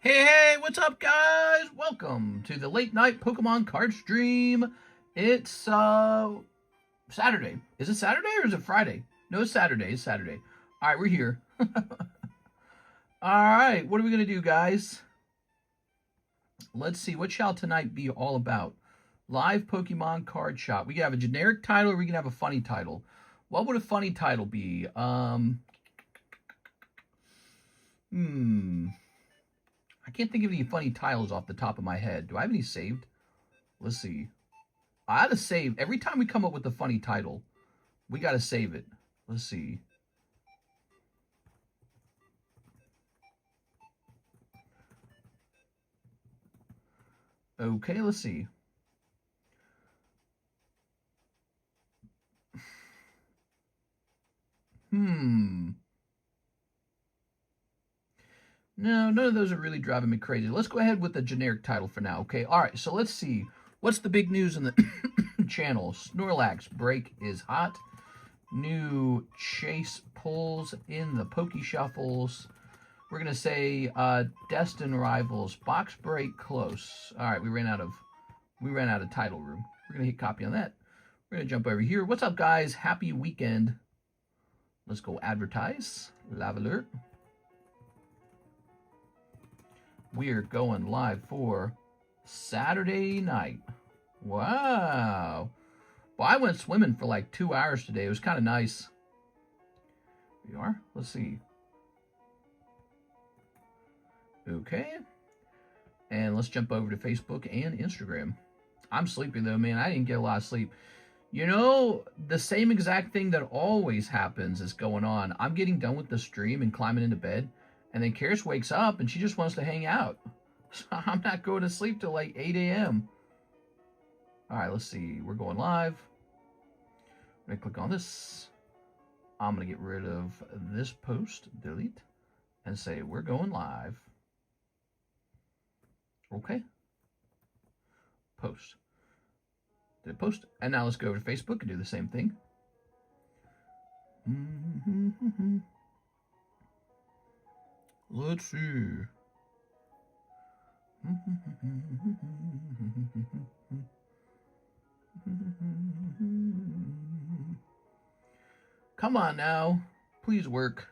Hey, what's up, guys? Welcome to the late night Pokemon card stream. It's Saturday. Is it Saturday or is it Friday? No, it's Saturday. It's Saturday. All right, we're here. All right, what are we gonna do, guys? Let's see. What shall tonight be all about? Live Pokemon card shop. We can have a generic title, or we can have a funny title. What would a funny title be? I can't think of any funny titles off the top of my head. Do I have any saved? Let's see. I gotta save. Every time we come up with a funny title, we gotta save it. Let's see. Okay, let's see. No, none of those are really driving me crazy. Let's go ahead with the generic title for now, okay? All right, so let's see. What's the big news in the channel? Snorlax break is hot. New chase pulls in the Poke Shuffles. We're going to say Destined rivals. Box break close. All right, we ran out of title room. We're going to hit copy on that. We're going to jump over here. What's up, guys? Happy weekend. Let's go advertise. Live alert. We are going live for Saturday night. Wow. Well, I went swimming for like 2 hours today. It was kind of nice. We are. Let's see. Okay. And let's jump over to Facebook and Instagram. I'm sleepy though, man. I didn't get a lot of sleep. You know, the same exact thing that always happens is going on. I'm getting done with the stream and climbing into bed. And then Karis wakes up and she just wants to hang out. So I'm not going to sleep till like 8 a.m. All right, let's see. We're going live. I'm going to click on this. I'm going to get rid of this post, delete, and say we're going live. Okay. Post. Did it post? And now let's go over to Facebook and do the same thing. Let's see. Come on now. Please work.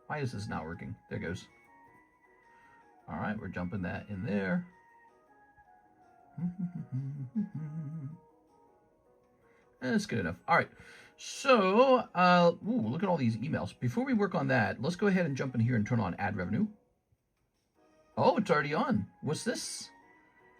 Why is this not working? There it goes. All right, we're jumping that in there. That's good enough. All right. So, look at all these emails. Before we work on that, let's go ahead and jump in here and turn on ad revenue. Oh, it's already on. What's this?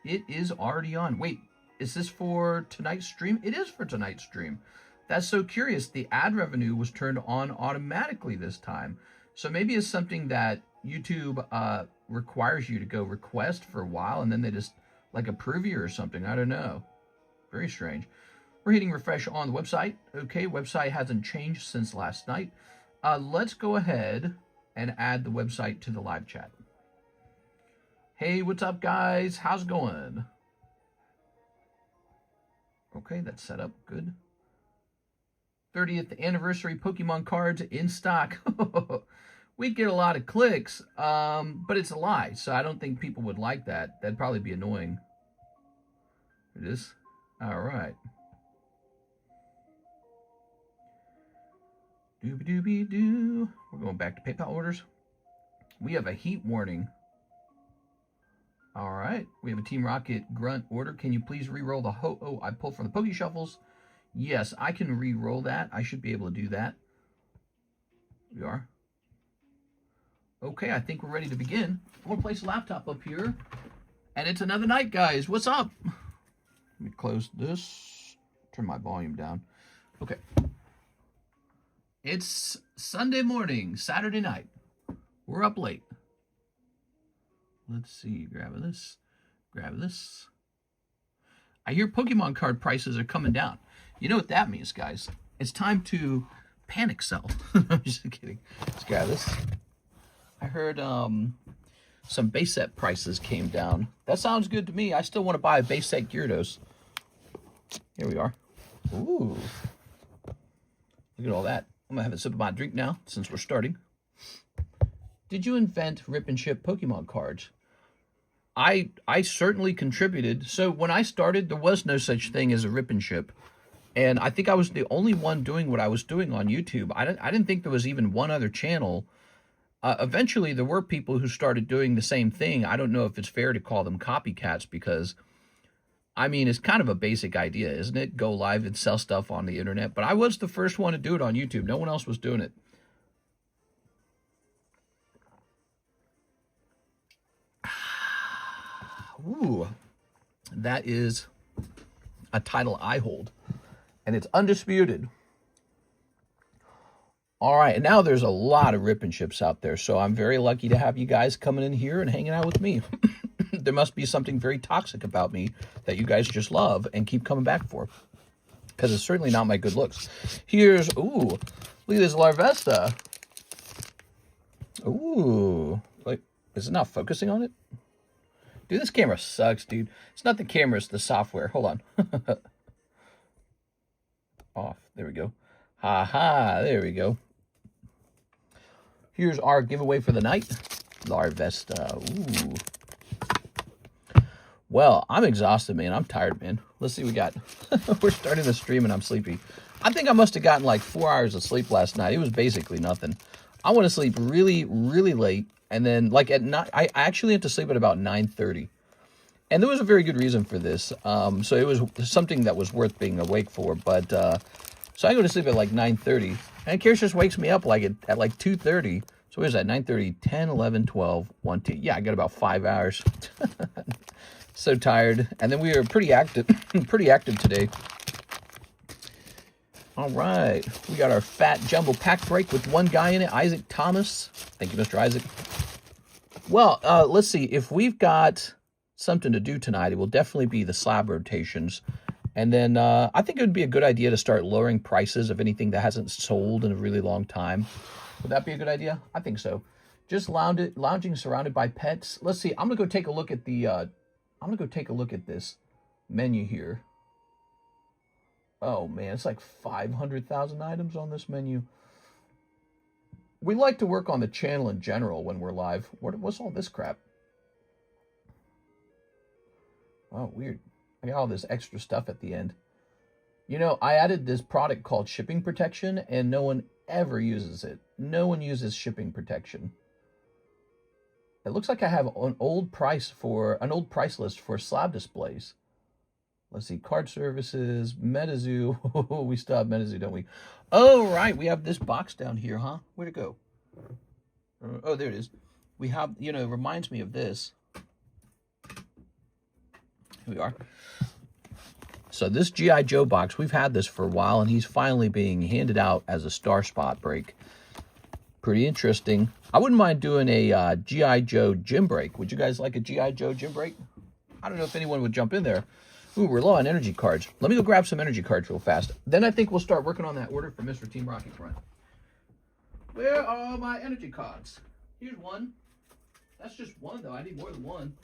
It is already on. Wait, is this for tonight's stream? It is for tonight's stream. That's so curious. The ad revenue was turned on automatically this time. So maybe it's something that YouTube requires you to go request for a while, and then they just like approve you or something. I don't know. Very strange. We're hitting refresh on the website. Okay, website hasn't changed since last night. Let's go ahead and add the website to the live chat. Hey, what's up, guys? How's it going? Okay, that's set up. Good. 30th anniversary Pokemon cards in stock. We'd get a lot of clicks, but it's a lie, so I don't think people would like that. That'd probably be annoying. It is? All right. Doobie-doobie-doo. We're going back to PayPal orders. We have a heat warning. All right. We have a Team Rocket grunt order. Can you please re-roll the Oh, I pulled from the Poke Shuffles. Yes, I can re-roll that. I should be able to do that. We are. Okay, I think we're ready to begin. I'm going to place the laptop up here. And it's another night, guys. What's up? Let me close this. Turn my volume down. Okay. It's Sunday morning, Saturday night. We're up late. Let's see. Grab this. Grab this. I hear Pokemon card prices are coming down. You know what that means, guys. It's time to panic sell. I'm just kidding. Let's grab this. I heard some base set prices came down. That sounds good to me. I still want to buy a base set Gyarados. Here we are. Ooh. Look at all that. I'm going to have a sip of my drink now since we're starting. did you invent rip and ship Pokemon cards? I certainly contributed. So when I started, there was no such thing as a rip and ship. And I think I was the only one doing what I was doing on YouTube. I didn't think there was even one other channel. Eventually, there were people who started doing the same thing. I don't know if it's fair to call them copycats because, I mean, it's kind of a basic idea, isn't it? Go live and sell stuff on the internet. But I was the first one to do it on YouTube. No one else was doing it. Ooh, that is a title I hold, and it's undisputed. All right, and now there's a lot of rip and ships out there, so I'm very lucky to have you guys coming in here and hanging out with me. There must be something very toxic about me that you guys just love and keep coming back for, because it's certainly not my good looks. Here's, ooh, look at this Larvesta. Ooh, like, is it not focusing on it? Dude, this camera sucks, dude. It's not the camera, it's the software. Hold on. Off. There we go. Ha-ha. There we go. Here's our giveaway for the night. Larvesta. Ooh. Well, I'm exhausted, man. I'm tired, man. Let's see what we got. We're starting the stream and I'm sleepy. I think I must have gotten like 4 hours of sleep last night. It was basically nothing. I want to sleep really, really late. And then, like, at night, I actually have to sleep at about 9:30. And there was a very good reason for this. So it was something that was worth being awake for. But, so I go to sleep at like 9:30. And Kirsch just wakes me up like at like 2:30. So what is that? 9:30, 10, 11, 12, 1, 2. Yeah, I got about 5 hours. So tired. And then we were pretty active, pretty active today. All right. We got our fat jumbo pack break with one guy in it, Isaac Thomas. Thank you, Mr. Isaac. Well, let's see. If we've got something to do tonight, it will definitely be the slab rotations. And then I think it would be a good idea to start lowering prices of anything that hasn't sold in a really long time. Would that be a good idea? I think so. Just lounging surrounded by pets. Let's see. I'm gonna go take a look at the. I'm gonna go take a look at this menu here. Oh man, it's like 500,000 items on this menu. We like to work on the channel in general when we're live. What's all this crap? Oh, weird. I got all this extra stuff at the end. You know, I added this product called shipping protection, and no one ever uses it. No one uses shipping protection. It looks like I have an old price list for slab displays. Let's see, card services, MetaZoo. We still have MetaZoo, don't we? Oh, right, we have this box down here, huh? Where'd it go? Oh, there it is. We have, you know, it reminds me of this. Here we are. So this G.I. Joe box, we've had this for a while, and he's finally being handed out as a Star Spot break. Pretty interesting. I wouldn't mind doing a G.I. Joe gym break. Would you guys like a G.I. Joe gym break? I don't know if anyone would jump in there. Ooh, we're low on energy cards. Let me go grab some energy cards real fast. Then I think we'll start working on that order for Mr. Team Rocket Front. Where are my energy cards? Here's one. That's just one, though. I need more than one.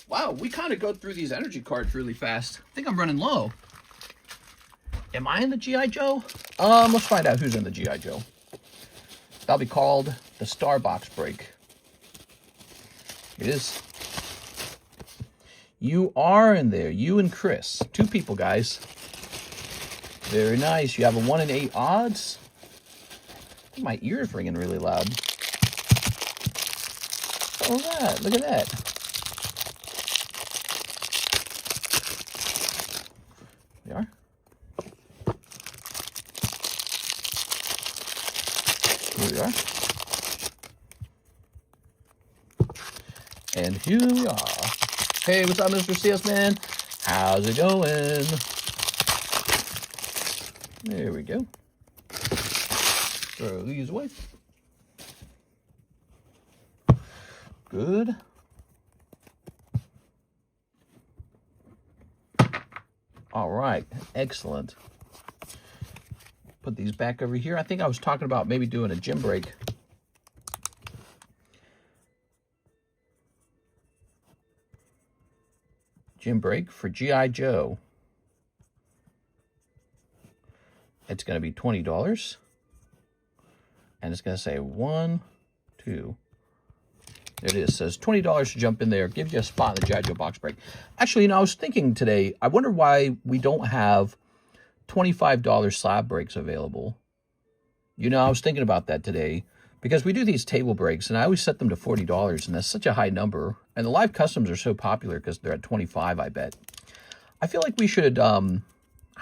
Wow, we kind of go through these energy cards really fast. I think I'm running low. Am I in the G.I. Joe? Let's find out who's in the G.I. Joe. That'll be called the Starbox break. It is. You are in there. You and Chris. 2 people, guys. Very nice. You have a 1 in 8 odds. I think my ear's ringing really loud. What was that? Look at that. There we are. Here we are. And here we are. Hey, what's up, Mr. Salesman? How's it going? There we go. Throw these away. Good. All right, excellent. Put these back over here. I think I was talking about maybe doing a gym break. Gym break for G.I. Joe. It's going to be $20. And it's going to say 1, 2. There it is. It says $20 to jump in there. Gives you a spot in the G.I. Joe box break. Actually, you know, I was thinking today, I wonder why we don't have $25 slab breaks available. You know, I was thinking about that today because we do these table breaks, and I always set them to $40, and that's such a high number. And the live customs are so popular because they're at 25, I bet. I feel like we should, I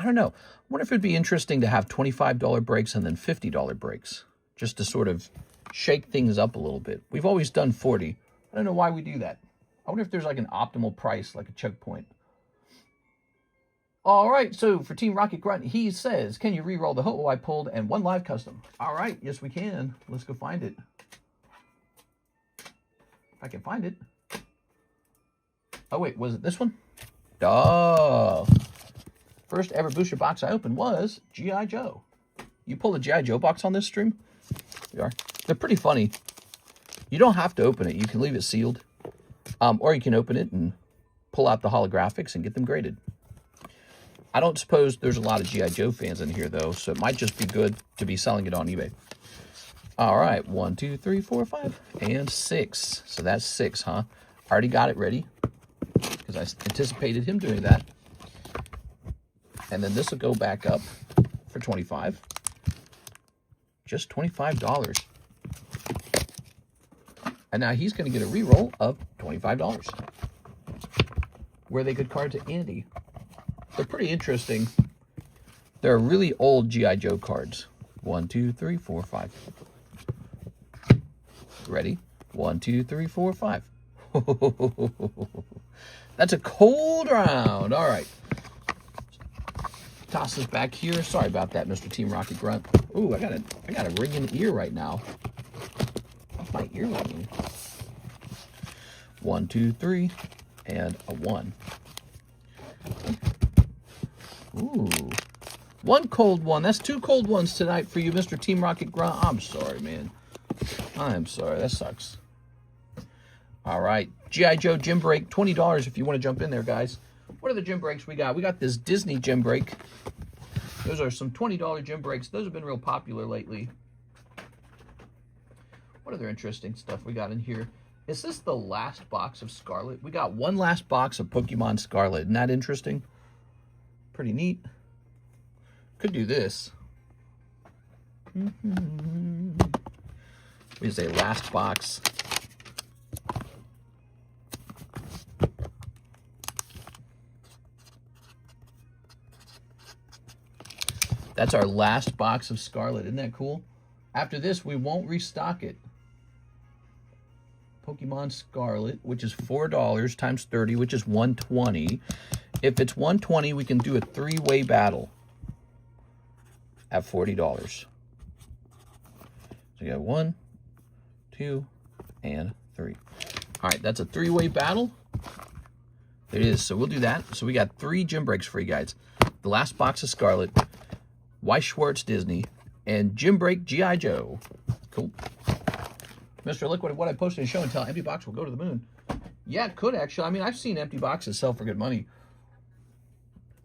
don't know. I wonder if it'd be interesting to have $25 breaks and then $50 breaks, just to sort of shake things up a little bit. We've always done 40. I don't know why we do that. I wonder if there's like an optimal price, like a checkpoint. All right, so for Team Rocket Grunt, he says, can you re-roll the Ho-Oh I pulled and 1 live custom? All right, yes we can. Let's go find it. If I can find it. Oh wait, was it this one? Oh. First ever booster box I opened was G.I. Joe. You pulled a G.I. Joe box on this stream? We are. They're pretty funny. You don't have to open it. You can leave it sealed. Or you can open it and pull out the holographics and get them graded. I don't suppose there's a lot of G.I. Joe fans in here, though, so it might just be good to be selling it on eBay. All right, 1, 2, 3, 4, 5, and 6. So that's 6, huh? I already got it ready because I anticipated him doing that. And then this will go back up for 25. Just $25. And now he's going to get a reroll of $25. Were they good card to Andy? They're pretty interesting. They're really old G.I. Joe cards. 1, 2, 3, 4, 5. Ready? 1, 2, 3, 4, 5. That's a cold round. All right. Toss this back here. Sorry about that, Mr. Team Rocket Grunt. Ooh, I got a ringing ear right now. What's my ear ringing? 1, 2, 3, and a 1. Ooh. 1 cold one. That's 2 cold ones tonight for you, Mr. Team Rocket Grunt. I'm sorry, man. I'm sorry. That sucks. All right. G.I. Joe gym break. $20 if you want to jump in there, guys. What are the gym breaks we got? We got this Disney gym break. Those are some $20 gym breaks. Those have been real popular lately. What other interesting stuff we got in here? Is this the last box of Scarlet? We got 1 last box of Pokemon Scarlet. Isn't that interesting? Pretty neat. Could do this. Is a last box. That's our last box of Scarlet. Isn't that cool? After this, we won't restock it. Pokemon Scarlet, which is $4 times 30, which is $120. If it's $120, we can do a 3-way battle at $40. So you got 1, 2, and 3. All right, that's a 3-way battle. It is. So we'll do that. So we got 3 gym breaks for you guys. The last box of Scarlet, Weiss Schwartz Disney, and Gym Break G.I. Joe. Cool. Mr. Liquid, what I posted in Show and Tell, empty box will go to the moon. Yeah, it could actually. I mean, I've seen empty boxes sell for good money.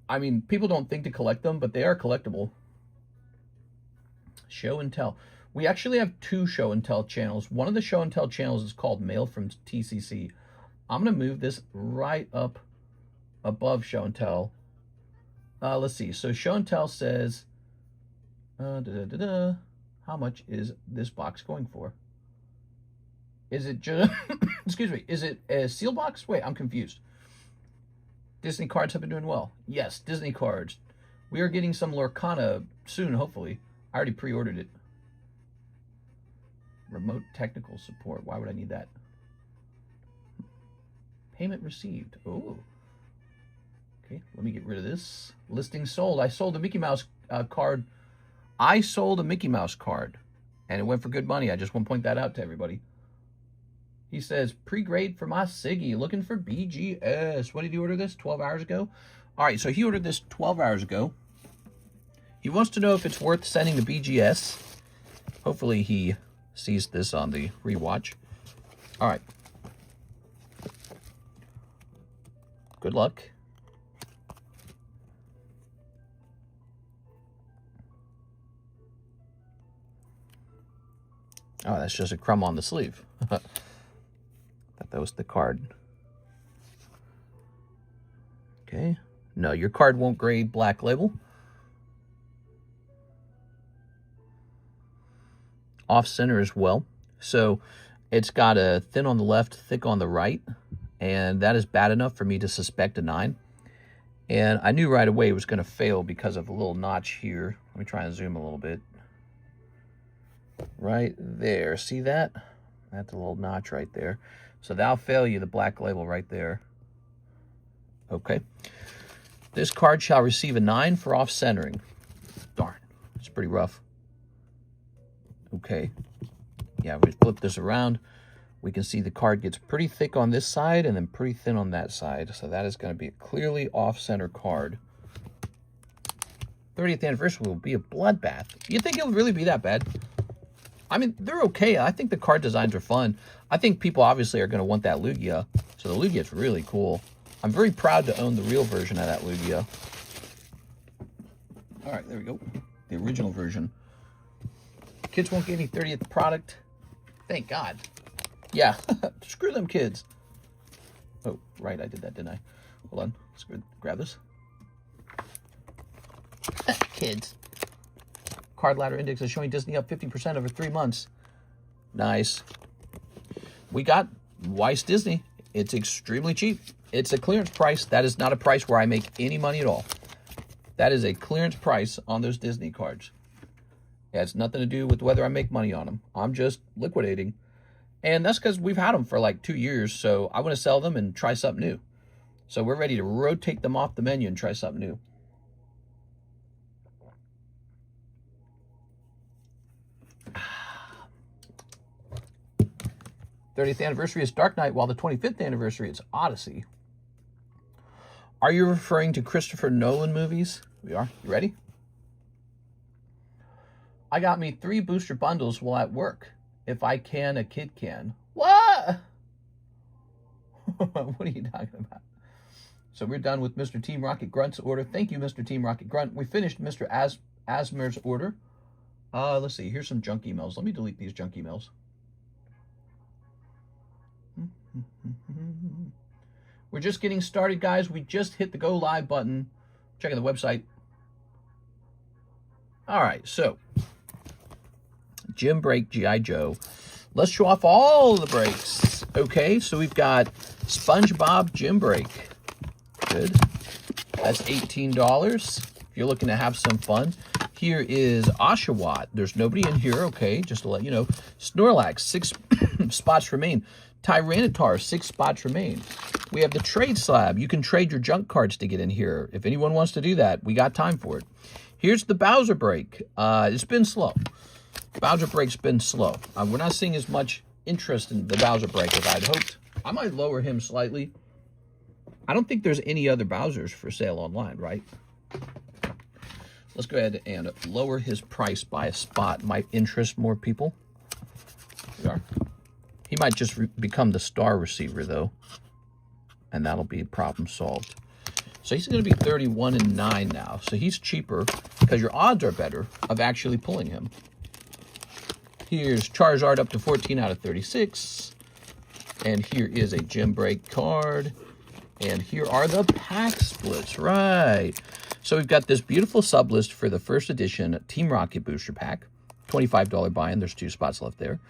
I mean, people don't think to collect them, but they are collectible. Show and Tell. We actually have 2 Show and Tell channels. One of the Show and Tell channels is called Mail from TCC. I'm going to move this right up above Show and Tell. Let's see. So Show and Tell says, how much is this box going for? Is it just, excuse me, is it a seal box? Wait, I'm confused. Disney cards have been doing well. Yes, Disney cards. We are getting some Lorcana soon, hopefully. I already pre-ordered it. Remote technical support. Why would I need that? Payment received. Oh. Okay, let me get rid of this. Listing sold. I sold a Mickey Mouse card. I sold a Mickey Mouse card, and it went for good money. I just want to point that out to everybody. He says, pre-grade for my Siggy, looking for BGS. When did he order this? 12 hours ago? All right, so he ordered this 12 hours ago. He wants to know if it's worth sending to BGS. Hopefully he sees this on the rewatch. All right. Good luck. Oh, that's just a crumb on the sleeve. Thought that was the card. Okay. No, your card won't grade black label. Off center as well. So it's got a thin on the left, thick on the right. And that is bad enough for me to suspect a 9. And I knew right away it was going to fail because of a little notch here. Let me try and zoom a little bit. Right there. See that? That's a little notch right there. So that'll fail you, the black label right there. Okay. This card shall receive a 9 for off-centering. Darn. It's pretty rough. Okay. Yeah, we flip this around. We can see the card gets pretty thick on this side and then pretty thin on that side. So that is going to be a clearly off-center card. 30th anniversary will be a bloodbath. You think it'll really be that bad? I mean, they're okay. I think the card designs are fun. I think people obviously are going to want that Lugia. So the Lugia is really cool. I'm very proud to own the real version of that Lugia. All right, there we go. The original version. Kids won't get any 30th product. Thank God. Yeah, screw them kids. Oh, right, I did that, didn't I? Hold on, let's grab this. Kids. Card ladder index is showing Disney up 50% over 3 months. Nice. We got Weiss Disney. It's extremely cheap. It's a clearance price. That is not a price where I make any money at all. That is a clearance price on those Disney cards. It has nothing to do with whether I make money on them. I'm just liquidating. And that's because we've had them for like 2 years, so I want to sell them and try something new. So we're ready to rotate them off the menu and try something new. '30th anniversary is Dark Knight, while the 25th anniversary is Odyssey. Are you referring to Christopher Nolan movies? We are. You ready? I got me 3 booster bundles while at work. If I can, a kid can. What? What are you talking about? So we're done with Mr. Team Rocket Grunt's order. Thank you, Mr. Team Rocket Grunt. We finished Mr. Asmer's order. Let's see. Here's some junk emails. Let me delete these junk emails. We're just getting started, guys. We just hit the go live button. Checking the website. All right, so Gym Break G.I. Joe. Let's show off all the breaks. Okay, so we've got SpongeBob Gym Break. Good. That's $18 if you're looking to have some fun. Here is Oshawott. There's nobody in here, okay, just to let you know. Snorlax, 6 spots remain. Tyranitar, 6 spots remain. We have the trade slab. You can trade your junk cards to get in here. If anyone wants to do that, we got time for it. Here's the Bowser break. It's been slow. Bowser break's been slow. We're not seeing as much interest in the Bowser break as I'd hoped. I might lower him slightly. I don't think there's any other Bowsers for sale online, right? Let's go ahead and lower his price by a spot. Might interest more people. Here we are. He might just become the star receiver, though. And that'll be problem solved. So he's going to be 31.9 now. So he's cheaper because your odds are better of actually pulling him. Here's Charizard up to 14 out of 36. And here is a Gym Break card. And here are the pack splits. Right. So we've got this beautiful sub list for the first edition Team Rocket Booster Pack. $25 buy-in. There's 2 spots left there.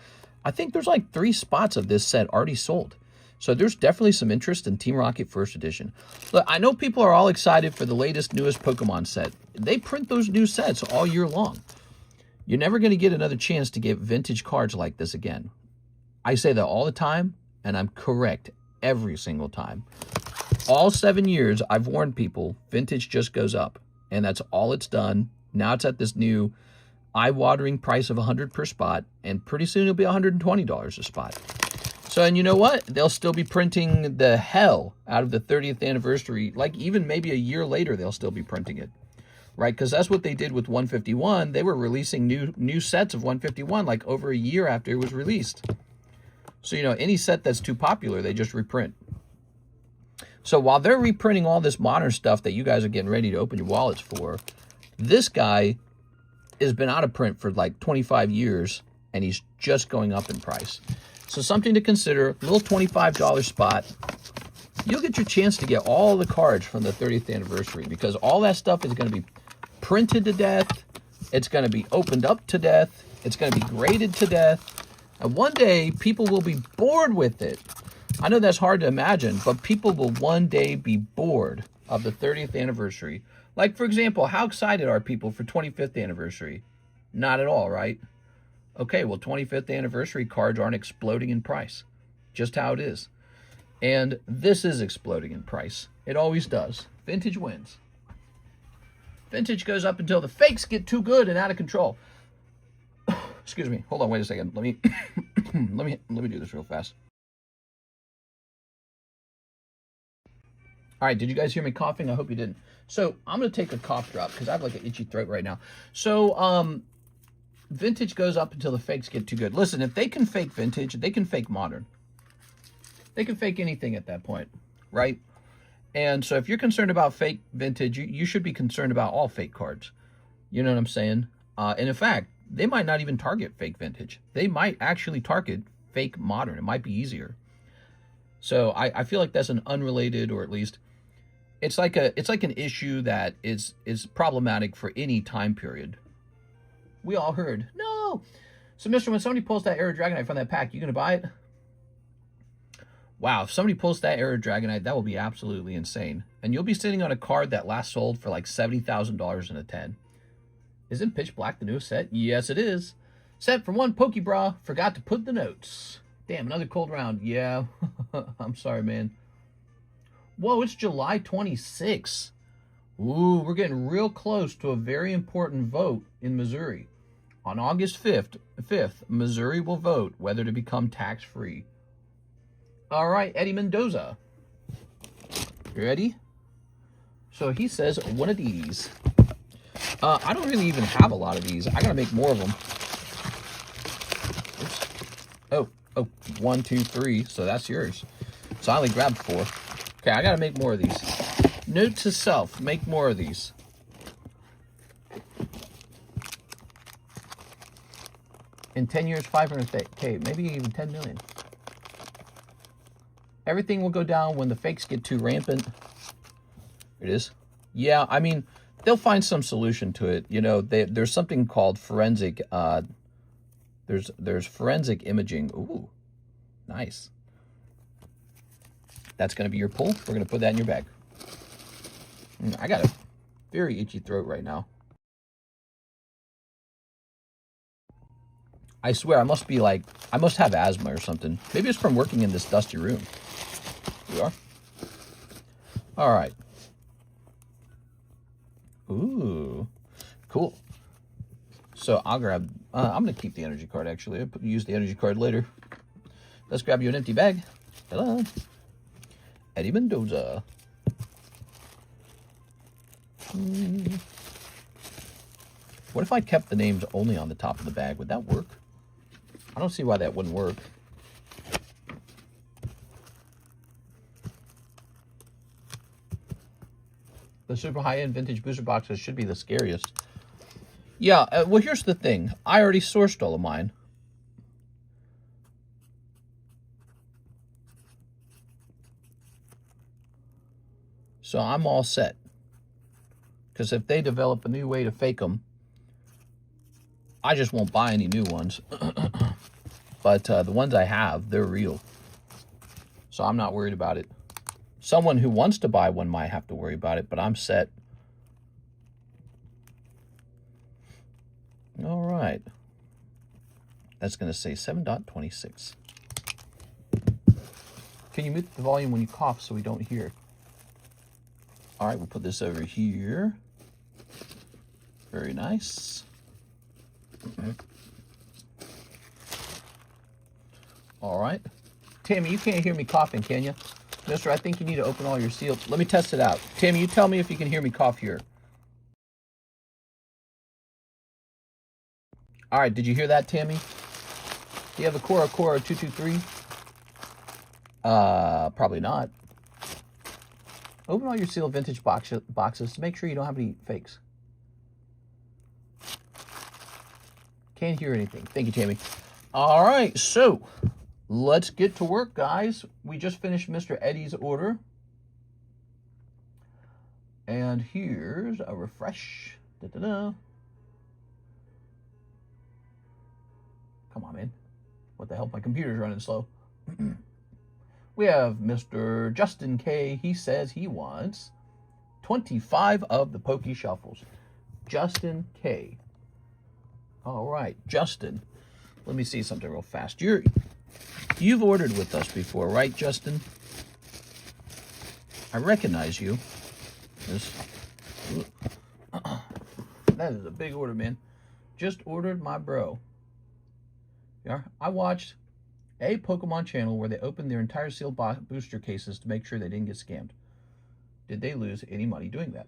I think there's like 3 spots of this set already sold. So there's definitely some interest in Team Rocket First Edition. Look, I know people are all excited for the latest, newest Pokemon set. They print those new sets all year long. You're never going to get another chance to get vintage cards like this again. I say that all the time, and I'm correct every single time. All 7 years, I've warned people, vintage just goes up. And that's all it's done. Now it's at this new eye-watering price of $100 per spot, and pretty soon it'll be $120 a spot. So, and you know what? They'll still be printing the hell out of the 30th anniversary. Like, even maybe a year later, they'll still be printing it. Right? Because that's what they did with 151. They were releasing new sets of 151, like, over a year after it was released. So, you know, any set that's too popular, they just reprint. So, while they're reprinting all this modern stuff that you guys are getting ready to open your wallets for, this guy has been out of print for, like, 25 years. and he's just going up in price. So something to consider, little $25 spot. You'll get your chance to get all the cards from the 30th anniversary because all that stuff is going to be printed to death. It's going to be opened up to death. It's going to be graded to death. And one day, people will be bored with it. I know that's hard to imagine, but people will one day be bored of the 30th anniversary. Like, for example, how excited are people for 25th anniversary? Not at all, right? Okay, well, 25th anniversary cards aren't exploding in price. Just how it is. And this is exploding in price. It always does. Vintage wins. Vintage goes up until the fakes get too good and out of control. Excuse me. Hold on, wait a second. Let me let me do this real fast. All right, did you guys hear me coughing? I hope you didn't. So I'm going to take a cough drop because I have like an itchy throat right now. So vintage goes up until the fakes get too good. Listen, if they can fake vintage, they can fake modern. They can fake anything at that point, right? And so if you're concerned about fake vintage, you should be concerned about all fake cards. You know what I'm saying? And in fact, they might not even target fake vintage. They might actually target fake modern. It might be easier. So I feel like that's an unrelated, or at least it's like an issue that is problematic for any time period. We all heard, no. So, Mister, when somebody pulls that Aero Dragonite from that pack, you gonna buy it? Wow, if somebody pulls that Aero Dragonite, that will be absolutely insane. And you'll be sitting on a card that last sold for like $70,000 in a 10. Isn't Pitch Black the newest set? Yes, it is. Set for one PokeBruh. Forgot to put the notes. Damn, another cold round. Yeah, I'm sorry, man. Whoa, it's July 26th. Ooh, we're getting real close to a very important vote in Missouri. On August 5th, Missouri will vote whether to become tax-free. All right, Eddie Mendoza. You ready? So he says one of these. I don't really even have a lot of these. I gotta make more of them. Oops. Oh, 1, 2, 3. So that's yours. So I only grabbed 4. Okay, I gotta make more of these. Note to self, make more of these. In 10 years, 500K, maybe even 10 million. Everything will go down when the fakes get too rampant. It is. Yeah, I mean, they'll find some solution to it. You know, there's something called forensic. There's forensic imaging. Ooh, nice. That's going to be your pull. We're going to put that in your bag. I got a very itchy throat right now. I swear, I must have asthma or something. Maybe it's from working in this dusty room. Here we are. All right. Ooh, cool. So I'll grab, I'm going to keep the energy card, actually. I'll use the energy card later. Let's grab you an empty bag. Hello. Eddie Mendoza. What if I kept the names only on the top of the bag? Would that work? I don't see why that wouldn't work. The super high-end vintage booster boxes should be the scariest. Yeah, well, here's the thing. I already sourced all of mine. So I'm all set. Because if they develop a new way to fake them, I just won't buy any new ones. But the ones I have, they're real. So I'm not worried about it. Someone who wants to buy one might have to worry about it, but I'm set. All right. That's going to say 7.26. Can you mute the volume when you cough so we don't hear? All right, we'll put this over here. Very nice. All right. Tammy, you can't hear me coughing, can you? Mister, I think you need to open all your seals. Let me test it out. Tammy, you tell me if you can hear me cough here. All right, did you hear that, Tammy? Do you have a Cora 223? Probably not. Open all your sealed vintage boxes to make sure you don't have any fakes. Can't hear anything. Thank you, Tammy. All right, so let's get to work, guys. We just finished Mr. Eddie's order. And here's a refresh. Da-da-da. Come on, man. What the hell? My computer's running slow. We have Mr. Justin K. He says he wants 25 of the Poke Shuffles. Justin K. All right, Justin. Let me see something real fast. You've ordered with us before, right, Justin? I recognize you. That is a big order, man. Just ordered my bro. Yeah, I watched a Pokemon channel where they opened their entire sealed booster cases to make sure they didn't get scammed. Did they lose any money doing that?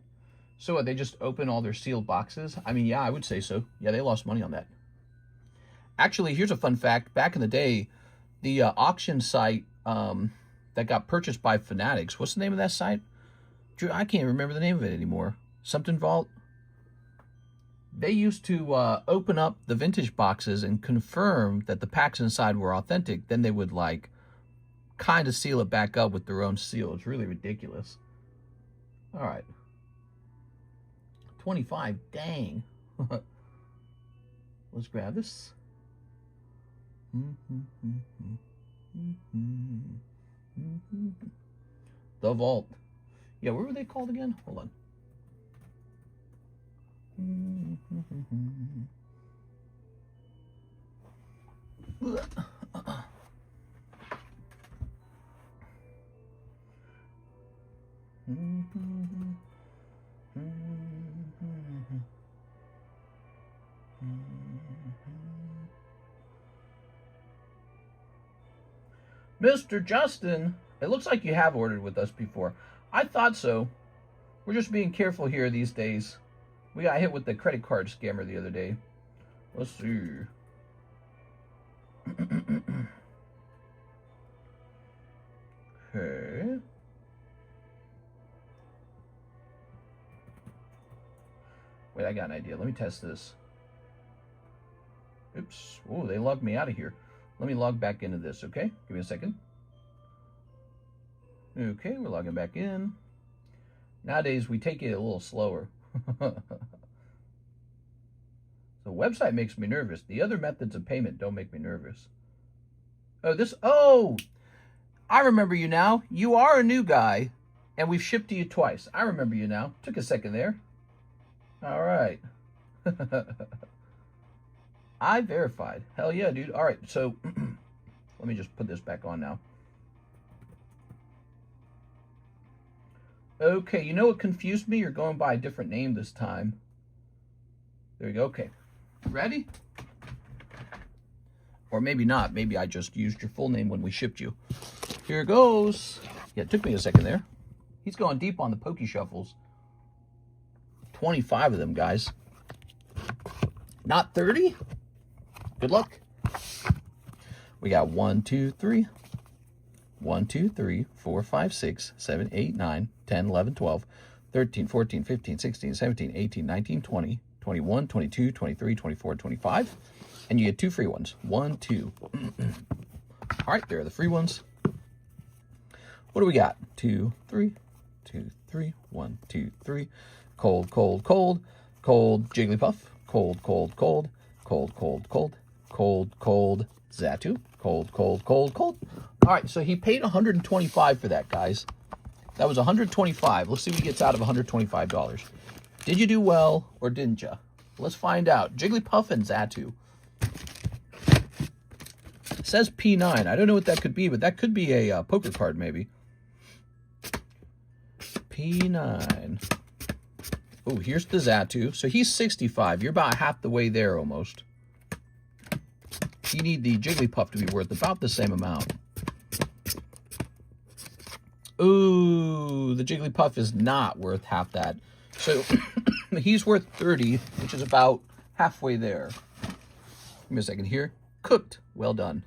So what, they just open all their sealed boxes? I mean, yeah, I would say so. Yeah, they lost money on that. Actually, here's a fun fact. Back in the day, the auction site that got purchased by Fanatics, what's the name of that site? I can't remember the name of it anymore. Something Vault? They used to open up the vintage boxes and confirm that the packs inside were authentic. Then they would, like, kind of seal it back up with their own seal. It's really ridiculous. All right. 25. Dang. Let's grab this. The Vault. Yeah, what were they called again? Hold on. Mr. Justin, it looks like you have ordered with us before. I thought so. We're just being careful here these days. We got hit with the credit card scammer the other day. Let's see. Okay. Wait, I got an idea. Let me test this. Oops. Oh, they logged me out of here. Let me log back into this, okay? Give me a second. Okay, we're logging back in. Nowadays, we take it a little slower. The website makes me nervous. The other methods of payment don't make me nervous. Oh, I remember you now. You are a new guy, and we've shipped to you twice. I remember you now. Took a second there. All right. I verified. Hell yeah, dude. All right, so let me just put this back on now. Okay, you know what confused me? You're going by a different name this time. There you go. Okay. Ready? Or maybe not. Maybe I just used your full name when we shipped you. Here goes. Yeah, it took me a second there. He's going deep on the Poke Shuffles. 25 of them, guys. Not 30? Good luck. We got 1, 2, 3. 1, 2, 3, 4, 5, 6, 7, 8, 9, 10, 11, 12, 13, 14, 15, 16, 17, 18, 19, 20, 21, 22, 23, 24, 25. And you get 2 free ones. 1, 2. All right, there are the free ones. What do we got? 2, 3, 2, 3, 1, 2, 3. Cold, cold, cold. Cold Jigglypuff. Cold, cold, cold. Cold, cold, cold. Cold, cold Xatu. Cold, cold, cold, cold. All right, so he paid $125 for that, guys. That was $125. Let's see what he gets out of $125. Did you do well or didn't you? Let's find out. Jigglypuff and Xatu. It says P9. I don't know what that could be, but that could be a poker card, maybe. P9. Oh, here's the Xatu. So he's 65. You're about half the way there almost. You need the Jigglypuff to be worth about the same amount. Ooh, the Jigglypuff is not worth half that. So he's worth 30, which is about halfway there. Give me a second here. Cooked. Well done.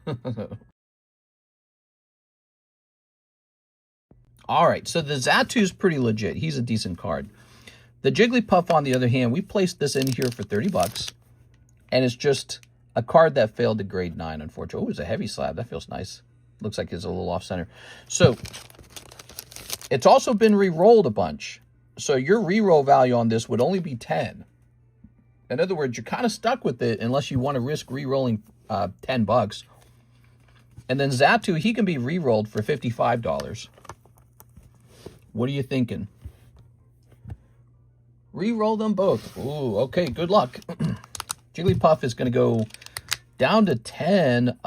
All right, so the Xatu's pretty legit. He's a decent card. The Jigglypuff, on the other hand, we placed this in here for 30 bucks, and it's just A card that failed to grade 9, unfortunately. Oh, it's a heavy slab. That feels nice. Looks like it's a little off-center. So, it's also been re-rolled a bunch. So, your re-roll value on this would only be 10. In other words, you're kind of stuck with it unless you want to risk re-rolling $10. And then Xatu, he can be re-rolled for $55. What are you thinking? Re-roll them both. Ooh, okay, good luck. Jigglypuff is going to go down to 10.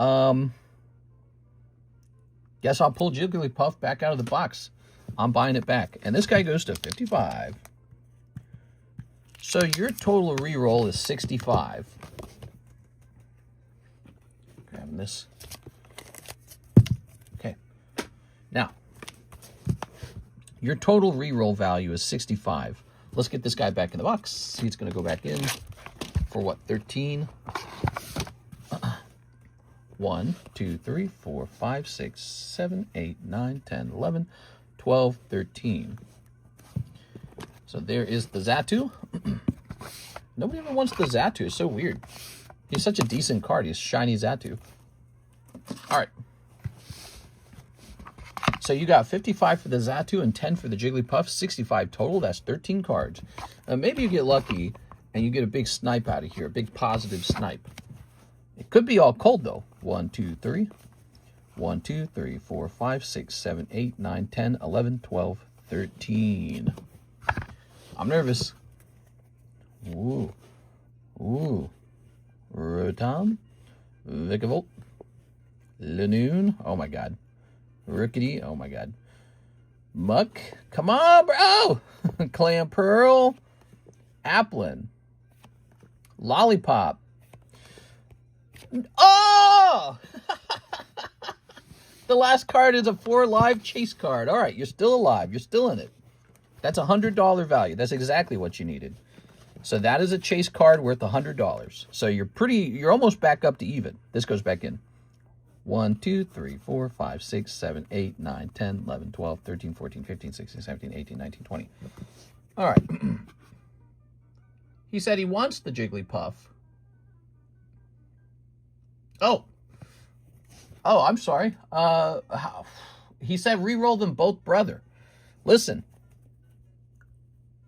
Guess I'll pull Jigglypuff back out of the box. I'm buying it back. And this guy goes to 55. So your total re-roll is 65. Grabbing this. Okay. Now, your total re-roll value is 65. Let's get this guy back in the box. He's going to go back in for what, 13? 1, 2, 3, 4, 5, 6, 7, 8, 9, 10, 11, 12, 13. So there is the Xatu. Nobody ever wants the Xatu. It's so weird. He's such a decent card. He's shiny Xatu. All right. So you got 55 for the Xatu and 10 for the Jigglypuff. 65 total. That's 13 cards. Maybe you get lucky and you get a big snipe out of here. A big positive snipe. It could be all cold, though. 1, 2, 3. 1, 2, 3, 4, 5, 6, 7, 8, 9, 10, 11, 12, 13. I'm nervous. Ooh. Ooh. Rotom. Vikavolt. Lanoon. Oh, my God. Rickety. Oh, my God. Muck. Come on, bro. Clam Pearl. Applin. Lollipop. Oh! The last card is a 4 live chase card. All right, you're still alive. You're still in it. That's a $100 value. That's exactly what you needed. So that is a chase card worth $100. So you're almost back up to even. This goes back in. 1, 2, 3, 4, 5, 6, 7, 8, 9, 10, 11, 12, 13, 14, 15, 16, 17, 18, 19, 20. All right. He said he wants the Jigglypuff. Oh, I'm sorry. He said re-roll them both, brother. Listen,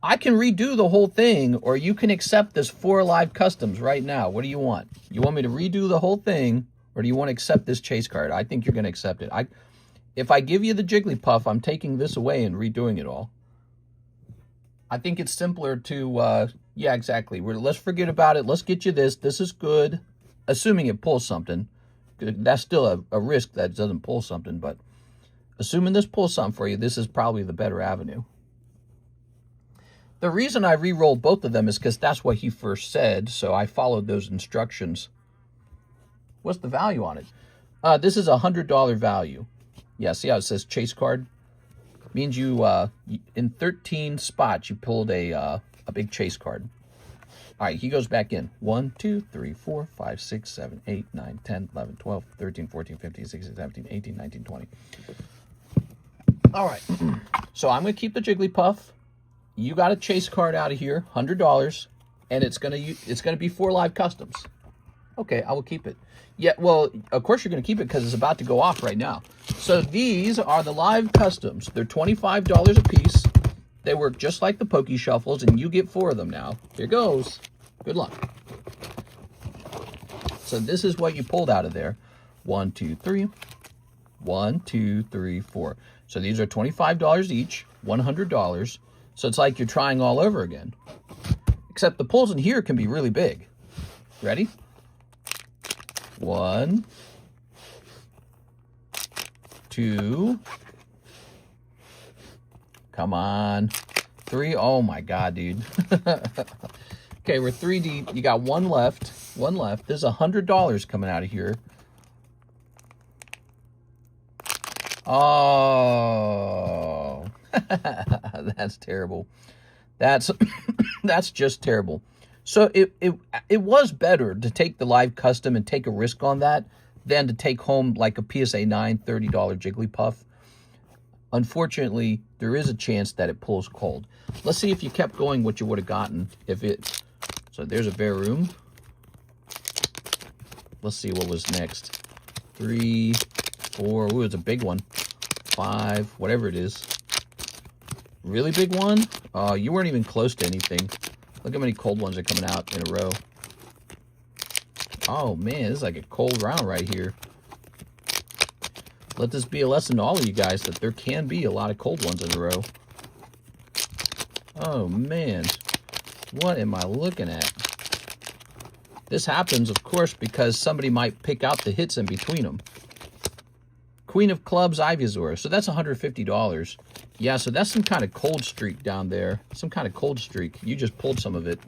I can redo the whole thing, or you can accept this 4 live customs right now. What do you want? You want me to redo the whole thing, or do you want to accept this chase card? I think you're going to accept it. If I give you the Jigglypuff, I'm taking this away and redoing it all. I think it's simpler to, yeah, exactly. Let's forget about it. Let's get you this. This is good. Assuming it pulls something. That's still a risk that it doesn't pull something, but assuming this pulls something for you, this is probably the better avenue. The reason I re-rolled both of them is because that's what he first said, so I followed those instructions. What's the value on it? This is a $100 value. Yeah, see how it says chase card? Means you, in 13 spots, you pulled a big chase card. All right, he goes back in. 1, 2, 3, 4, 5, 6, 7, 8, 9, 10, 11, 12, 13, 14, 15, 16, 17, 18, 19, 20. All right, so I'm going to keep the Jigglypuff. You got a chase card out of here, $100, and it's gonna be 4 live customs. Okay, I will keep it. Yeah, well, of course you're going to keep it because it's about to go off right now. So these are the live customs. They're $25 a piece. They work just like the Poke Shuffles, and you get 4 of them now. Here goes. Good luck. So this is what you pulled out of there. 1, 2, 3. 1, 2, 3, 4. So these are $25 each, $100. So it's like you're trying all over again. Except the pulls in here can be really big. Ready? 1, 2. Come on. 3. Oh my God, dude. Okay, we're 3 deep. You got 1 left. 1 left. There's $100 coming out of here. Oh. That's terrible. That's just terrible. So it was better to take the live custom and take a risk on that than to take home like a PSA 9 $30 Jigglypuff. Unfortunately, there is a chance that it pulls cold. Let's see if you kept going what you would have gotten if it... So there's a Varoom. Let's see what was next. 3, 4. Ooh, it's a big one. 5, whatever it is. Really big one? You weren't even close to anything. Look how many cold ones are coming out in a row. Oh man, this is like a cold round right here. Let this be a lesson to all of you guys that there can be a lot of cold ones in a row. Oh man, what am I looking at? This happens, of course, because somebody might pick out the hits in between them. Queen of Clubs, Ivysaur. So that's $150. Yeah, so that's some kind of cold streak down there. Some kind of cold streak. You just pulled some of it.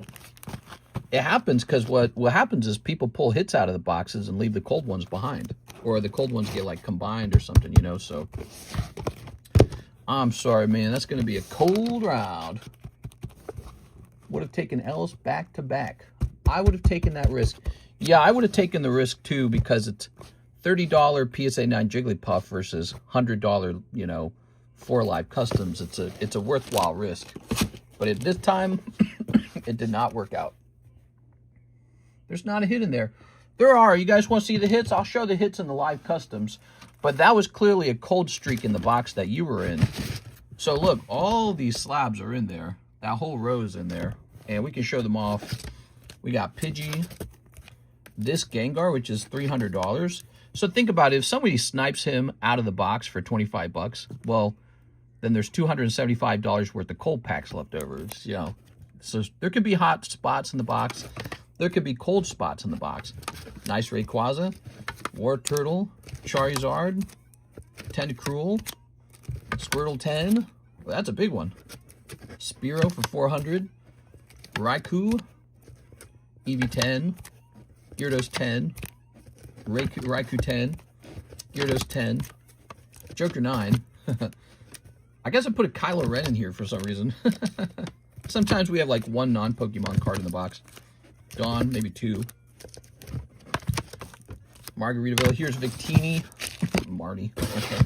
It happens because what happens is people pull hits out of the boxes and leave the cold ones behind. Or the cold ones get like combined or something, you know, so. I'm sorry, man. That's going to be a cold round. Would have taken L's back to back. I would have taken that risk. Yeah, I would have taken the risk too because it's $30 PSA 9 Jigglypuff versus $100, you know, 4 Live Customs. It's a worthwhile risk. But at this time, it did not work out. There's not a hit in there. There are. You guys want to see the hits? I'll show the hits in the Live Customs. But that was clearly a cold streak in the box that you were in. So look, all these slabs are in there. That whole row is in there. And we can show them off. We got Pidgey, this Gengar, which is $300. So think about it. If somebody snipes him out of the box for 25 bucks, well, then there's $275 worth of cold packs left over. It's, you know, so there could be hot spots in the box. There could be cold spots in the box. Nice Rayquaza, War Turtle, Charizard, Tentacruel, Squirtle 10. Well, that's a big one. Spearow for 400. Raikou, Eevee 10, Gyarados 10, Raikou 10, Gyarados 10, Joker 9. I guess I put a Kylo Ren in here for some reason. Sometimes we have like one non-Pokemon card in the box. Dawn, maybe 2. Margaritaville. Here's Victini. Marty. Okay.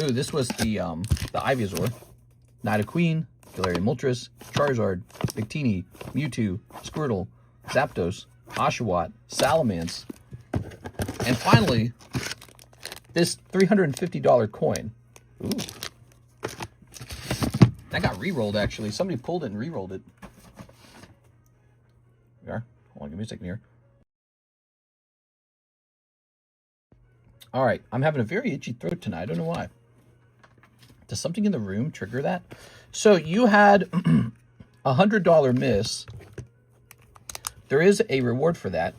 Ooh, this was the Ivysaur. Nidoqueen, Galarian Moltres, Charizard, Victini, Mewtwo, Squirtle, Zapdos, Oshawott, Salamence, and finally, this $350 coin. Ooh. That got re-rolled, actually. Somebody pulled it and re-rolled it. There we are. Hold on, give me a second here. All right, I'm having a very itchy throat tonight. I don't know why. Does something in the room trigger that? So you had a $100 miss. There is a reward for that.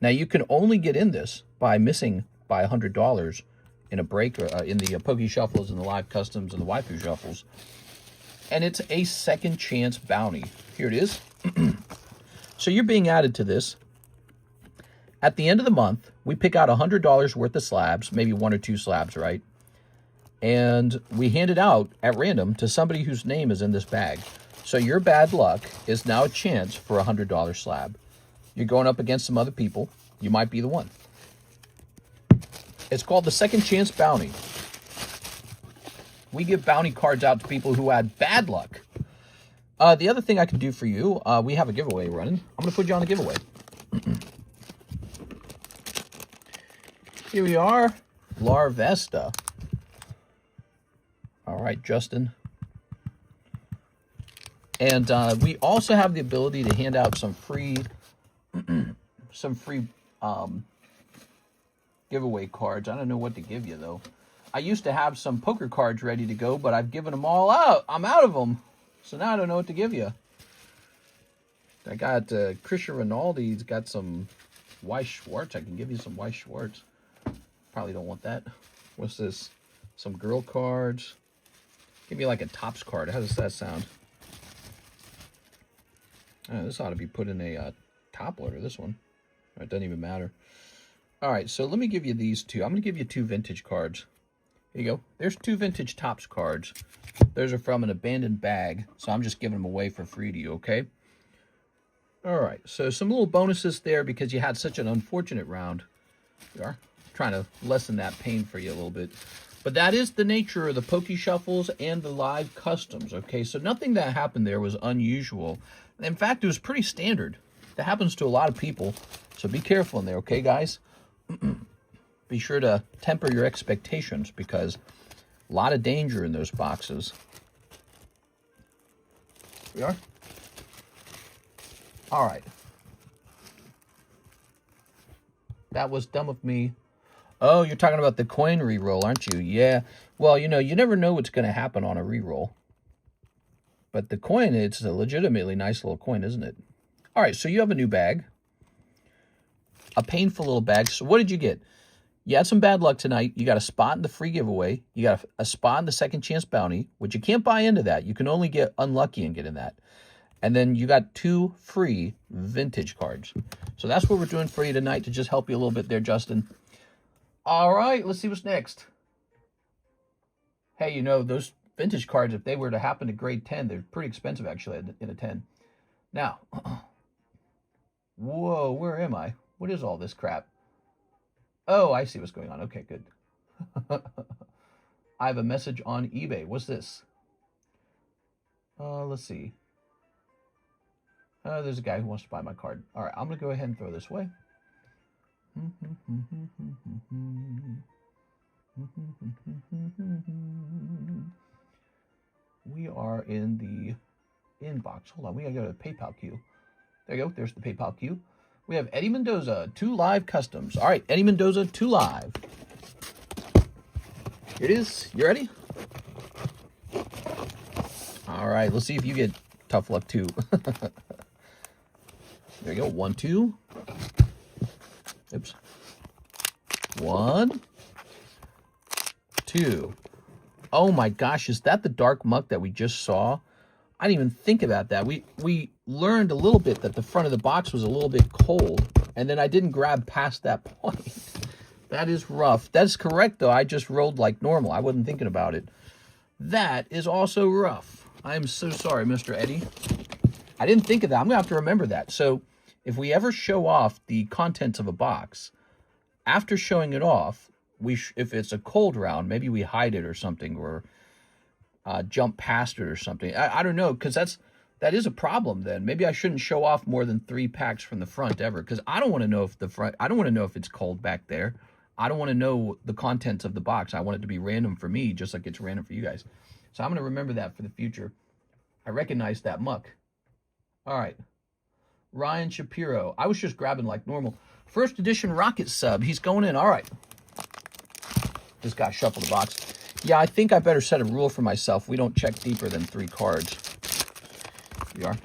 Now you can only get in this by missing by $100 in a break, or in the Poke Shuffles and the Live Customs and the Waifu Shuffles. And it's a second chance bounty. Here it is. So you're being added to this. At the end of the month, we pick out $100 worth of slabs, maybe 1 or 2 slabs, right? And we hand it out at random to somebody whose name is in this bag. So your bad luck is now a chance for a $100 slab. You're going up against some other people. You might be the one. It's called the Second Chance Bounty. We give bounty cards out to people who had bad luck. The other thing I can do for you, we have a giveaway running. I'm going to put you on the giveaway. Here we are, Larvesta. All right, Justin. And we also have the ability to hand out some free, giveaway cards. I don't know what to give you, though. I used to have some poker cards ready to go, but I've given them all out. I'm out of them. So now I don't know what to give you. I got Cristiano Ronaldo. He's got some Weiss Schwartz. I can give you some Weiss Schwartz. Probably don't want that. What's this? Some girl cards. Give me like a Topps card. How does that sound? Oh, this ought to be put in a top loader, this one. It doesn't even matter. All right, so let me give you these two. I'm going to give you 2 vintage cards. Here you go. There's 2 vintage Topps cards. Those are from an abandoned bag, so I'm just giving them away for free to you, okay? All right, so some little bonuses there because you had such an unfortunate round. We are trying to lessen that pain for you a little bit. But that is the nature of the Poke Shuffles and the Live Customs, okay? So nothing that happened there was unusual. In fact, it was pretty standard. That happens to a lot of people, so be careful in there, okay, guys? Be sure to temper your expectations, because a lot of danger in those boxes. We are? All right. That was dumb of me. Oh, you're talking about the coin reroll, aren't you? Yeah. Well, you know, you never know what's going to happen on a reroll. But the coin, it's a legitimately nice little coin, isn't it? All right, so you have a new bag. A painful little bag. So what did you get? You had some bad luck tonight. You got a spot in the free giveaway. You got a spot in the second chance bounty, which you can't buy into that. You can only get unlucky and get in that. And then you got 2 free vintage cards. So that's what we're doing for you tonight to just help you a little bit there, Justin. All right, let's see what's next. Hey, you know, those vintage cards, if they were to happen to grade 10, they're pretty expensive, actually, in a 10. Now, whoa, where am I? What is all this crap? Oh, I see what's going on. Okay, good. I have a message on eBay. What's this? Let's see. There's a guy who wants to buy my card. All right, I'm going to go ahead and throw this away. We are in the inbox. Hold on, we got to go to the PayPal queue. There you go. There's the PayPal queue. We have Eddie Mendoza, 2 live customs. All right, Eddie Mendoza, 2 live. Here it is. You ready? All right, let's see if you get tough luck too. There you go. 1, 2. Oops. 1, 2. Oh my gosh, is that the dark muck that we just saw? I didn't even think about that. We learned a little bit that the front of the box was a little bit cold, and then I didn't grab past that point. That is rough. That's correct, though. I just rolled like normal. I wasn't thinking about it. That is also rough. I am so sorry, Mr. Eddie. I didn't think of that. I'm going to have to remember that. So if we ever show off the contents of a box, after showing it off, if it's a cold round, maybe we hide it or something, or jump past it or something. I don't know, because that is a problem then. Maybe I shouldn't show off more than 3 packs from the front ever, because I don't want to know if I don't want to know if it's cold back there. I don't want to know the contents of the box. I want it to be random for me, just like it's random for you guys. So I'm going to remember that for the future. I recognize that muck. All right. Ryan Shapiro. I was just grabbing like normal. First edition Rocket sub. He's going in. All right. Just got to shuffle the box. Yeah, I think I better set a rule for myself. We don't check deeper than 3 cards. We are.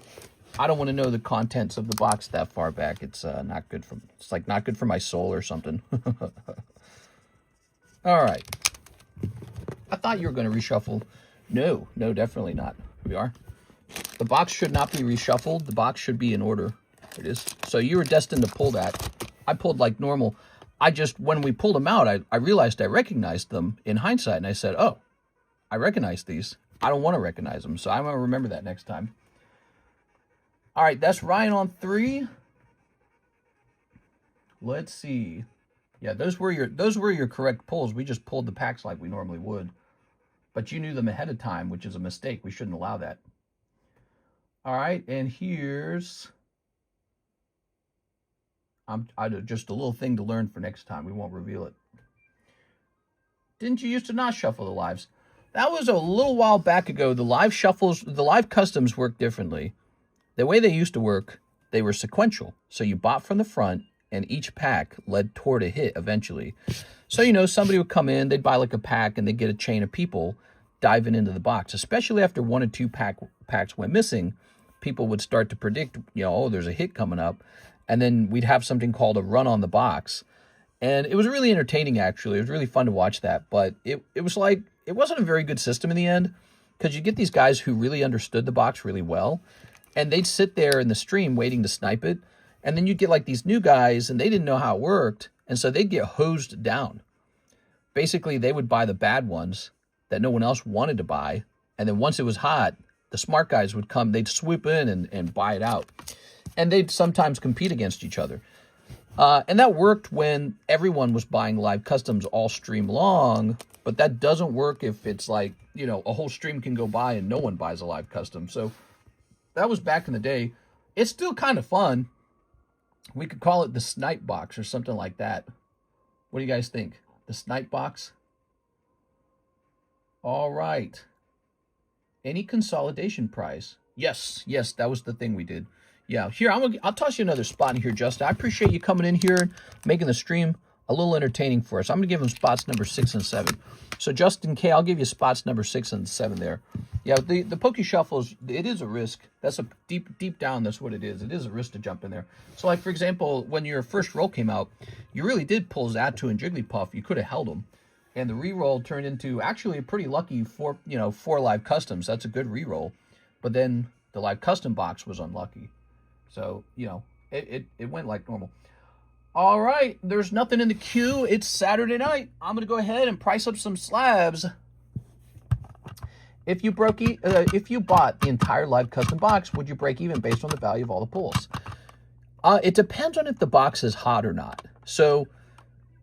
I don't want to know the contents of the box that far back. It's not good for. It's like not good for my soul or something. All right. I thought you were going to reshuffle. No, definitely not. We are. The box should not be reshuffled. The box should be in order. It is. So you were destined to pull that. I pulled like normal. When we pulled them out, I realized I recognized them in hindsight, and I said, oh, I recognize these. I don't want to recognize them, so I'm going to remember that next time. All right, that's Ryan on 3. Let's see. Yeah, those were your correct pulls. We just pulled the packs like we normally would. But you knew them ahead of time, which is a mistake. We shouldn't allow that. All right, and here's... just a little thing to learn for next time. We won't reveal it. Didn't you used to not shuffle the lives? That was a little while back ago. The live shuffles, the live customs work differently. The way they used to work, they were sequential. So you bought from the front, and each pack led toward a hit eventually. So, you know, somebody would come in, they'd buy like a pack, and they'd get a chain of people diving into the box. Especially after 1 or 2 packs went missing, people would start to predict, you know, oh, there's a hit coming up. And then we'd have something called a run on the box. And it was really entertaining, actually. It was really fun to watch that. But it was like, it wasn't a very good system in the end, because you get these guys who really understood the box really well, and they'd sit there in the stream waiting to snipe it. And then you'd get like these new guys, and they didn't know how it worked. And so they'd get hosed down. Basically, they would buy the bad ones that no one else wanted to buy. And then once it was hot, the smart guys would come. They'd swoop in and buy it out. And they'd sometimes compete against each other. And that worked when everyone was buying live customs all stream long. But that doesn't work if it's like, you know, a whole stream can go by and no one buys a live custom. So that was back in the day. It's still kind of fun. We could call it the snipe box or something like that. What do you guys think? The snipe box? All right. Any consolidation prize? Yes, yes, that was the thing we did. Yeah, here, I'll toss you another spot in here, Justin. I appreciate you coming in here and making the stream a little entertaining for us. I'm going to give them spots number 6 and 7. So, Justin K, I'll give you spots number 6 and 7 there. Yeah, the Poke Shuffle, it is a risk. That's a deep down, that's what it is. It is a risk to jump in there. So, like, for example, when your first roll came out, you really did pull Xatu and Jigglypuff. You could have held them. And the reroll turned into actually a pretty lucky 4 live customs. That's a good reroll. But then the live custom box was unlucky. So, it went like normal. All right, there's nothing in the queue. It's Saturday night. I'm going to go ahead and price up some slabs. If you bought the entire live custom box, would you break even based on the value of all the pulls? It depends on if the box is hot or not. So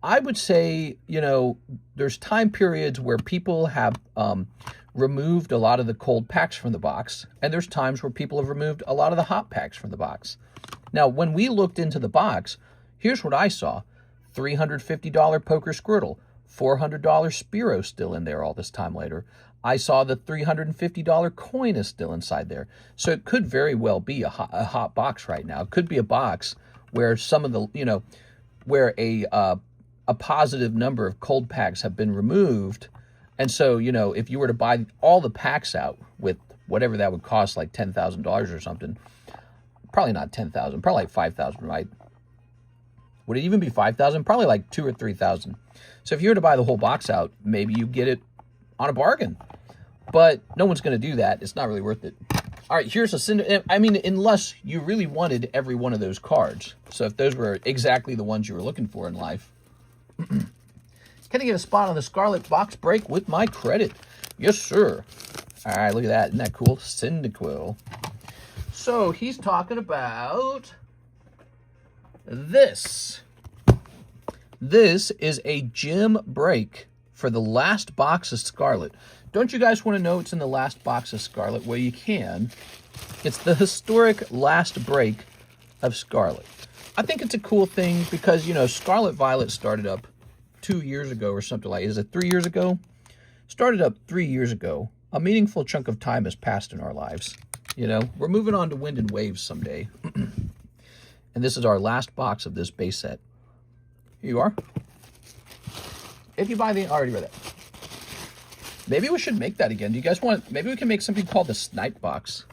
I would say, there's time periods where people have removed a lot of the cold packs from the box, and there's times where people have removed a lot of the hot packs from the box. Now, when we looked into the box, here's what I saw. $350 Poker Squirtle, $400 Spearow still in there all this time later. I saw the $350 coin is still inside there. So it could very well be a hot box right now. It could be a box where some of the, where a positive number of cold packs have been removed. And so, if you were to buy all the packs out with whatever that would cost, like $10,000 or something, probably not 10,000, probably like 5,000, right? Would it even be 5,000? Probably like 2,000 or 3,000. So if you were to buy the whole box out, maybe you get it on a bargain. But no one's going to do that. It's not really worth it. All right, here's unless you really wanted every one of those cards. So if those were exactly the ones you were looking for in life. Can I get a spot on the Scarlet box break with my credit? Yes, sir. All right, look at that. Isn't that cool? Cyndaquil. So he's talking about this. This is a gym break for the last box of Scarlet. Don't you guys want to know what's in the last box of Scarlet? Well, you can. It's the historic last break of Scarlet. I think it's a cool thing because, Scarlet Violet started up 2 years ago or something like, is it 3 years ago? Started up 3 years ago. A meaningful chunk of time has passed in our lives. We're moving on to Wind and Waves someday. And this is our last box of this base set. Here you are. If you buy I already read it. Maybe we should make that again. Do you guys want, maybe we can make something called the Snipe box.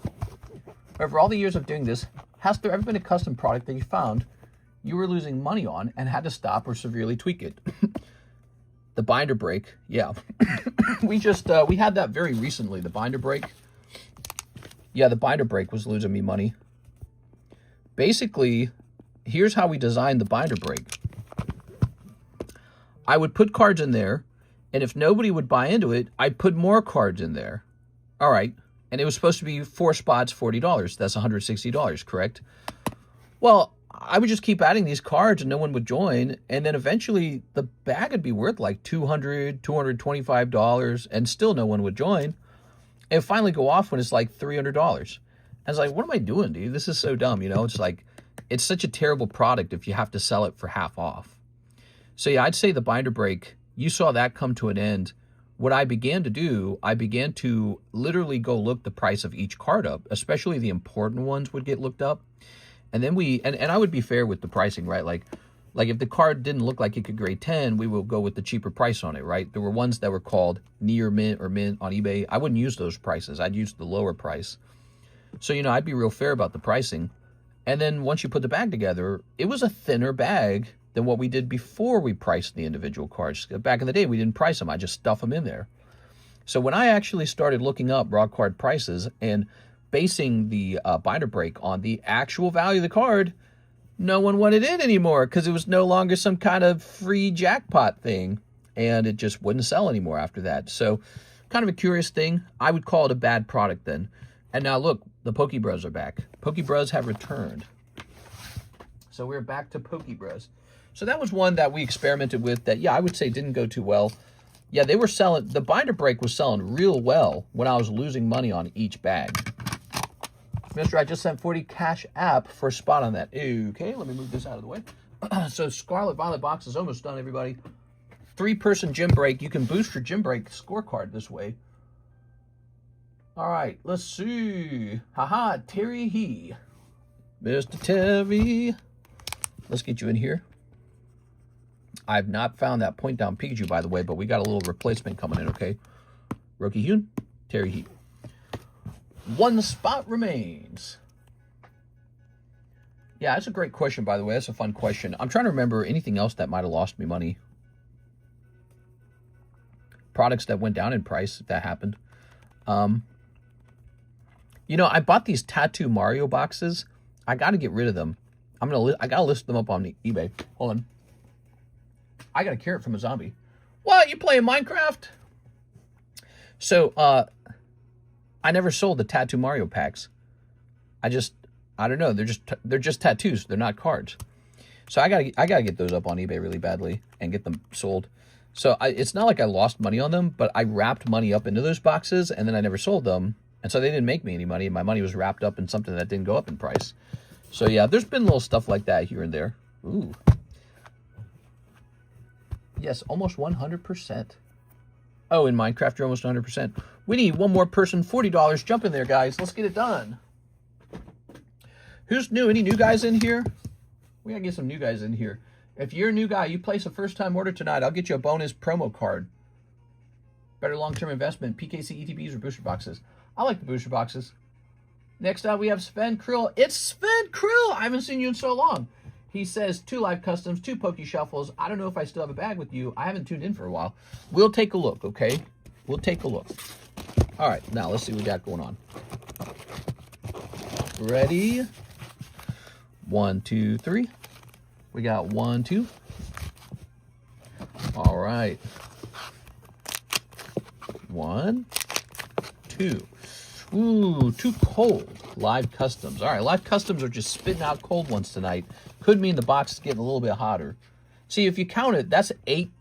Over all the years of doing this, has there ever been a custom product that you found you were losing money on and had to stop or severely tweak it? The binder break, yeah. we had that very recently, the binder break. Yeah, the binder break was losing me money. Basically, here's how we designed the binder break. I would put cards in there, and if nobody would buy into it, I'd put more cards in there. All right, and it was supposed to be 4 spots, $40. That's $160, correct? Well, I would just keep adding these cards and no one would join, and then eventually the bag would be worth like $200, $225, and still no one would join. And finally go off when it's like $300. I was like, what am I doing, dude? This is so dumb, It's like, it's such a terrible product if you have to sell it for half off. So yeah, I'd say the binder break, you saw that come to an end. What I began to do, I began to literally go look the price of each card up, especially the important ones would get looked up. And then and I would be fair with the pricing, right? Like if the card didn't look like it could grade 10, we will go with the cheaper price on it, right? There were ones that were called near mint or mint on eBay. I wouldn't use those prices. I'd use the lower price. So, I'd be real fair about the pricing. And then once you put the bag together, it was a thinner bag than what we did before we priced the individual cards. Back in the day, we didn't price them. I just stuff them in there. So when I actually started looking up raw card prices and basing the binder break on the actual value of the card, no one wanted it anymore because it was no longer some kind of free jackpot thing, and it just wouldn't sell anymore after that. So kind of a curious thing. I would call it a bad product then. And now look, the PokeBruhs are back. PokeBruhs have returned. So we're back to PokeBruhs. So that was one that we experimented with that, yeah, I would say didn't go too well. Yeah, they were selling, the binder break was selling real well when I was losing money on each bag. Mister, I just sent 40 Cash App for a spot on that. Okay, let me move this out of the way. So Scarlet Violet box is almost done, everybody. 3-person gym break. You can boost your gym break scorecard this way. All right, let's see. Haha, Terry He. Mr. Terry. Let's get you in here. I've not found that point down Pikachu, by the way, but we got a little replacement coming in, okay? Roki Hyun, Terry He. 1 spot remains. Yeah, that's a great question, by the way. That's a fun question. I'm trying to remember anything else that might have lost me money. Products that went down in price, if that happened. You know, I bought these Tattoo Mario boxes. I got to get rid of them. I got to list them up on eBay. Hold on. I got a carrot from a zombie. What? You playing Minecraft? So, I never sold the Tattoo Mario packs. I don't know. They're just tattoos. They're not cards. So I gotta get those up on eBay really badly and get them sold. So it's not like I lost money on them, but I wrapped money up into those boxes and then I never sold them, and so they didn't make me any money. My money was wrapped up in something that didn't go up in price. So yeah, there's been little stuff like that here and there. Ooh. Yes, almost 100%. Oh, in Minecraft, you're almost 100%. We need one more person, $40. Jump in there, guys. Let's get it done. Who's new? Any new guys in here? We gotta get some new guys in here. If you're a new guy, you place a first-time order tonight, I'll get you a bonus promo card. Better long-term investment, PKC ETBs or booster boxes. I like the booster boxes. Next up, we have Sven Krill. It's Sven Krill! I haven't seen you in so long. He says, 2 live customs, 2 Poke Shuffles. I don't know if I still have a bag with you. I haven't tuned in for a while. We'll take a look, okay? We'll take a look. All right, now let's see what we got going on. Ready? 1, 2, 3. We got 1, 2. All right. 1, 2. Ooh, too cold. Live customs. All right, live customs are just spitting out cold ones tonight. Could mean the box is getting a little bit hotter. See, if you count it, that's eight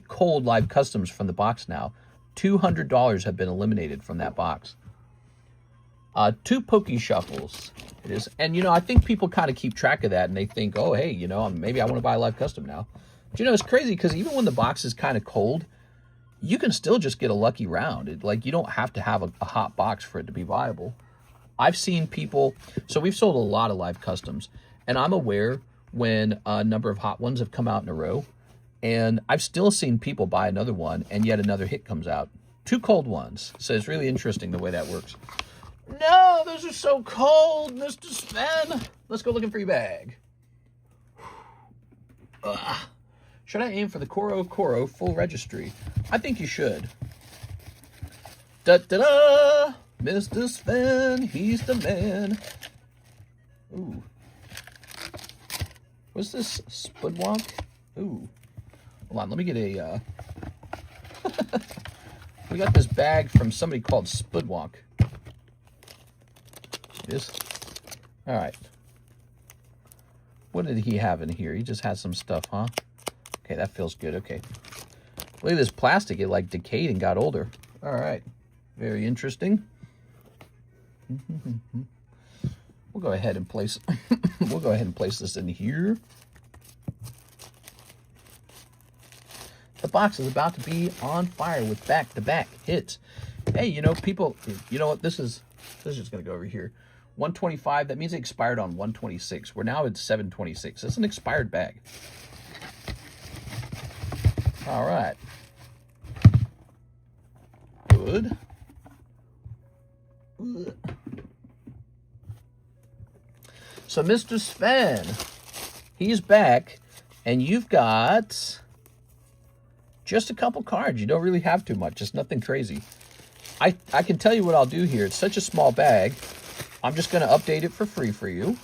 cold live customs from the box now. $200 have been eliminated from that box. 2 Poke Shuffles. It is, and you know, I think people kind of keep track of that, and they think, oh, hey, you know, maybe I want to buy a live custom now. But you know, it's crazy because even when the box is kind of cold, you can still just get a lucky round. Like, you don't have to have a hot box for it to be viable. I've seen people, so we've sold a lot of live customs, and I'm aware when a number of hot ones have come out in a row, and I've still seen people buy another one, and yet another hit comes out. 2 cold ones. So it's really interesting the way that works. No, those are so cold, Mr. Sven. Let's go looking for your bag. Ugh. Should I aim for the Koro full registry? I think you should. Da-da-da! Mr. Sven, he's the man. Ooh. What's this? Spudwonk? Ooh. Hold on, let me get a... We got this bag from somebody called Spudwonk. This. All right. What did he have in here? He just had some stuff, huh? Okay, that feels good. Okay. Look at this plastic. It like decayed and got older. All right. Very interesting. We'll go ahead and place we'll go ahead and place this in here. The box is about to be on fire with back-to-back hits. Hey, you know, people, you know what? This is just going to go over here. 125, that means it expired on 126. We're now at 726. It's an expired bag. All right. Good. So, Mr. Sven, he's back, and you've got just a couple cards. You don't really have too much. It's nothing crazy. I can tell you what I'll do here. It's such a small bag. I'm just going to update it for free for you.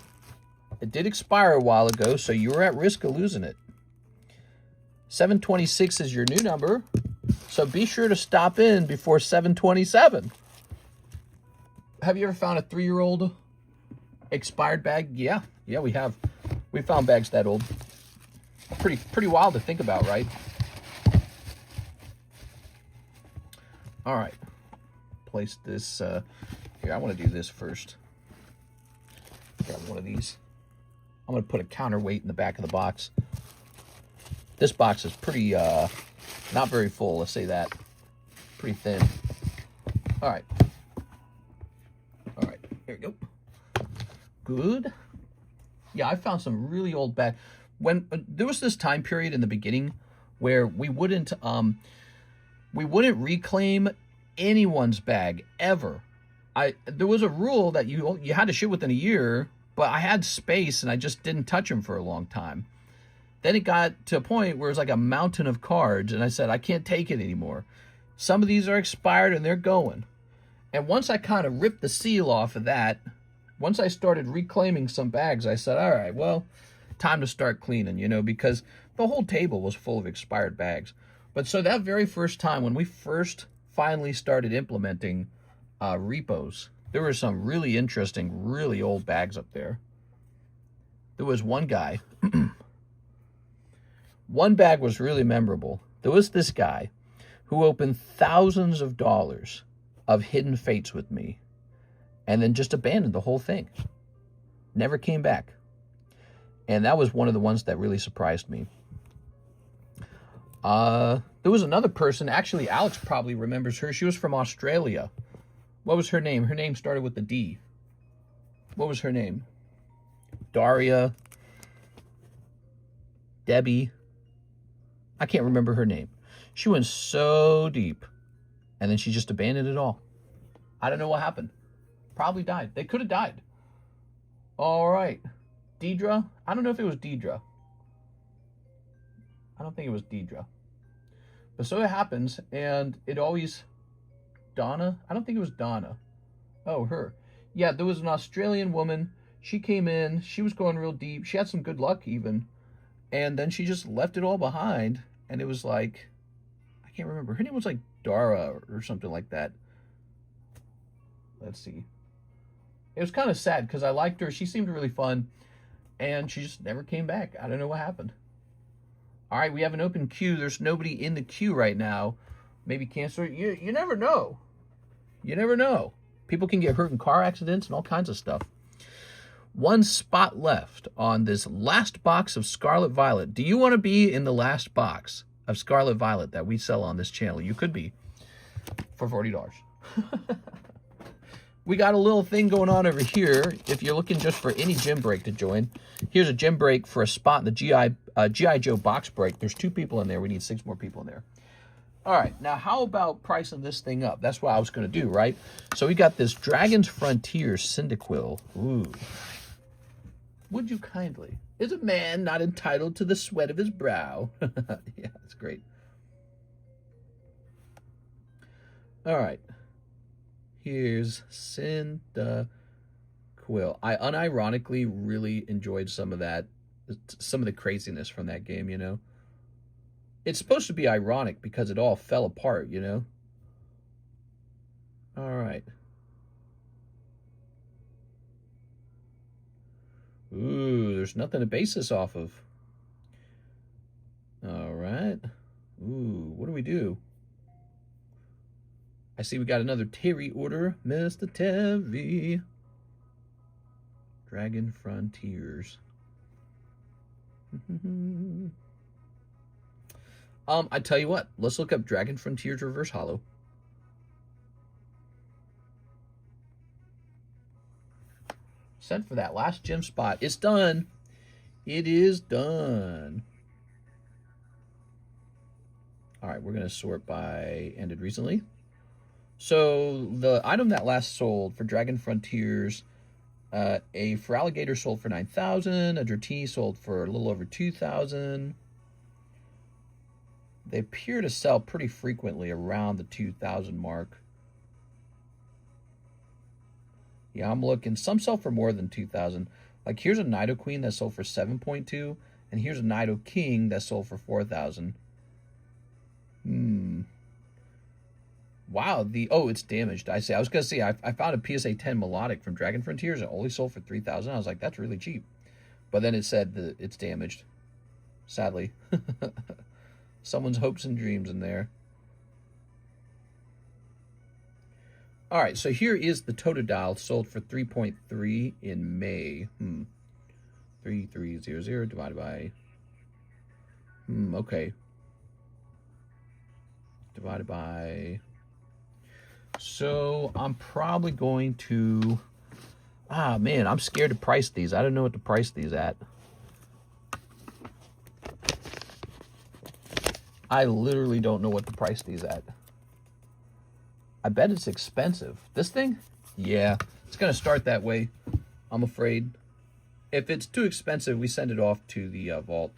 It did expire a while ago, so you were at risk of losing it. 726 is your new number, so be sure to stop in before 727. Have you ever found a 3-year-old expired bag? Yeah, we have. We found bags that old. Pretty wild to think about, right? All right. Place this here. I want to do this first. Grab one of these. I'm going to put a counterweight in the back of the box. This box is pretty, not very full, let's say that. Pretty thin. All right. All right, here we go. Good. Yeah, I found some really old bags. When there was this time period in the beginning where we wouldn't reclaim anyone's bag ever. There was a rule that you had to ship within a year, but I had space and I just didn't touch them for a long time. Then it got to a point where it was like a mountain of cards, and I said, I can't take it anymore. Some of these are expired and they're going. And once I kind of ripped the seal off of that, once I started reclaiming some bags, I said, all right, well, time to start cleaning, you know, because the whole table was full of expired bags. But so that very first time when we first finally started implementing repos, there were some really interesting, really old bags up there. There was one guy. One bag was really memorable. There was this guy who opened thousands of dollars of Hidden Fates with me and then just abandoned the whole thing. Never came back. And that was one of the ones that really surprised me. There was another person, actually Alex probably remembers her. She was from Australia. What was her name? Her name started with a D. What was her name? Daria. Debbie. I can't remember her name. She went so deep, and then she just abandoned it all. I don't know what happened. Probably died. They could have died. All right. Deidre? I don't know if it was Deidre. I don't think it was Deidre. But so it happens, and it always... Donna? I don't think it was Donna. Oh, her. Yeah, there was an Australian woman. She came in. She was going real deep. She had some good luck, even. And then she just left it all behind, and it was like... I can't remember. Her name was like Dara or something like that. Let's see. It was kind of sad, because I liked her. She seemed really fun, and she just never came back. I don't know what happened. All right, we have an open queue. There's nobody in the queue right now. Maybe cancer. You never know. You never know. People can get hurt in car accidents and all kinds of stuff. One spot left on this last box of Scarlet Violet. Do you want to be in the last box of Scarlet Violet that we sell on this channel? You could be for $40. We got a little thing going on over here. If you're looking just for any gym break to join, here's a gym break for a spot in the G.I. Joe box break. There's 2 people in there. We need 6 more people in there. All right, now how about pricing this thing up? That's what I was going to do, right? So we got this Dragon's Frontier Cyndaquil. Ooh. Would you kindly? Is a man not entitled to the sweat of his brow? Yeah, that's great. All right. Here's Cyndaquil. I unironically really enjoyed some of the craziness from that game, you know? It's supposed to be ironic because it all fell apart, you know? All right. Ooh, there's nothing to base this off of. All right. Ooh, what do we do? I see we got another Terry order. Mr. Terry. Dragon Frontiers. I tell you what, let's look up Dragon Frontiers Reverse Holo. Sent for that last gem spot. It's done. It is done. All right, we're going to sort by ended recently. So the item that last sold for Dragon Frontiers, a Feraligatr sold for 9,000, a Dratini sold for a little over 2,000. They appear to sell pretty frequently around the 2,000 mark. Yeah, I'm looking. Some sell for more than 2,000. Like here's a Nidoqueen that sold for 7.2, and here's a Nidoking that sold for 4,000. Wow, it's damaged. I was gonna say I found a PSA 10 melodic from Dragon Frontiers. It only sold for 3,000. I was like, that's really cheap. But then it said that it's damaged. Sadly. Someone's hopes and dreams in there. All right, so here is the Totodile, sold for 3.3 in May. 3300 divided by... okay. Divided by... So I'm probably going to... Ah, man, I'm scared to price these. I don't know what to price these at. I literally don't know what to price these at. I bet it's expensive. This thing? Yeah, it's going to start that way, I'm afraid. If it's too expensive, we send it off to the vault.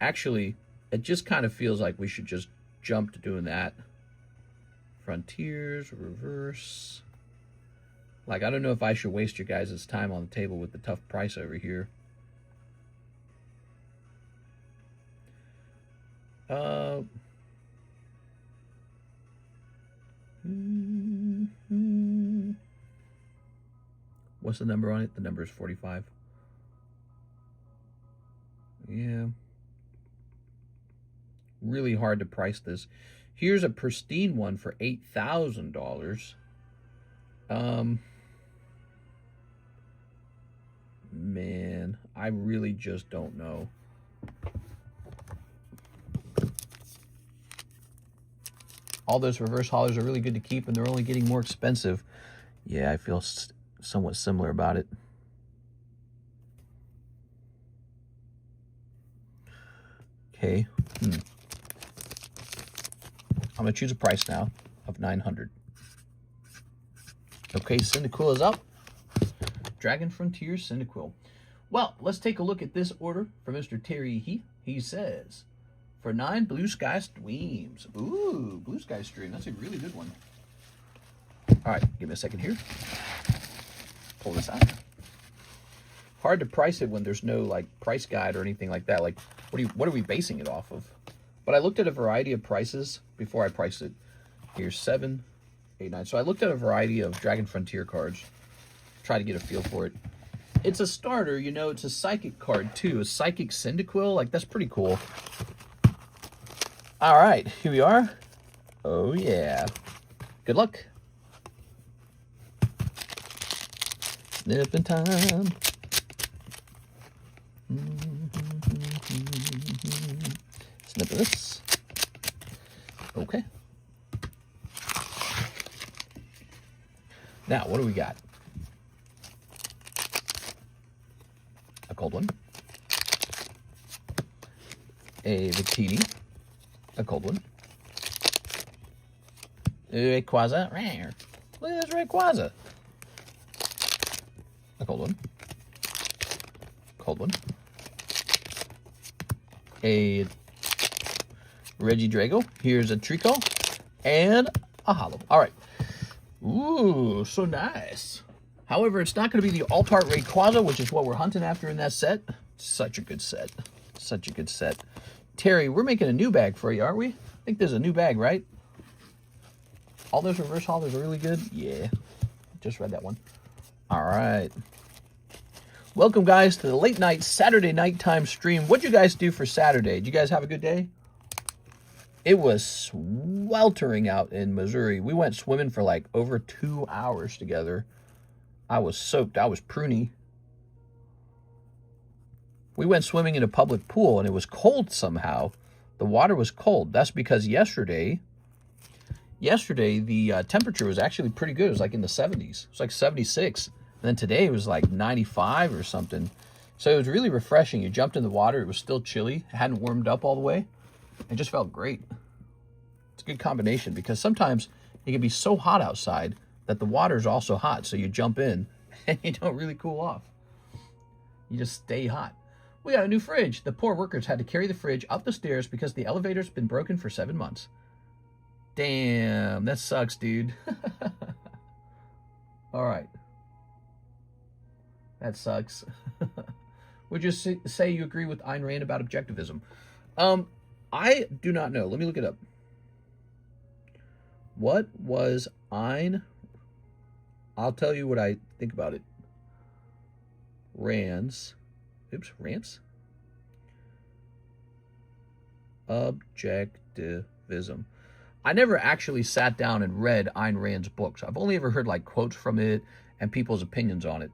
Actually, it just kind of feels like we should just jump to doing that. Frontiers, reverse. Like, I don't know if I should waste your guys' time on the table with the tough price over here. What's the number on it? The number is 45. Yeah. Really hard to price this. Here's a pristine one for $8,000. Man, I really just don't know. All those reverse hollers are really good to keep, and they're only getting more expensive. Yeah, I feel somewhat similar about it. Okay. I'm going to choose a price now of 900. Okay, Cyndaquil is up. Dragon Frontier Cyndaquil. Well, let's take a look at this order for Mr. Terry He. He says, for 9 Blue Sky Streams. Ooh, Blue Sky Stream. That's a really good one. All right, give me a second here. Pull this out. Hard to price it when there's no like price guide or anything like that. Like, what are we basing it off of? But I looked at a variety of prices before I priced it. Here's 7, 8, 9. So I looked at a variety of Dragon Frontier cards. Try to get a feel for it. It's a starter, you know, it's a psychic card too. A psychic Cyndaquil, like that's pretty cool. All right, here we are. Oh yeah. Good luck. Snipping time. Snip this. Okay. Now, what do we got? A cold one. A Victini. A cold one. Rayquaza. Look at this Rayquaza. A cold one. Cold one. A Regidrago. Here's a Trico. And a holo. All right. Ooh, so nice. However, it's not going to be the all-part Rayquaza, which is what we're hunting after in that set. Such a good set. Such a good set. Terry, we're making a new bag for you, aren't we? I think there's a new bag, right? All those reverse hollers are really good? Yeah. Just read that one. All right. Welcome, guys, to the late night Saturday nighttime stream. What'd you guys do for Saturday? Did you guys have a good day? It was sweltering out in Missouri. We went swimming for like over 2 hours together. I was soaked. I was pruny. We went swimming in a public pool, and it was cold somehow. The water was cold. That's because yesterday the temperature was actually pretty good. It was like in the 70s. It was like 76. And then today it was like 95 or something. So it was really refreshing. You jumped in the water. It was still chilly. It hadn't warmed up all the way. It just felt great. It's a good combination because sometimes it can be so hot outside that the water is also hot. So you jump in and you don't really cool off. You just stay hot. We got a new fridge. The poor workers had to carry the fridge up the stairs because the elevator's been broken for 7 months. Damn, that sucks, dude. All right. That sucks. Would you say you agree with Ayn Rand about objectivism? I do not know. Let me look it up. What was Ayn? I'll tell you what I think about it. Rants. Objectivism. I never actually sat down and read Ayn Rand's books. I've only ever heard like quotes from it and people's opinions on it.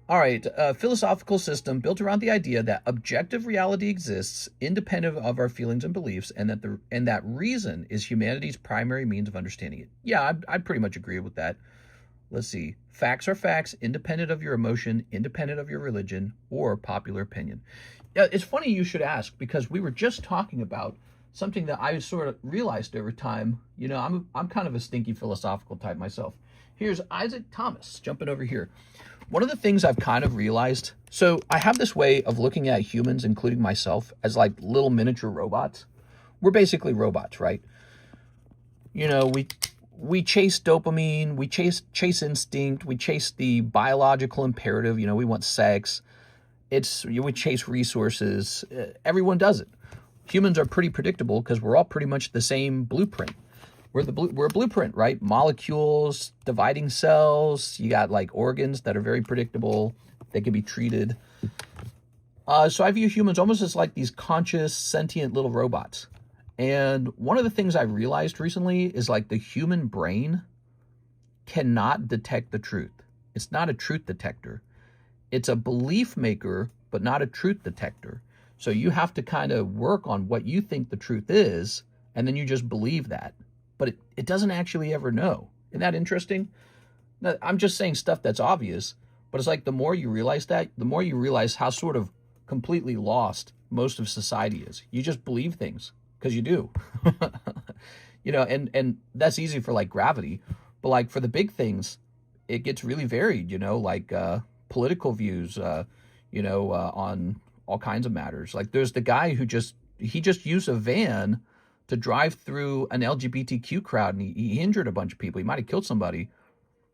All right, a philosophical system built around the idea that objective reality exists independent of our feelings and beliefs, and that reason is humanity's primary means of understanding it. Yeah, I'd pretty much agree with that. Let's see. Facts are facts, independent of your emotion, independent of your religion, or popular opinion. Yeah, it's funny you should ask, because we were just talking about something that I sort of realized over time. You know, I'm kind of a stinky philosophical type myself. Here's Isaac Thomas jumping over here. One of the things I've kind of realized, so I have this way of looking at humans, including myself, as like little miniature robots. We're basically robots, right? You know, we chase dopamine, we chase instinct, we chase the biological imperative. You know, we want sex. We chase resources. Everyone does it. Humans are pretty predictable because we're all pretty much the same blueprint. We're a blueprint, right? Molecules, dividing cells. You got like organs that are very predictable. They can be treated. So I view humans almost as like these conscious, sentient little robots. And one of the things I realized recently is like the human brain cannot detect the truth. It's not a truth detector. It's a belief maker, but not a truth detector. So you have to kind of work on what you think the truth is, and then you just believe that. But it doesn't actually ever know. Isn't that interesting? Now, I'm just saying stuff that's obvious, but it's like the more you realize that, the more you realize how sort of completely lost most of society is. You just believe things because you do. You know, and that's easy for like gravity, but like for the big things, it gets really varied, you know, like political views, you know, on all kinds of matters. Like there's the guy who just used a van to drive through an LGBTQ crowd, and he injured a bunch of people. He might have killed somebody.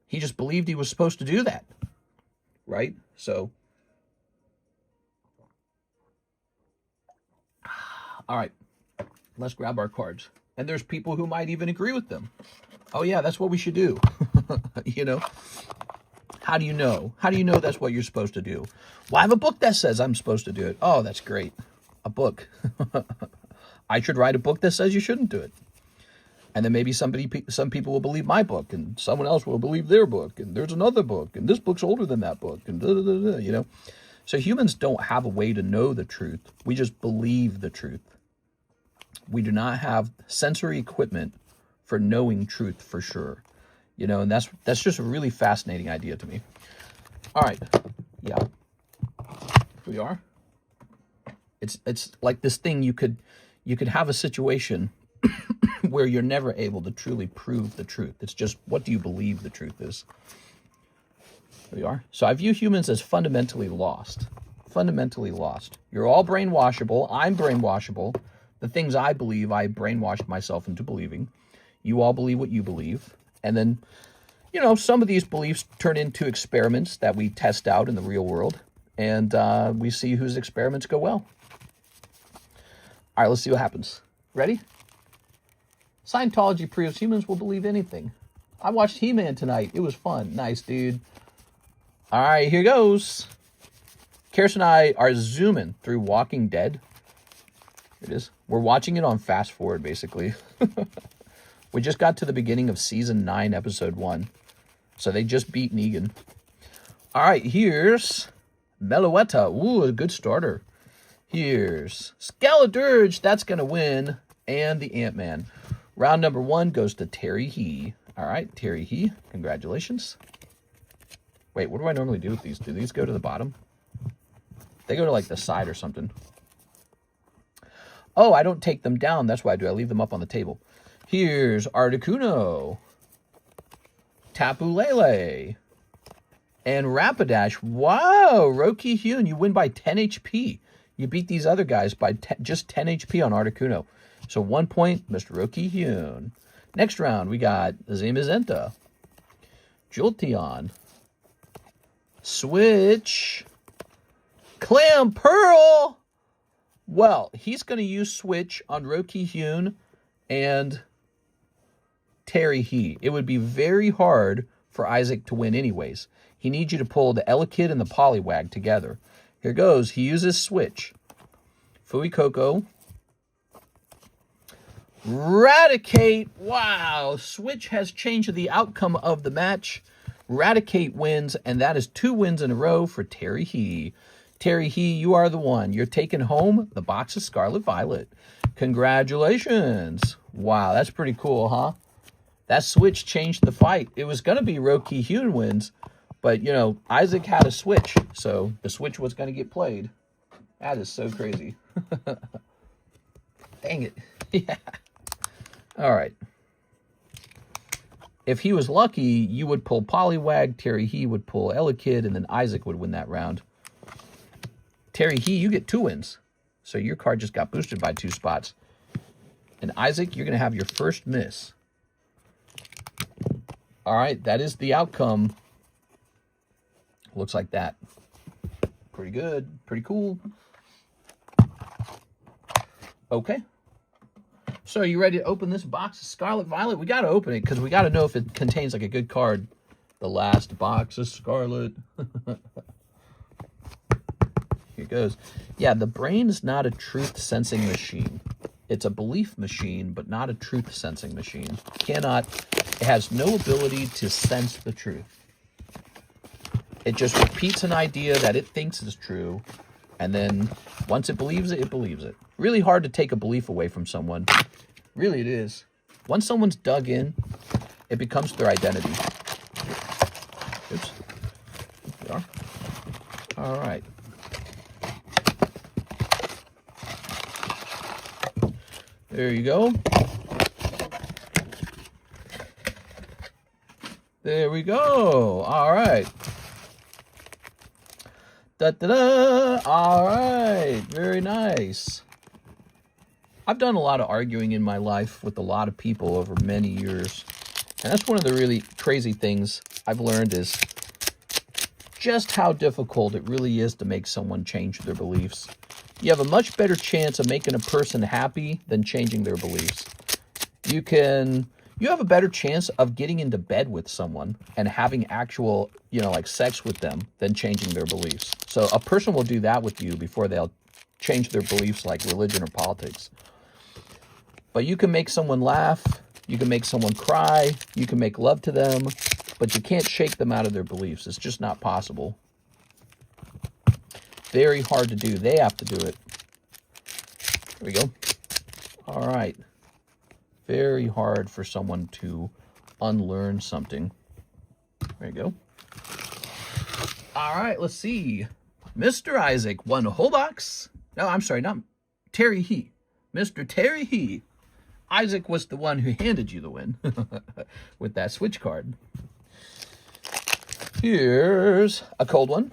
He just believed he was supposed to do that, right? So, all right, let's grab our cards. And there's people who might even agree with them. Oh yeah, that's what we should do. You know, how do you know? How do you know that's what you're supposed to do? Well, I have a book that says I'm supposed to do it. Oh, that's great. A book. I should write a book that says you shouldn't do it. And then maybe some people will believe my book, and someone else will believe their book, and there's another book, and this book's older than that book, and you know. So humans don't have a way to know the truth. We just believe the truth. We do not have sensory equipment for knowing truth for sure. You know, and that's just a really fascinating idea to me. All right. Yeah. Here we are. It's like this thing you could have a situation where you're never able to truly prove the truth. It's just, what do you believe the truth is? There we are. So I view humans as fundamentally lost. Fundamentally lost. You're all brainwashable. I'm brainwashable. The things I believe, I brainwashed myself into believing. You all believe what you believe. And then, you know, some of these beliefs turn into experiments that we test out in the real world. And we see whose experiments go well. All right, let's see what happens. Ready? Scientology proves humans will believe anything. I watched He-Man tonight. It was fun. Nice, dude. All right, here goes. Karis and I are zooming through Walking Dead. Here it is. We're watching it on fast forward, basically. We just got to the beginning of season 9, episode 1. So they just beat Negan. All right, here's Meloetta. Ooh, a good starter. Here's Skeledirge. That's going to win. And the Ant-Man. Round number 1 goes to Terry He. All right, Terry He. Congratulations. Wait, what do I normally do with these? Do these go to the bottom? They go to like the side or something. Oh, I don't take them down. That's why I do. I leave them up on the table. Here's Articuno. Tapu Lele. And Rapidash. Wow, Roki Hyun, you win by 10 HP. You beat these other guys by just 10 HP on Articuno. So 1 point, Mr. Roki Hyun. Next round, we got Zamazenta. Jolteon. Switch. Clamperl. Well, he's going to use Switch on Roki Hyun and Terry He. It would be very hard for Isaac to win anyways. He needs you to pull the Elekid and the Poliwag together. Here goes. He uses Switch. Fuecoco. Raticate. Wow. Switch has changed the outcome of the match. Raticate wins, and that is 2 wins in a row for Terry He. Terry He, you are the one. You're taking home the box of Scarlet Violet. Congratulations. Wow, that's pretty cool, huh? That switch changed the fight. It was going to be Roki Hyun wins, but, you know, Isaac had a switch, so the switch was going to get played. That is so crazy. Dang it. Yeah. All right. If he was lucky, you would pull Poliwag, Terry He would pull Elekid, and then Isaac would win that round. Terry He, you get 2 wins. So your card just got boosted by 2 spots. And Isaac, you're going to have your first miss. All right, that is the outcome. Looks like that. Pretty good. Pretty cool. Okay. So are you ready to open this box of Scarlet Violet? We got to open it because we got to know if it contains like a good card. The last box of Scarlet. Here it goes. Yeah, the brain is not a truth-sensing machine. It's a belief machine, but not a truth-sensing machine. It has no ability to sense the truth. It just repeats an idea that it thinks is true, and then once it believes it, it believes it. Really hard to take a belief away from someone. Really, it is. Once someone's dug in, it becomes their identity. Oops. There we are. All right. There you go. There we go. All right. Da-da-da. All right. Very nice. I've done a lot of arguing in my life with a lot of people over many years. And that's one of the really crazy things I've learned is just how difficult it really is to make someone change their beliefs. You have a much better chance of making a person happy than changing their beliefs. You have a better chance of getting into bed with someone and having actual, like sex with them than changing their beliefs. So a person will do that with you before they'll change their beliefs like religion or politics. But you can make someone laugh, you can make someone cry, you can make love to them, but you can't shake them out of their beliefs. It's just not possible. Very hard to do. They have to do it. There we go. All right. Very hard for someone to unlearn something. There you go. All right, let's see. Mr. Isaac won a whole box. No, I'm sorry, not Terry He. Mr. Terry He. Isaac was the one who handed you the win with that switch card. Here's a cold one.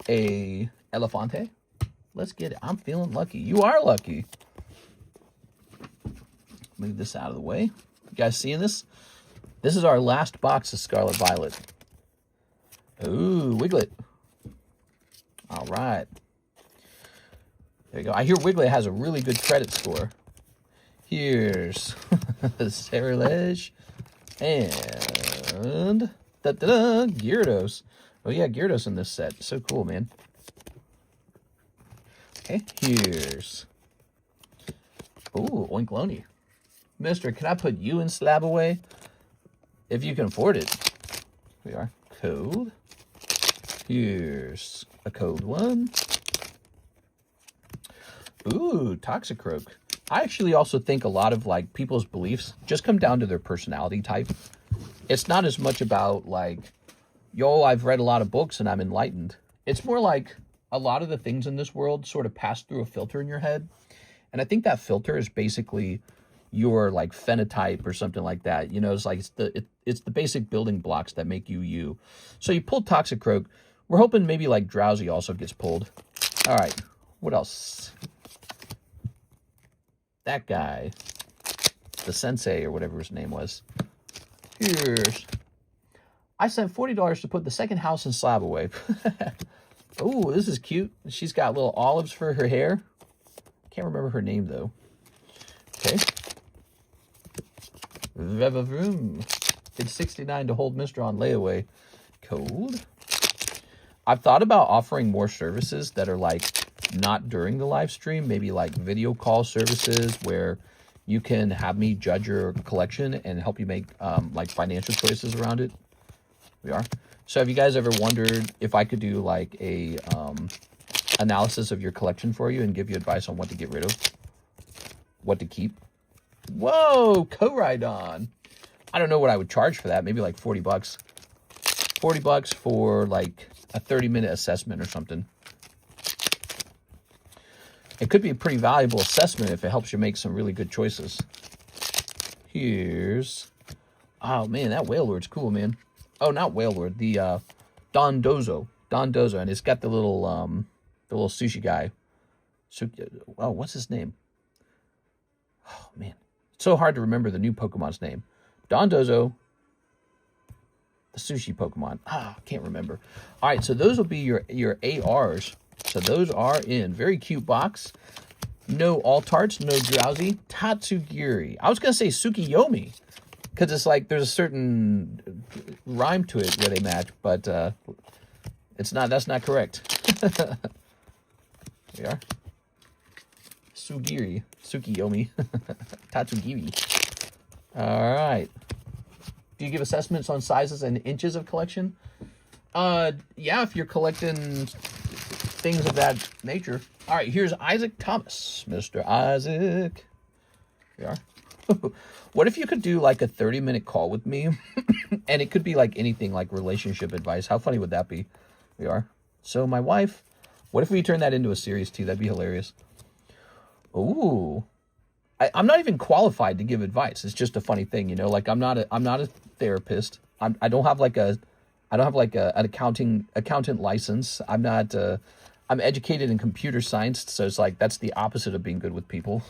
A Elefante. Let's get it. I'm feeling lucky. You are lucky. Move this out of the way. You guys seeing this? This is our last box of Scarlet Violet. Ooh, Wiglet. All right. There you go. I hear Wiglet has a really good credit score. Here's Snorlax and Gyarados. Oh yeah, Gyarados in this set. So cool, man. Okay, here's... Ooh, Oinkloni. Mister, can I put you in Slab away? If you can afford it. Here we are. Code. Here's a code one. Ooh, Toxicroak. I actually also think a lot of, like, people's beliefs just come down to their personality type. It's not as much about, like, yo, I've read a lot of books and I'm enlightened. It's more like a lot of the things in this world sort of pass through a filter in your head. And I think that filter is basically your, like, phenotype or something like that. It's like it's the basic building blocks that make you you. So you pulled Toxicroak. We're hoping maybe, like, Drowsy also gets pulled. All right. What else? That guy. The sensei or whatever his name was. Here's... I sent $40 to put the second house in Slab away. Oh, this is cute. She's got little olives for her hair. Can't remember her name, though. Okay. Vevavroom. It's $69 to hold Mr. on layaway. Cold. I've thought about offering more services that are like not during the live stream, maybe like video call services where you can have me judge your collection and help you make like financial choices around it. We are. So have you guys ever wondered if I could do like a analysis of your collection for you and give you advice on what to get rid of, what to keep? Whoa, co-ride-on. I don't know what I would charge for that. Maybe like 40 bucks. 40 bucks for like a 30-minute assessment or something. It could be a pretty valuable assessment if it helps you make some really good choices. Here's... Oh, man, that Whale Lord's cool, man. Oh, not Whale Lord. The Dondozo. Dondozo. And it's got the little sushi guy. Oh, what's his name? Oh, man. It's so hard to remember the new Pokemon's name. Dondozo. The sushi Pokemon. I can't remember. All right, so those will be your ARs. So those are in. Very cute box. No Altarts, no Drowsy. Tatsugiri. I was going to say Tsukiyomi, because it's like there's a certain rhyme to it where they match, but it's not. That's not correct. There we are. Sugiri. Tsukiyomi. Tatsugiri. All right. Do you give assessments on sizes and inches of collection? Yeah, if you're collecting things of that nature. All right, here's Isaac Thomas. Mr. Isaac. Here we are. What if you could do like a 30-minute call with me? And it could be like anything, like relationship advice. How funny would that be? We are. So my wife, what if we turn that into a series too? That'd be hilarious. Ooh. I'm not even qualified to give advice. It's just a funny thing, you know. Like I'm not a therapist. I don't have like an accountant license. I'm not. I'm educated in computer science, so it's like that's the opposite of being good with people.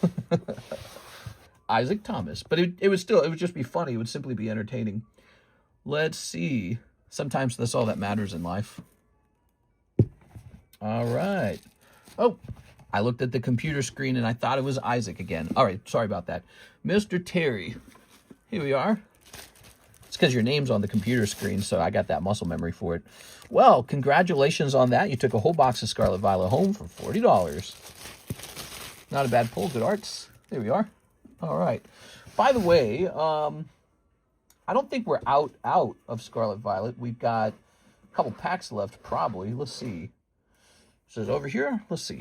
Isaac Thomas, but it would just be funny. It would simply be entertaining. Let's see. Sometimes that's all that matters in life. All right. Oh. I looked at the computer screen and I thought it was Isaac again. All right, sorry about that. Mr. Terry. Here we are. It's because your name's on the computer screen, so I got that muscle memory for it. Well, congratulations on that. You took a whole box of Scarlet Violet home for $40. Not a bad pull. Good arts. There we are. All right. By the way, I don't think we're out of Scarlet Violet. We've got a couple packs left, probably. Let's see. So over here. Let's see.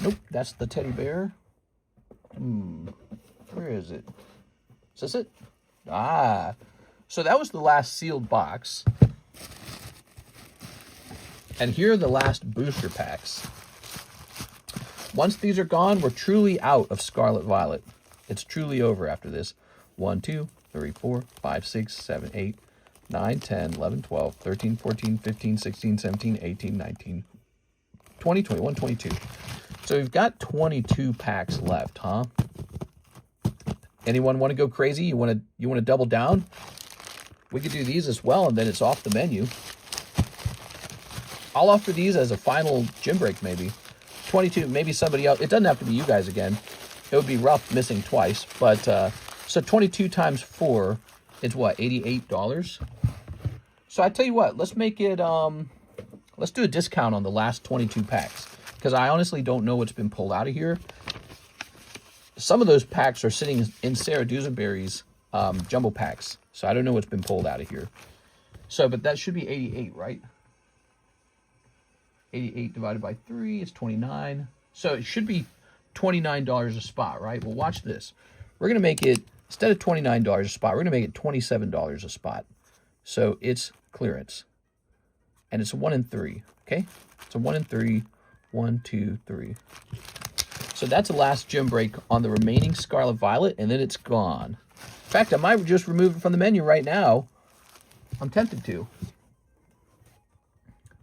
Nope, that's the teddy bear. Where is it? Is this it? Ah. So that was the last sealed box. And here are the last booster packs. Once these are gone, we're truly out of Scarlet Violet. It's truly over after this. 1, 2, 3, 4, 5, 6, 7, 8, 9, 10, 11, 12, 13, 14, 15, 16, 17, 18, 19, 20, 21, 22. So we've got 22 packs left, huh? Anyone want to go crazy? You want to double down? We could do these as well, and then it's off the menu. I'll offer these as a final gym break, maybe. 22, maybe somebody else. It doesn't have to be you guys again. It would be rough missing twice. But, so 22 times 4 is what, $88? So I tell you what, let's make it, let's do a discount on the last 22 packs. Because I honestly don't know what's been pulled out of here. Some of those packs are sitting in Sarah Dusenberry's jumbo packs. So I don't know what's been pulled out of here. So, but that should be 88, right? 88 divided by 3 is 29. So it should be $29 a spot, right? Well, watch this. We're going to make it, instead of $29 a spot, we're going to make it $27 a spot. So it's clearance. And it's a 1 in 3, okay? It's a 1 in 3. 1, 2, 3. So that's the last gym break on the remaining Scarlet Violet, and then it's gone. In fact, I might just remove it from the menu right now. I'm tempted to.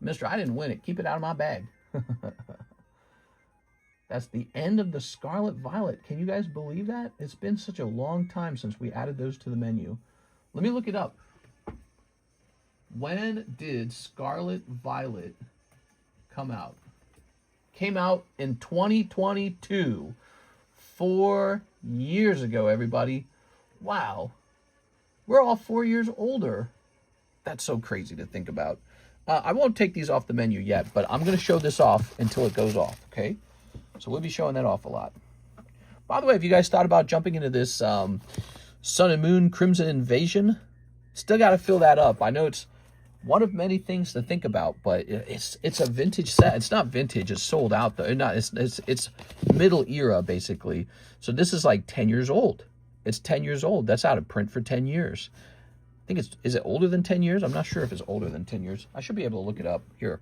Mister, I didn't win it. Keep it out of my bag. That's the end of the Scarlet Violet. Can you guys believe that? It's been such a long time since we added those to the menu. Let me look it up. When did Scarlet Violet come out? Came out in 2022. 4 years ago, everybody. Wow. We're all 4 years older. That's so crazy to think about. I won't take these off the menu yet, but I'm going to show this off until it goes off, okay? So we'll be showing that off a lot. By the way, if you guys thought about jumping into this Sun and Moon Crimson Invasion, still got to fill that up. I know it's one of many things to think about, but it's a vintage set. It's not vintage. It's sold out though. It's middle era basically. So this is like 10 years old. It's 10 years old. That's out of print for 10 years. I think is it older than 10 years? I'm not sure if it's older than 10 years. I should be able to look it up here.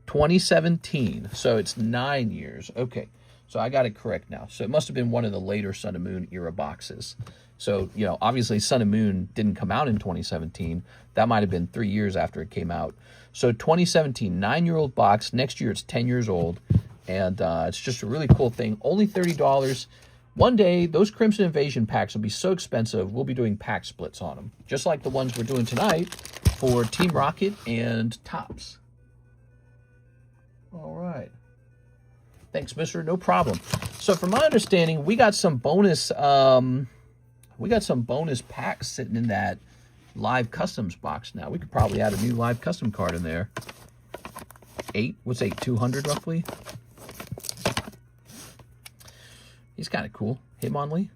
2017. So it's 9 years. Okay. So I got it correct now. So it must have been one of the later Sun and Moon era boxes. So, you know, obviously Sun and Moon didn't come out in 2017. That might have been 3 years after it came out. So 2017, 9-year-old box. Next year it's 10 years old. And it's just a really cool thing. Only $30. One day, those Crimson Invasion packs will be so expensive, we'll be doing pack splits on them. Just like the ones we're doing tonight for Team Rocket and Topps. All right. Thanks, mister. No problem. So from my understanding, we got some bonus packs sitting in that live customs box now. We could probably add a new live custom card in there. 8, what's 8, 200 roughly? He's kind of cool. Hitmonlee.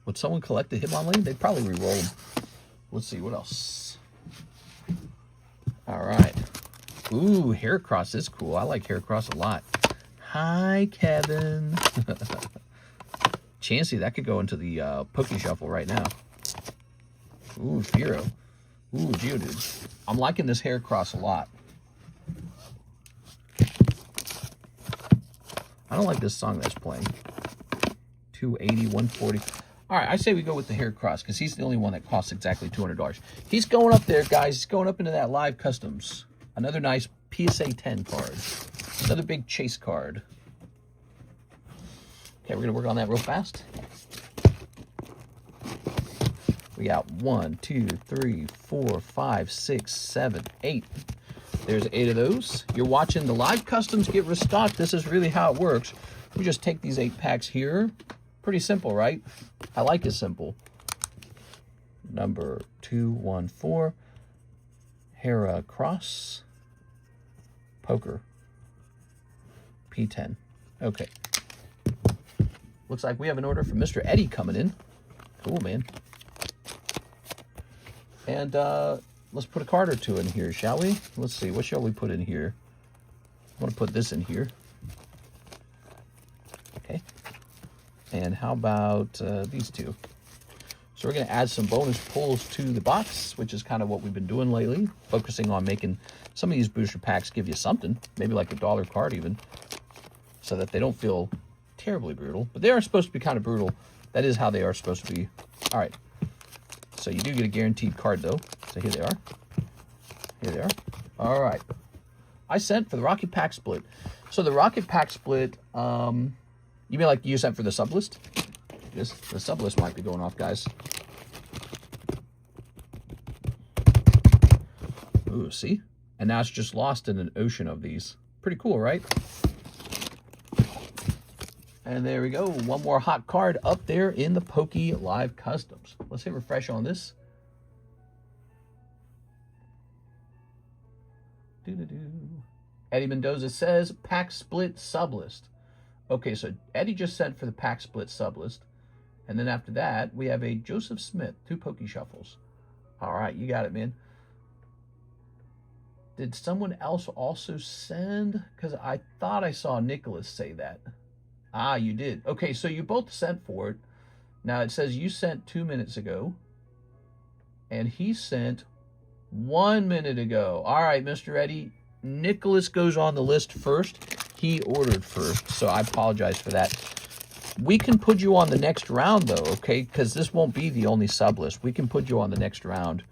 Would someone collect the Hitmonlee? They'd probably re-roll them. Let's see, what else? All right. Ooh, Heracross is cool. I like Heracross a lot. Hi, Kevin. Chansey, that could go into the Poke Shuffle right now. Ooh, Firo. Ooh, Geodude. I'm liking this Heracross a lot. I don't like this song that's playing. 280, 140. All right, I say we go with the Heracross because he's the only one that costs exactly $200. He's going up there, guys. He's going up into that live customs. Another nice PSA 10 card. Another big chase card. Okay, we're going to work on that real fast. We got 1, 2, 3, 4, 5, 6, 7, 8. There's 8 of those. You're watching the live customs get restocked. This is really how it works. We just take these 8 packs here. Pretty simple, right? I like it simple. Number 214. Heracross. Poker. P10. Okay. Looks like we have an order from Mr. Eddie coming in. Cool, man. And let's put a card or two in here, shall we? Let's see. What shall we put in here? I want to put this in here. Okay. And how about these two? So we're going to add some bonus pulls to the box, which is kind of what we've been doing lately, focusing on making some of these booster packs give you something, maybe like $1 card even, so that they don't feel terribly brutal. But they are supposed to be kind of brutal. That is how they are supposed to be. All right. So you do get a guaranteed card, though. So here they are. Here they are. All right. I sent for the Rocket Pack Split. So the Rocket Pack Split, you mean like you sent for the sublist? Yes, the sublist might be going off, guys. Ooh, see? And now it's just lost in an ocean of these. Pretty cool, right? And there we go. One more hot card up there in the Poke Live Customs. Let's hit refresh on this. Eddie Mendoza says pack split sublist. Okay, so Eddie just sent for the pack split sublist. And then after that, we have a Joseph Smith, 2 Poke Shuffles. All right, you got it, man. Did someone else also send? Because I thought I saw Nicholas say that. Ah, you did. Okay, so you both sent for it. Now it says you sent 2 minutes ago. And he sent 1 minute ago. All right, Mr. Eddie. Nicholas goes on the list first. He ordered first, so I apologize for that. We can put you on the next round, though, okay? Because this won't be the only sublist. We can put you on the next round.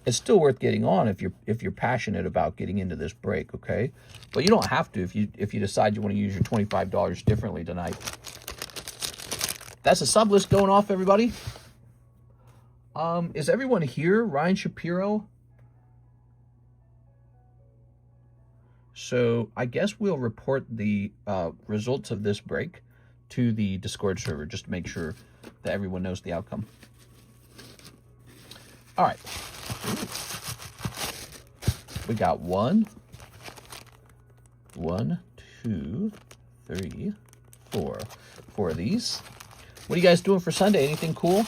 It's still worth getting on if you're passionate about getting into this break, okay? But you don't have to if you decide you want to use your $25 differently tonight. That's a sublist going off, everybody. Is everyone here? Ryan Shapiro? So I guess we'll report the results of this break to the Discord server just to make sure that everyone knows the outcome. All right. We got 1, 2, 3, 4. 4 of these. What are you guys doing for Sunday? Anything cool?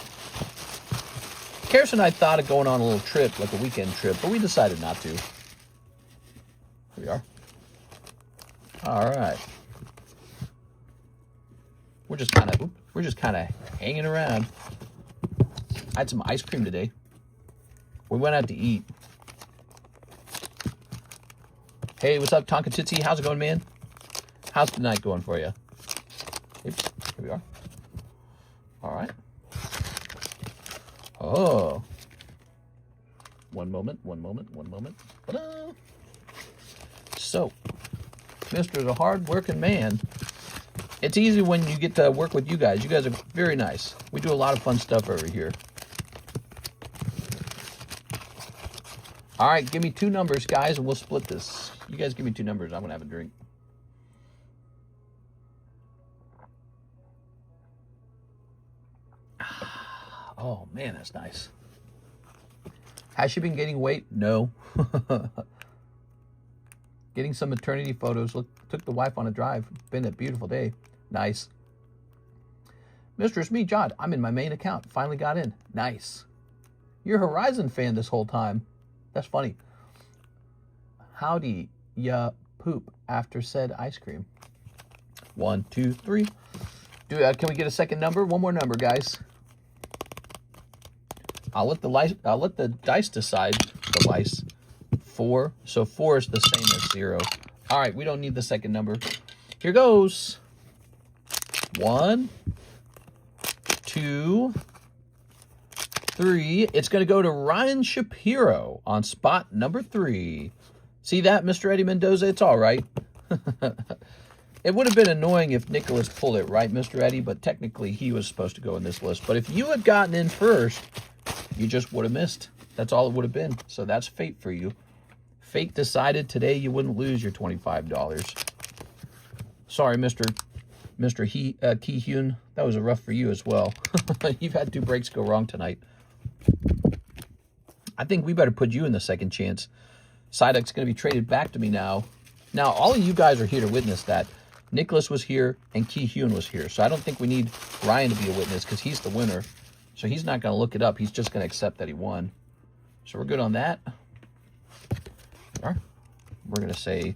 Karis and I thought of going on a little trip, like a weekend trip, but we decided not to. Here we are. All right. We're just kind of hanging around. I had some ice cream today. We went out to eat. Hey, what's up, Tonka Tootsie? How's it going, man? How's the night going for you? Oops, here we are. All right. Oh. One moment. Ta-da! So, Mr. the hard-working man. It's easy when you get to work with you guys. You guys are very nice. We do a lot of fun stuff over here. All right, give me 2 numbers, guys, and we'll split this. You guys give me 2 numbers. I'm going to have a drink. Oh, man, that's nice. Has she been gaining weight? No. Getting some maternity photos. Look, took the wife on a drive. Been a beautiful day. Nice. Mistress, me, John. I'm in my main account. Finally got in. Nice. You're a Horizon fan this whole time. That's funny. Howdy, ya poop after said ice cream. 1, 2, 3. Can we get a second number? One more number, guys. I'll let the dice decide. The dice. 4. So 4 is the same as 0. All right, we don't need the second number. Here goes. 1, 2, 3. It's going to go to Ryan Shapiro on spot number 3. See that, Mr. Eddie Mendoza? It's all right. It would have been annoying if Nicholas pulled it, right, Mr. Eddie? But technically, he was supposed to go in this list. But if you had gotten in first, you just would have missed. That's all it would have been. So that's fate for you. Fate decided today you wouldn't lose your $25. Sorry, Mr. Kee-Hyun. That was a rough for you as well. You've had 2 breaks go wrong tonight. I think we better put you in the second chance. Psyduck's going to be traded back to me now. Now, all of you guys are here to witness that. Nicholas was here and Kee-Hyun was here. So I don't think we need Ryan to be a witness because he's the winner. So he's not going to look it up. He's just going to accept that he won. So we're good on that. We're going to say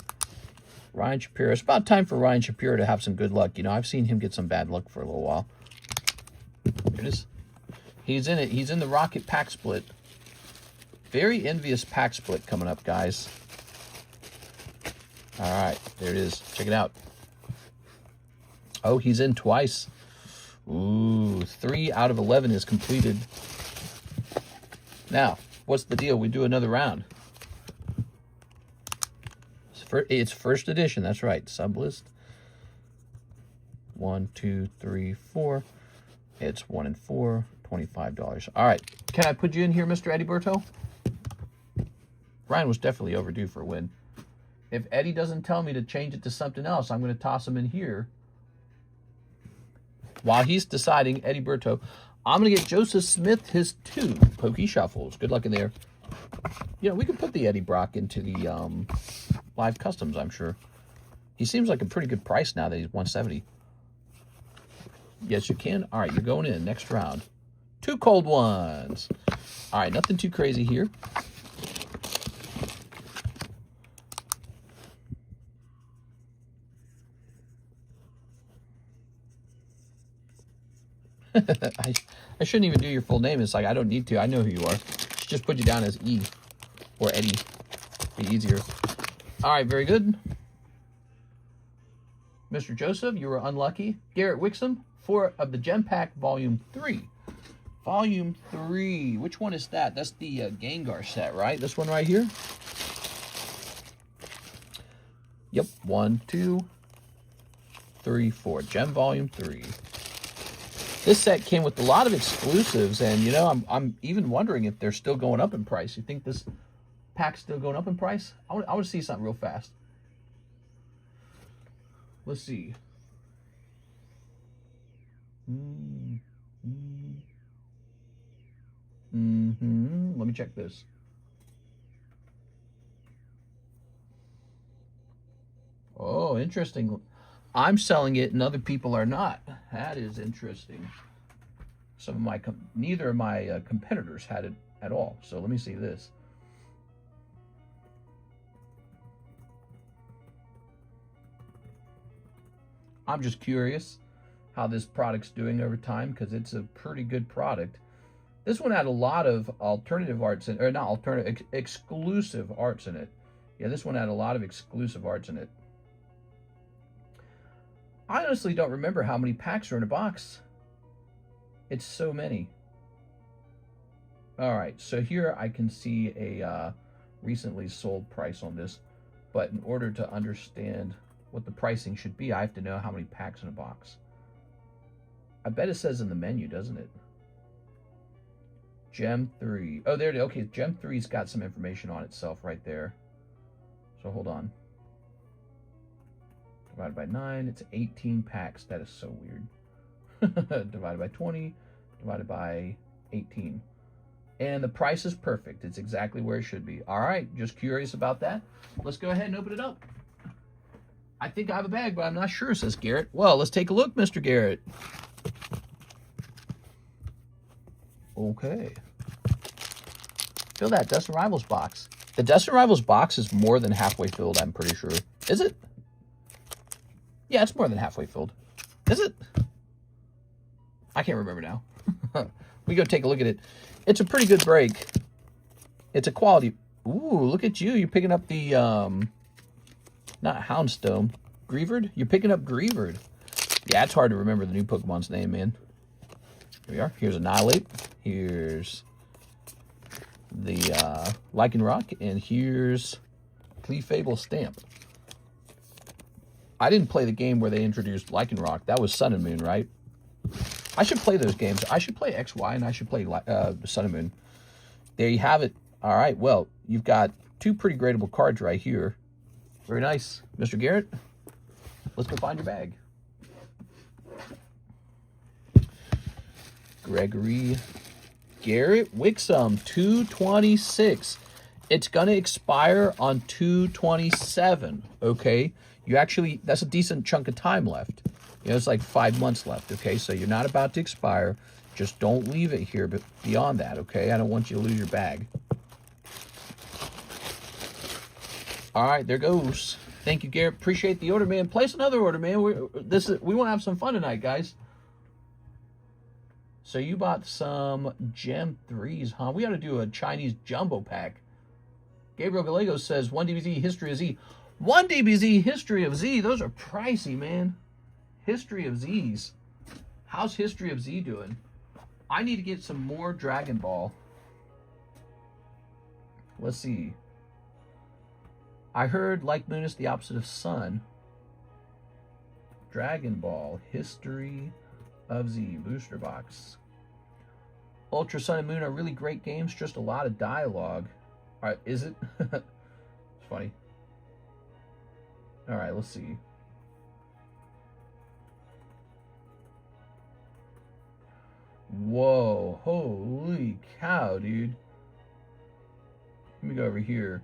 Ryan Shapiro. It's about time for Ryan Shapiro to have some good luck. You know, I've seen him get some bad luck for a little while. Here it is. He's in it. He's in the Rocket pack split. Very envious pack split coming up, guys. All right, there it is. Check it out. Oh, he's in twice. Ooh, 3 out of 11 is completed. Now, what's the deal? We do another round. It's first edition. That's right. Sublist. 1, 2, 3, 4. It's 1 and 4. $25. All right. Can I put you in here, Mr. Eddie Berto? Ryan was definitely overdue for a win. If Eddie doesn't tell me to change it to something else, I'm going to toss him in here. While he's deciding, Eddie Berto, I'm going to get Joseph Smith his 2 Pokey Shuffles. Good luck in there. You know, we could put the Eddie Brock into the live customs, I'm sure. He seems like a pretty good price now that he's 170. Yes, you can. All right, you're going in next round. 2 cold ones. All right, nothing too crazy here. I shouldn't even do your full name. It's like, I don't need to. I know who you are. Should just put you down as E or Eddie. Be easier. All right, very good. Mr. Joseph, you were unlucky. Garrett Wixom, 4 of the Gem Pack Volume 3. Volume 3. Which one is that? That's the Gengar set, right? This one right here? Yep. 1, 2, 3, 4. Gem Volume 3. This set came with a lot of exclusives, and, you know, I'm even wondering if they're still going up in price. You think this pack's still going up in price? I want to see something real fast. Let's see. Let me check this. Oh, interesting. I'm selling it and other people are not. That is interesting. Some of my neither of my competitors had it at all. So let me see this. I'm just curious how this product's doing over time because it's a pretty good product. This one had a lot of alternative arts in, or not alternative, exclusive arts in it. Yeah, this one had a lot of exclusive arts in it. I honestly don't remember how many packs are in a box. It's so many. All right, so here I can see a recently sold price on this, but in order to understand what the pricing should be, I have to know how many packs in a box. I bet it says in the menu, doesn't it? Gem 3. Oh, there it is. Okay, Gem 3's got some information on itself right there. So hold on. Divided by 9, it's 18 packs. That is so weird. Divided by 20, divided by 18. And the price is perfect. It's exactly where it should be. All right, just curious about that. Let's go ahead and open it up. I think I have a bag, but I'm not sure, says Garrett. Well, let's take a look, Mr. Garrett. Okay. Fill that Destined Rivals box. The Destined Rivals box is more than halfway filled, I'm pretty sure. Is it? Yeah, it's more than halfway filled. Is it? I can't remember now. We go take a look at it. It's a pretty good break. It's a quality. Ooh, look at you. You're picking up the, not Houndstone. Greavard? You're picking up Greavard. Yeah, it's hard to remember the new Pokemon's name, man. Here we are. Here's Annihilate. Here's the Lycanroc. And here's Clefable Stamp. I didn't play the game where they introduced Lycanroc. That was Sun and Moon, right? I should play those games. I should play XY and I should play Sun and Moon. There you have it. All right. Well, you've got two pretty gradable cards right here. Very nice. Mr. Garrett, let's go find your bag. Gregory Garrett Wixom, 226. It's going to expire on 227, okay? You actually, that's a decent chunk of time left. You know, it's like 5 months left, okay? So you're not about to expire. Just don't leave it here but beyond that, okay? I don't want you to lose your bag. All right, there goes. Thank you, Garrett. Appreciate the order, man. Place another order, man. We want to have some fun tonight, guys. So you bought some Gem 3s, huh? We got to do a Chinese jumbo pack. Gabriel Gallegos says 1 DBZ History of Z. 1 DBZ History of Z. Those are pricey, man. History of Z's. How's History of Z doing? I need to get some more Dragon Ball. Let's see. I heard like Moon is the opposite of Sun. Dragon Ball History of Z booster box. Ultra Sun and Moon are really great games, just a lot of dialogue. All right, is it? It's funny. All right, let's see. Whoa, holy cow, dude. Let me go over here.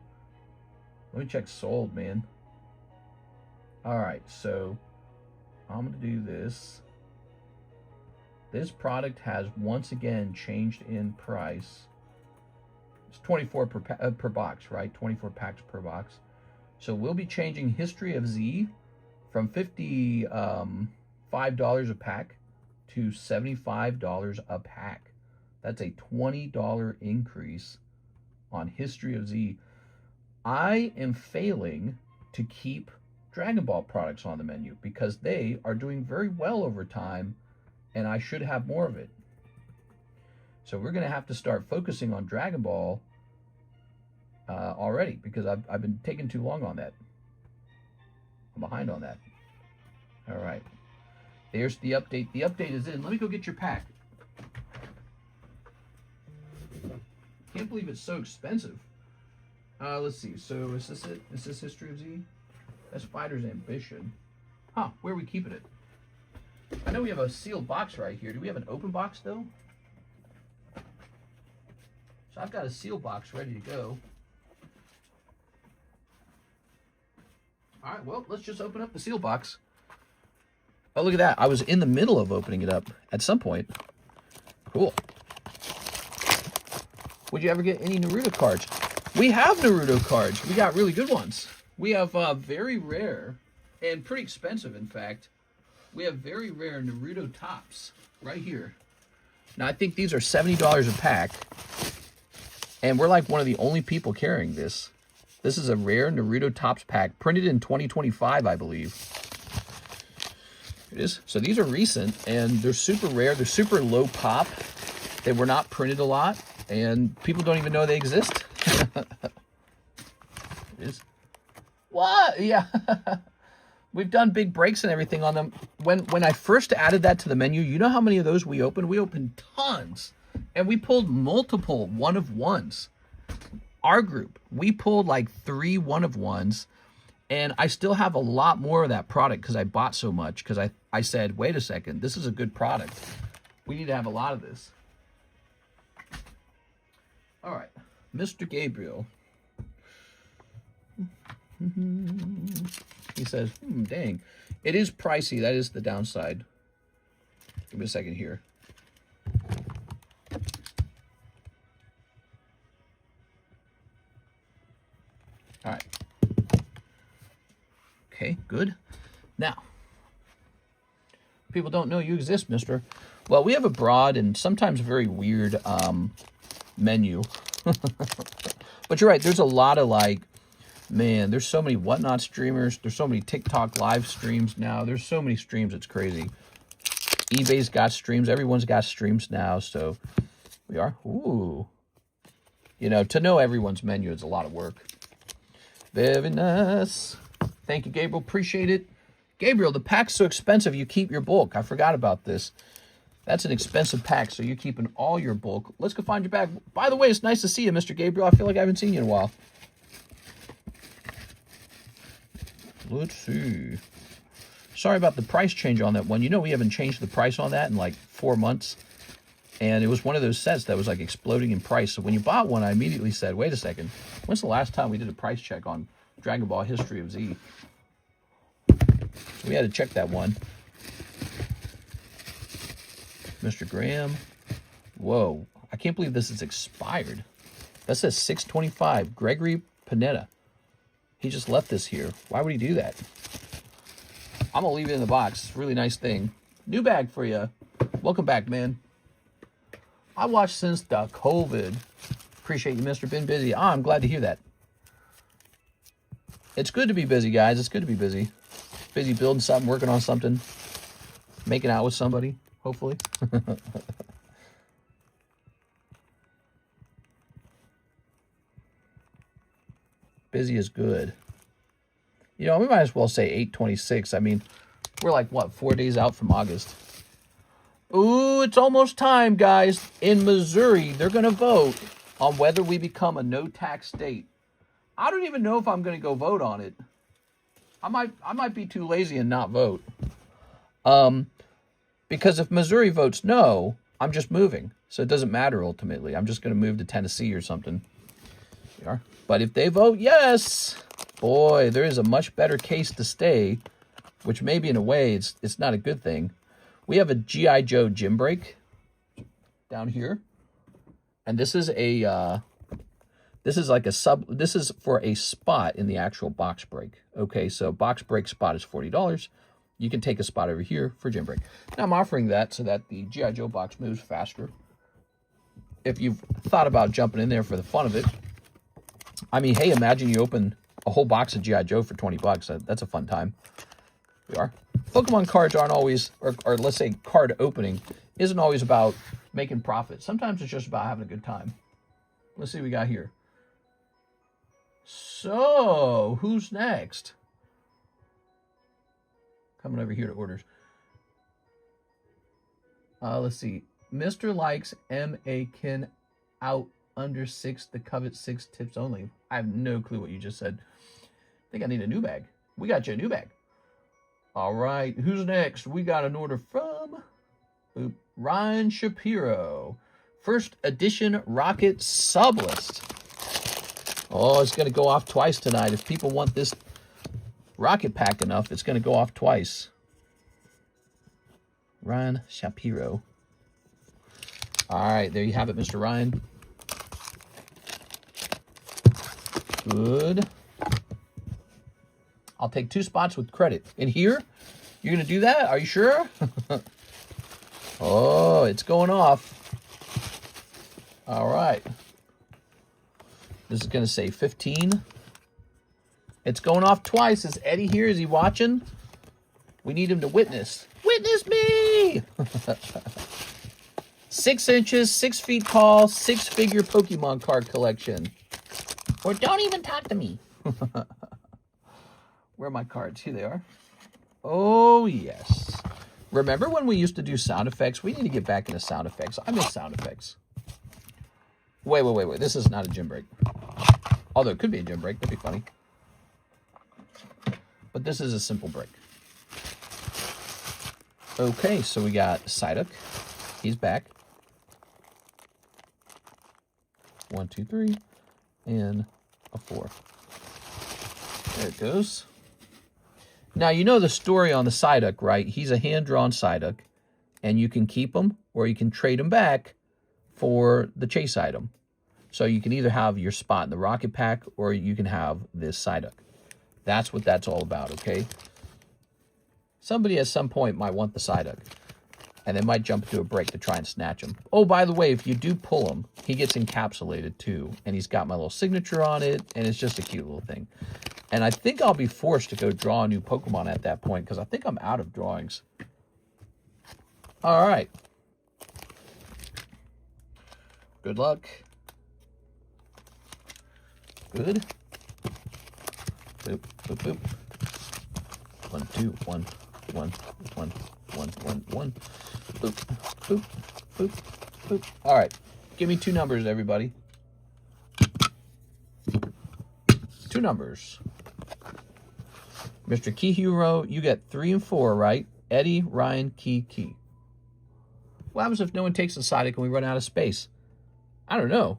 Let me check sold, man. All right, so I'm going to do this. This product has once again changed in price. It's 24 per box, right? 24 packs per box. So we'll be changing History of Z from $55 a pack to $75 a pack. That's a $20 increase on History of Z. I am failing to keep Dragon Ball products on the menu because they are doing very well over time and I should have more of it. So we're going to have to start focusing on Dragon Ball already because I've been taking too long on that. I'm behind on that. All right. There's the update. The update is in. Let me go get your pack. Can't believe it's so expensive. Let's see. So is this it? Is this History of Z? That's Fighter's Ambition. Huh, where are we keeping it? I know we have a sealed box right here. Do we have an open box, though? So I've got a sealed box ready to go. All right, well, let's just open up the seal box. Oh, look at that. I was in the middle of opening it up at some point. Cool. Would you ever get any Naruto cards? We have Naruto cards. We got really good ones. We have very rare and pretty expensive, in fact. We have very rare Naruto tops right here. Now, I think these are $70 a pack. And we're like one of the only people carrying this. This is a rare Naruto Tops pack, printed in 2025, I believe. It is. So these are recent, and they're super rare. They're super low pop. They were not printed a lot, and people don't even know they exist. It is. What? Yeah. We've done big breaks and everything on them. When I first added that to the menu, you know how many of those we opened? We opened tons, and we pulled multiple one-of-ones. Our group, we pulled like 3 one-of-ones, and I still have a lot more of that product because I bought so much, because I said, wait a second, this is a good product. We need to have a lot of this. All right, Mr. Gabriel. He says, dang, it is pricey. That is the downside. Give me a second here. All right. Okay, good. Now, people don't know you exist, mister. Well, we have a broad and sometimes very weird menu. But you're right, there's a lot of like, man, there's so many Whatnot streamers. There's so many TikTok live streams now. There's so many streams, it's crazy. eBay's got streams. Everyone's got streams now, so we are. Ooh. You know, to know everyone's menu is a lot of work. Very nice. Thank you, Gabriel. Appreciate it. Gabriel, the pack's so expensive, you keep your bulk. I forgot about this. That's an expensive pack, so you're keeping all your bulk. Let's go find your bag. By the way, it's nice to see you, Mr. Gabriel. I feel like I haven't seen you in a while. Let's see. Sorry about the price change on that one. You know we haven't changed the price on that in like 4 months. And it was one of those sets that was like exploding in price. So when you bought one, I immediately said, wait a second. When's the last time we did a price check on Dragon Ball History of Z? So we had to check that one. Mr. Graham. Whoa. I can't believe this is expired. That says 625. Gregory Panetta. He just left this here. Why would he do that? I'm going to leave it in the box. It's a really nice thing. New bag for you. Welcome back, man. I watched since the COVID. Appreciate you, Mr. Been busy. I'm glad to hear that. It's good to be busy, guys. It's good to be busy. Busy building something, working on something. Making out with somebody, hopefully. Busy is good. You know, we might as well say 8/26. I mean, we're like, what, 4 days out from August. Ooh, it's almost time, guys. In Missouri, they're going to vote on whether we become a no-tax state. I don't even know if I'm going to go vote on it. I might be too lazy and not vote. Because if Missouri votes no, I'm just moving. So it doesn't matter ultimately. I'm just going to move to Tennessee or something. We are. But if they vote yes, boy, there is a much better case to stay, which maybe in a way it's not a good thing. We have a G.I. Joe gym break down here. And this is a this is for a spot in the actual box break. Okay, so box break spot is $40. You can take a spot over here for gym break. Now I'm offering that so that the G.I. Joe box moves faster. If you've thought about jumping in there for the fun of it, I mean, hey, imagine you open a whole box of G.I. Joe for $20. That's a fun time. We are. Pokemon cards aren't always, or let's say card opening isn't always about making profit. Sometimes it's just about having a good time. Let's see what we got here. So, who's next? Coming over here to orders. Let's see. Mr. Likes M.A. Kin out under 6, the covet 6 tips only. I have no clue what you just said. I think I need a new bag. We got you a new bag. All right, who's next? We got an order from Ryan Shapiro. First edition Rocket Sublist. Oh, it's going to go off twice tonight. If people want this rocket pack enough, it's going to go off twice. Ryan Shapiro. All right, there you have it, Mr. Ryan. Good. I'll take 2 spots with credit. In here? You're going to do that? Are you sure? Oh, it's going off. All right. This is going to say 15. It's going off twice. Is Eddie here? Is he watching? We need him to witness. Witness me! 6 inches, 6 feet tall, 6-figure Pokemon card collection. Or don't even talk to me. Where are my cards? Here they are. Oh, yes. Remember when we used to do sound effects? We need to get back into sound effects. I miss sound effects. Wait. This is not a gym break. Although it could be a gym break. That'd be funny. But this is a simple break. Okay, so we got Psyduck. He's back. 1, 2, 3. And a 4. There it goes. Now, you know the story on the Psyduck, right? He's a hand-drawn Psyduck, and you can keep him, or you can trade him back for the chase item. So you can either have your spot in the rocket pack, or you can have this Psyduck. That's what that's all about, okay? Somebody at some point might want the Psyduck, and they might jump into a break to try and snatch him. Oh, by the way, if you do pull him, he gets encapsulated too, and he's got my little signature on it, and it's just a cute little thing. And I think I'll be forced to go draw a new Pokemon at that point, because I think I'm out of drawings. All right. Good luck. Good. Boop, boop, boop. 1, 2, 1, 1, 1, 1, 1, 1. Boop, boop, boop, boop. All right. Give me 2 numbers, everybody. 2 numbers. Mr. Kihiro, you get 3 and 4, right? Eddie, Ryan, Key. What happens if no one takes the Psyduck and we run out of space? I don't know.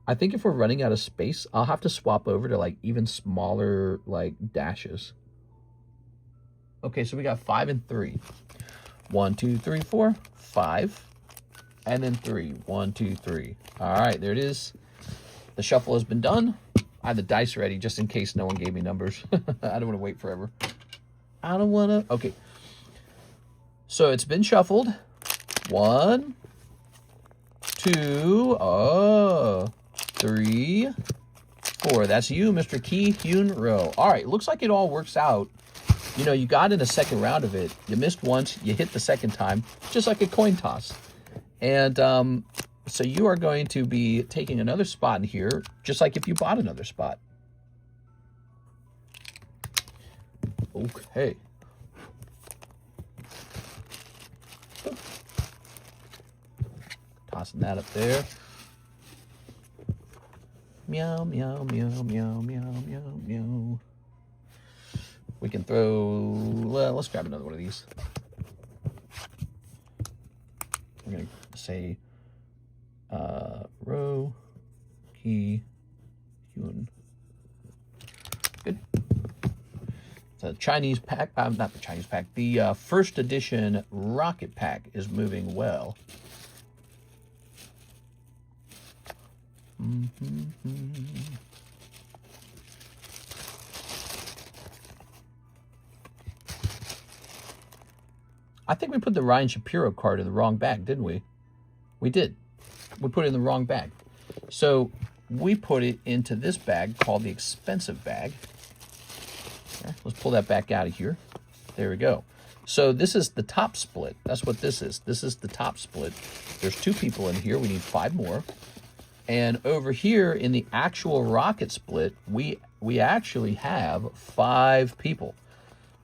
I think if we're running out of space, I'll have to swap over to like even smaller like dashes. Okay, so we got 5 and 3. 1, 2, 3, 4, 5, and then 3. 1, 2, 3. All right, there it is. The shuffle has been done. I have the dice ready just in case no one gave me numbers. I don't want to wait forever. I don't want to. Okay. So it's been shuffled. 1, 2, 3, 4. That's you, Mr. Ki Hyun Ro. All right, looks like it all works out. You know, you got in the second round of it. You missed once, you hit the second time, just like a coin toss. And so you are going to be taking another spot in here, just like if you bought another spot. Okay. Tossing that up there. Meow, meow, meow, meow, meow, meow, meow. We can throw, well, let's grab another one of these. We're going to say Ro, Ki, Hyun. Good. The Chinese pack, not the Chinese pack, the first edition rocket pack is moving well. I think we put the Ryan Shapiro card in the wrong bag, didn't we? We did. We put it in the wrong bag. So we put it into this bag called the expensive bag. Okay, let's pull that back out of here. There we go. So this is the top split. That's what this is. This is the top split. There's 2 people in here. We need 5 more. And over here in the actual rocket split, we actually have 5 people.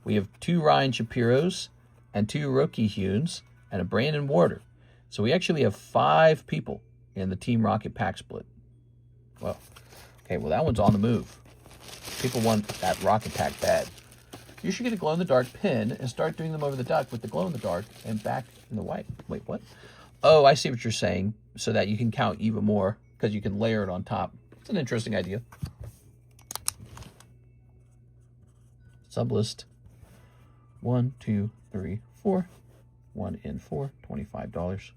We have 2 Ryan Shapiros and 2 Roki Hyuns and a Brandon Warder. So we actually have 5 people in the Team Rocket pack split. Well, okay, well that one's on the move. People want that rocket pack bad. You should get a glow-in-the-dark pin and start doing them over the duck with the glow-in-the-dark and back in the white. Wait, what? Oh, I see what you're saying, so that you can count even more because you can layer it on top. It's an interesting idea. Sublist 1, 2, 3, 4. 1 in 4, $25.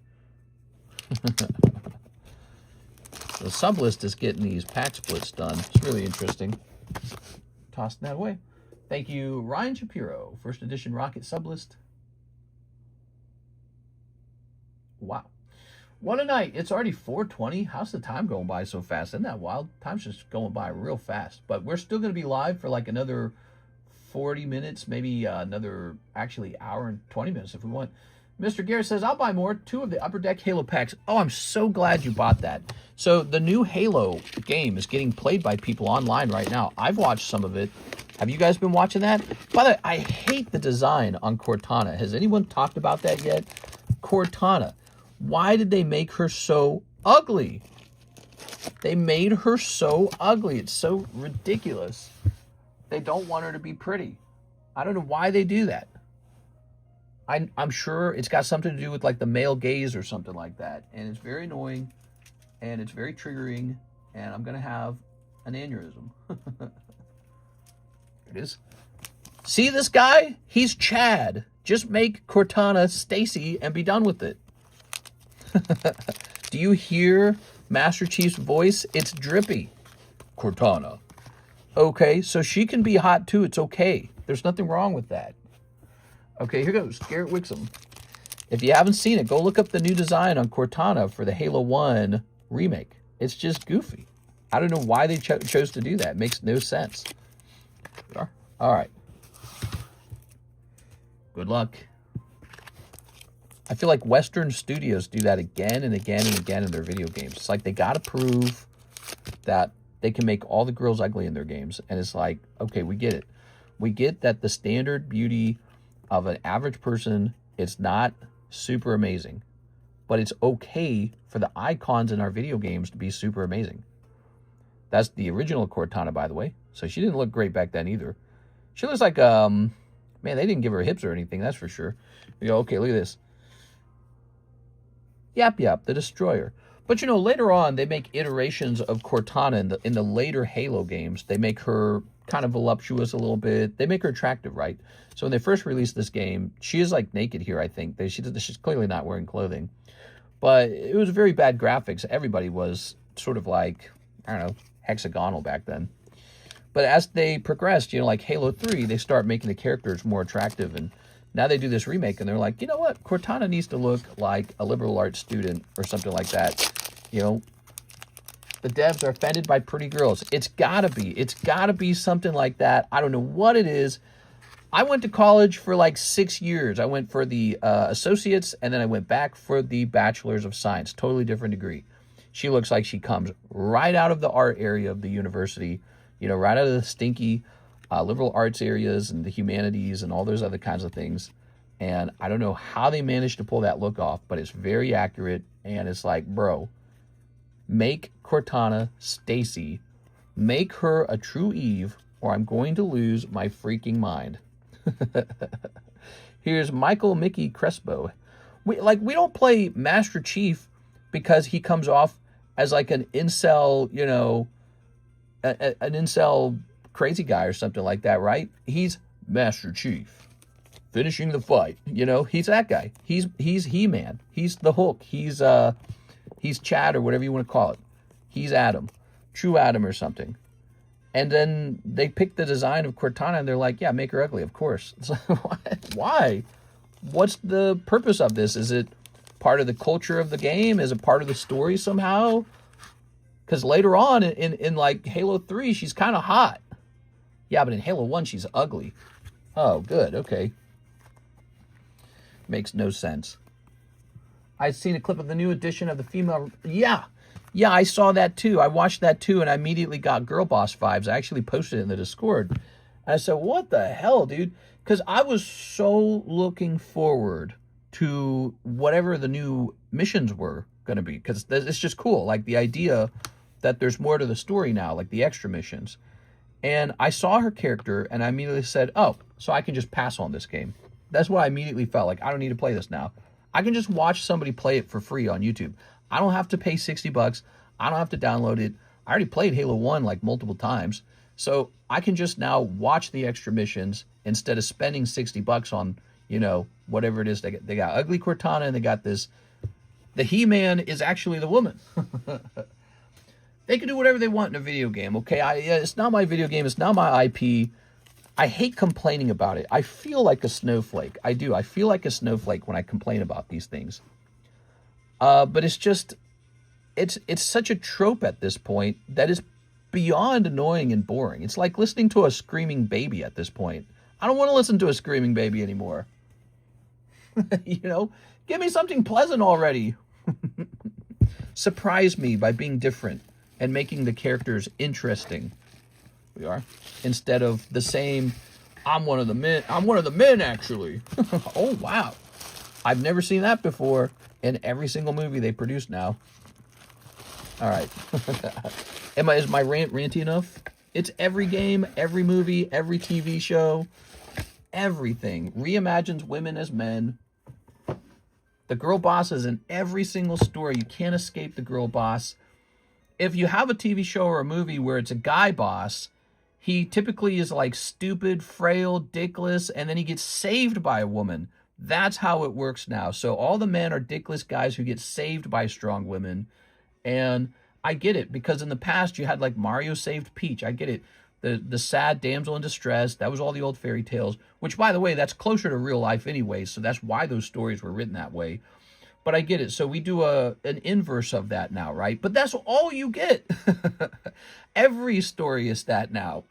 The sublist is getting these pack splits done. It's really interesting. Tossing that away. Thank you, Ryan Shapiro. First edition Rocket sublist. Wow. What a night. It's already 4:20. How's the time going by so fast? Isn't that wild? Time's just going by real fast. But we're still going to be live for like another 40 minutes, maybe another, actually, hour and 20 minutes if we want. Mr. Garrett says, I'll buy more. 2 of the Upper Deck Halo packs. Oh, I'm so glad you bought that. So the new Halo game is getting played by people online right now. I've watched some of it. Have you guys been watching that? By the way, I hate the design on Cortana. Has anyone talked about that yet? Cortana. Why did they make her so ugly? They made her so ugly. It's so ridiculous. They don't want her to be pretty. I don't know why they do that. I'm sure it's got something to do with like the male gaze or something like that. And it's very annoying. And it's very triggering. And I'm going to have an aneurysm. There it is. See this guy? He's Chad. Just make Cortana Stacy and be done with it. Do you hear Master Chief's voice? It's drippy. Cortana. Okay, so she can be hot too. It's okay. There's nothing wrong with that. Okay, here goes. Garrett Wixom. If you haven't seen it, go look up the new design on Cortana for the Halo 1 remake. It's just goofy. I don't know why they chose to do that. It makes no sense. All right. Good luck. I feel like Western studios do that again and again and again in their video games. It's like they got to prove that they can make all the girls ugly in their games. And it's like, okay, we get it. We get that the standard beauty of an average person, it's not super amazing. But it's okay for the icons in our video games to be super amazing. That's the original Cortana, by the way. So she didn't look great back then either. She looks like, man, they didn't give her hips or anything, that's for sure. You go, okay, look at this. Yap Yap, the Destroyer. But, you know, later on, they make iterations of Cortana in the later Halo games. They make her kind of voluptuous a little bit. They make her attractive, right? So when they first released this game, she is, like, naked here, I think. She's clearly not wearing clothing. But it was very bad graphics. Everybody was sort of like, I don't know, hexagonal back then. But as they progressed, you know, like Halo 3, they start making the characters more attractive. And now they do this remake, and they're like, you know what? Cortana needs to look like a liberal arts student or something like that. You know, the devs are offended by pretty girls. It's gotta be. It's gotta be something like that. I don't know what it is. I went to college for like 6 years. I went for the associates, and then I went back for the bachelor's of science. Totally different degree. She looks like she comes right out of the art area of the university, you know, right out of the stinky liberal arts areas and the humanities and all those other kinds of things. And I don't know how they managed to pull that look off, but it's very accurate. And it's like, bro, make Cortana Stacy. Make her a true Eve, or I'm going to lose my freaking mind. Here's Michael Mickey Crespo. We don't play Master Chief because he comes off as like an incel, you know, an incel crazy guy or something like that, right? He's Master Chief, finishing the fight. You know, he's that guy. He's He-Man. He's the Hulk. He's Chad or whatever you want to call it. He's Adam, True Adam or something. And then they pick the design of Cortana and they're like, yeah, make her ugly, of course. It's like, why? What's the purpose of this? Is it part of the culture of the game? Is it part of the story somehow? Because later on in like Halo 3, she's kind of hot. Yeah, but in Halo 1, she's ugly. Oh, good. Okay. Makes no sense. I've seen a clip of the new edition of the female... Yeah, I saw that too. I watched that too, and I immediately got Girl Boss vibes. I actually posted it in the Discord. And I said, what the hell, dude? Because I was so looking forward to whatever the new missions were going to be. Because it's just cool. Like the idea that there's more to the story now, like the extra missions. And I saw her character, and I immediately said, oh, so I can just pass on this game. That's what I immediately felt like. I don't need to play this now. I can just watch somebody play it for free on YouTube. I don't have to pay 60 bucks. I don't have to download it. I already played Halo 1 like multiple times. So I can just now watch the extra missions instead of spending 60 bucks on, you know, whatever it is. They got Ugly Cortana, and they got this. The He-Man is actually the woman. They can do whatever they want in a video game, okay? It's not my video game. It's not my IP. I hate complaining about it. I feel like a snowflake. I do. I feel like a snowflake when I complain about these things. But it's just, it's such a trope at this point that is beyond annoying and boring. It's like listening to a screaming baby at this point. I don't want to listen to a screaming baby anymore. You know, give me something pleasant already. Surprise me by being different and making the characters interesting. We are. Instead of the same, I'm one of the men. I'm one of the men, actually. Oh, wow. I've never seen that before in every single movie they produce now. All right. Is my rant ranty enough? It's every game, every movie, every TV show, everything. Reimagines women as men. The girl boss is in every single story. You can't escape the girl boss. If you have a TV show or a movie where it's a guy boss, he typically is like stupid, frail, dickless, and then he gets saved by a woman. That's how it works now. So all the men are dickless guys who get saved by strong women. And I get it, because in the past you had like Mario saved Peach. I get it. The sad damsel in distress, that was all the old fairy tales, which, by the way, that's closer to real life anyway, so that's why those stories were written that way. But I get it. So we do an inverse of that now, right? But that's all you get. Every story is that now.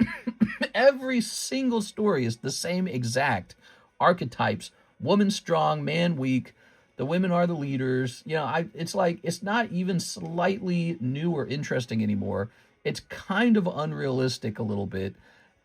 Every single story is the same exact archetypes. Woman strong, man weak. The women are the leaders. You know, it's like, it's not even slightly new or interesting anymore. It's kind of unrealistic a little bit.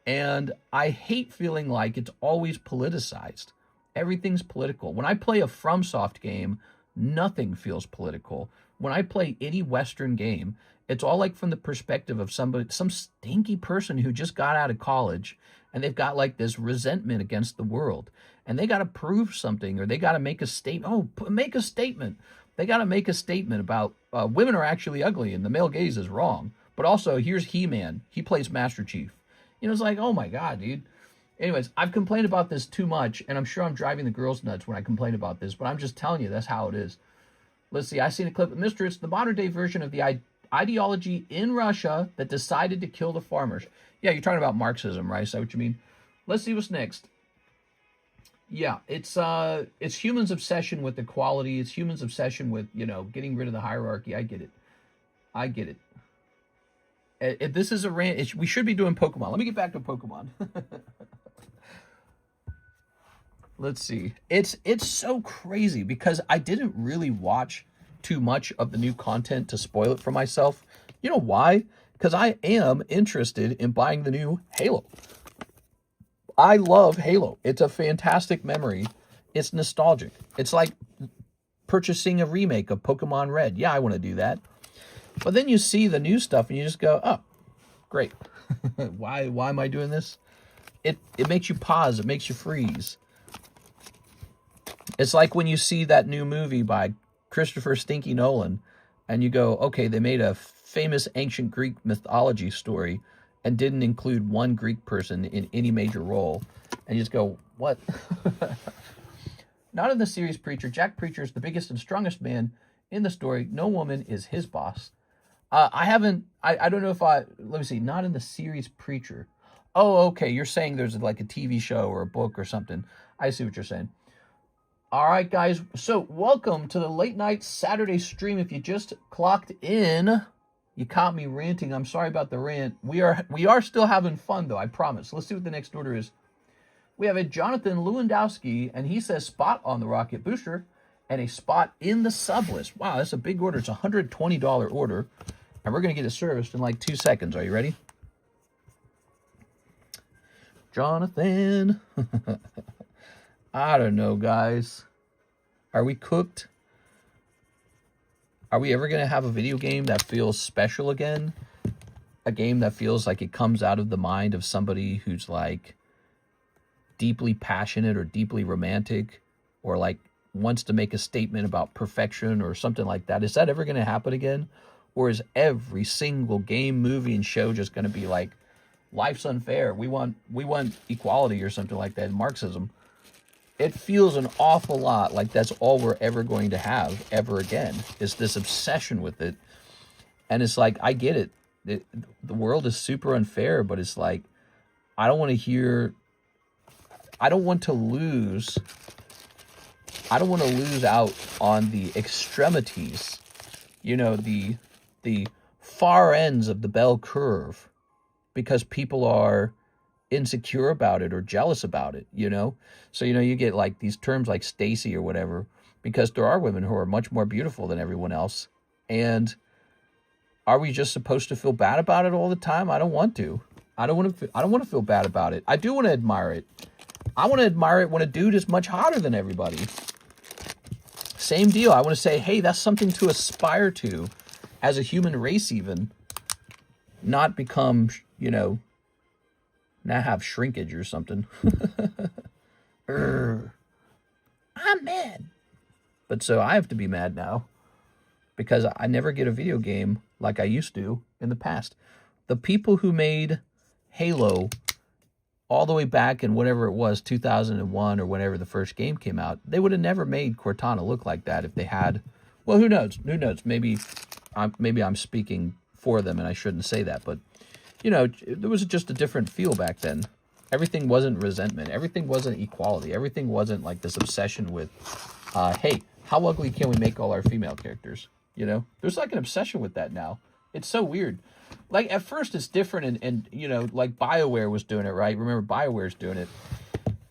And I hate feeling like it's always politicized. Everything's political. When I play a FromSoft game, nothing feels political. When I play any Western game, it's all like from the perspective of some stinky person who just got out of college, and they've got like this resentment against the world, and they got to prove something, or they got to make a statement. Oh, make a statement. They got to make a statement about women are actually ugly and the male gaze is wrong. But also, here's He-Man. He plays Master Chief. You know, it's like, oh my God, dude. Anyways, I've complained about this too much, and I'm sure I'm driving the girls nuts when I complain about this, but I'm just telling you, that's how it is. Let's see, I seen a clip of Mr. It's the modern-day version of the ideology in Russia that decided to kill the farmers. Yeah, you're talking about Marxism, right? Is that what you mean? Let's see what's next. Yeah, it's humans' obsession with equality. It's humans' obsession with, you know, getting rid of the hierarchy. I get it. I get it. If this is a rant, we should be doing Pokemon. Let me get back to Pokemon. Let's see. It's so crazy because I didn't really watch too much of the new content to spoil it for myself. You know why? Because I am interested in buying the new Halo. I love Halo. It's a fantastic memory. It's nostalgic. It's like purchasing a remake of Pokemon Red. Yeah, I want to do that. But then you see the new stuff and you just go, oh, great. Why am I doing this? It makes you pause. It makes you freeze. It's like when you see that new movie by Christopher Stinky Nolan and you go, okay, they made a famous ancient Greek mythology story and didn't include one Greek person in any major role. And you just go, what? Not in the series Preacher. Jack Preacher is the biggest and strongest man in the story. No woman is his boss. I don't know if let me see, not in the series Preacher. Oh, okay, you're saying there's like a TV show or a book or something. I see what you're saying. All right, guys, so welcome to the late night Saturday stream. If you just clocked in, you caught me ranting. I'm sorry about the rant. We are still having fun, though, I promise. Let's see what the next order is. We have a Jonathan Lewandowski, and he says spot on the rocket booster and a spot in the sub list. Wow, that's a big order. It's a $120 order, and we're going to get it serviced in like 2 seconds. Are you ready? Jonathan. I don't know, guys. Are we cooked? Are we ever going to have a video game that feels special again? a game that feels like it comes out of the mind of somebody who's like deeply passionate or deeply romantic, or like wants to make a statement about perfection or something like that. Is that ever going to happen again? Or is every single game, movie, and show just going to be like, life's unfair, we want equality or something like that, Marxism? It feels an awful lot like that's all we're ever going to have ever again, is this obsession with it. And it's like, I get it. The world is super unfair, but it's like, I don't want to lose out on the extremities, the far ends of the bell curve, because people are insecure about it or jealous about it, So, you get like these terms like Stacy or whatever, because there are women who are much more beautiful than everyone else. And are we just supposed to feel bad about it all the time? I don't want to. I don't want to feel bad about it. I do want to admire it. I want to admire it when a dude is much hotter than everybody. Same deal. I want to say, hey, that's something to aspire to as a human race, even. Not become, not have shrinkage or something. I'm mad. But so I have to be mad now, because I never get a video game like I used to in the past. The people who made Halo all the way back in whatever it was, 2001 or whenever the first game came out, they would have never made Cortana look like that if they had, well, who knows? Maybe I'm speaking for them and I shouldn't say that, but, there was just a different feel back then. Everything wasn't resentment. Everything wasn't equality. Everything wasn't like this obsession with, hey, how ugly can we make all our female characters? There's like an obsession with that now. It's so weird. Like, at first it's different, and like BioWare was doing it, right? Remember, BioWare's doing it.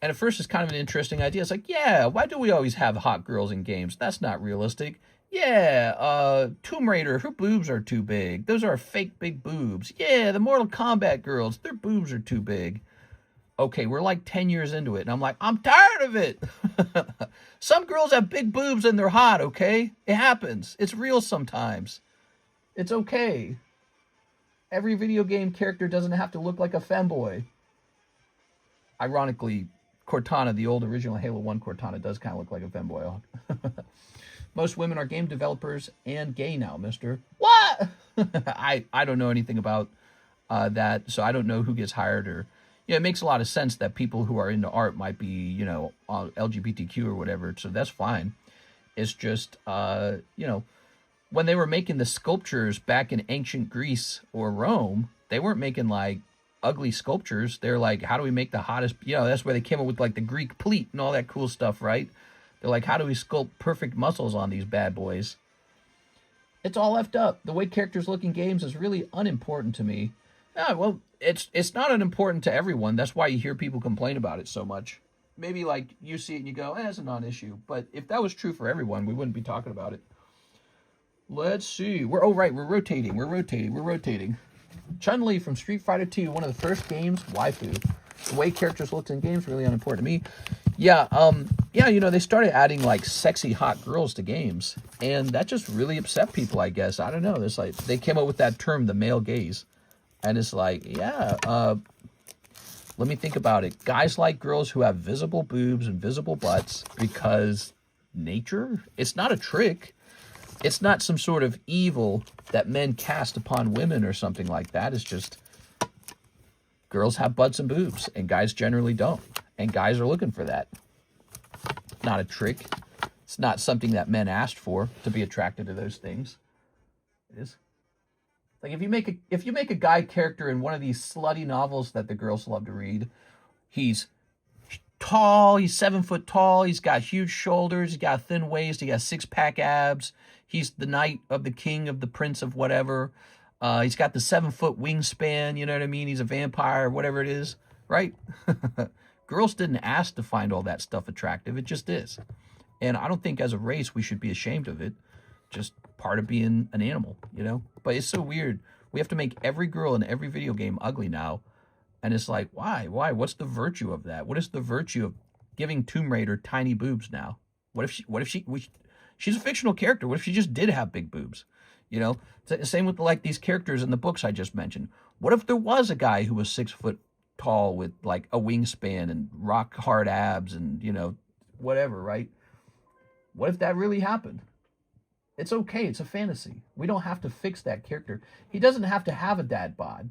And at first it's kind of an interesting idea. It's like, yeah, why do we always have hot girls in games? That's not realistic. Yeah, Tomb Raider, her boobs are too big. Those are fake big boobs. Yeah, the Mortal Kombat girls, their boobs are too big. Okay, we're like 10 years into it, and I'm like, I'm tired of it. Some girls have big boobs and they're hot, okay? It happens. It's real sometimes. It's okay. Every video game character doesn't have to look like a femboy. Ironically, Cortana, the old original Halo 1 Cortana, does kind of look like a femboy. Most women are game developers and gay now, mister. What? I don't know anything about that, so I don't know who gets hired or... Yeah, it makes a lot of sense that people who are into art might be, LGBTQ or whatever, so that's fine. It's just, when they were making the sculptures back in ancient Greece or Rome, they weren't making, like, ugly sculptures. They're like, how do we make the hottest... that's where they came up with, like, the Greek pleat and all that cool stuff, right? They're like, how do we sculpt perfect muscles on these bad boys? It's all effed up. The way characters look in games is really unimportant to me. Yeah, well, it's not unimportant to everyone. That's why you hear people complain about it so much. Maybe, like, you see it and you go, it's a non-issue. But if that was true for everyone, we wouldn't be talking about it. Let's see. We're rotating. Chun-Li from Street Fighter 2, one of the first games, Waifu. The way characters looked in games, really unimportant to me. Yeah, they started adding, like, sexy hot girls to games. And that just really upset people, I guess. I don't know. It's like, they came up with that term, the male gaze. And it's like, let me think about it. Guys like girls who have visible boobs and visible butts because nature? It's not a trick. It's not some sort of evil that men cast upon women or something like that. It's just girls have butts and boobs and guys generally don't. And guys are looking for that. Not a trick. It's not something that men asked for to be attracted to those things. It is. Like, if you make a guy character in one of these slutty novels that the girls love to read, he's tall, he's 7 foot tall, he's got huge shoulders, he's got a thin waist, he got 6-pack abs, he's the knight of the king of the prince of whatever, he's got the 7 foot wingspan, you know what I mean, he's a vampire, whatever it is, right? Girls didn't ask to find all that stuff attractive, it just is. And I don't think as a race we should be ashamed of it. Just part of being an animal, But it's so weird. We have to make every girl in every video game ugly now. And it's like, why? What's the virtue of that? What is the virtue of giving Tomb Raider tiny boobs now? What if She's a fictional character. What if she just did have big boobs? You know, same with like these characters in the books I just mentioned. What if there was a guy who was 6 foot tall with like a wingspan and rock hard abs and, you know, whatever, right? What if that really happened? It's okay. It's a fantasy. We don't have to fix that character. He doesn't have to have a dad bod.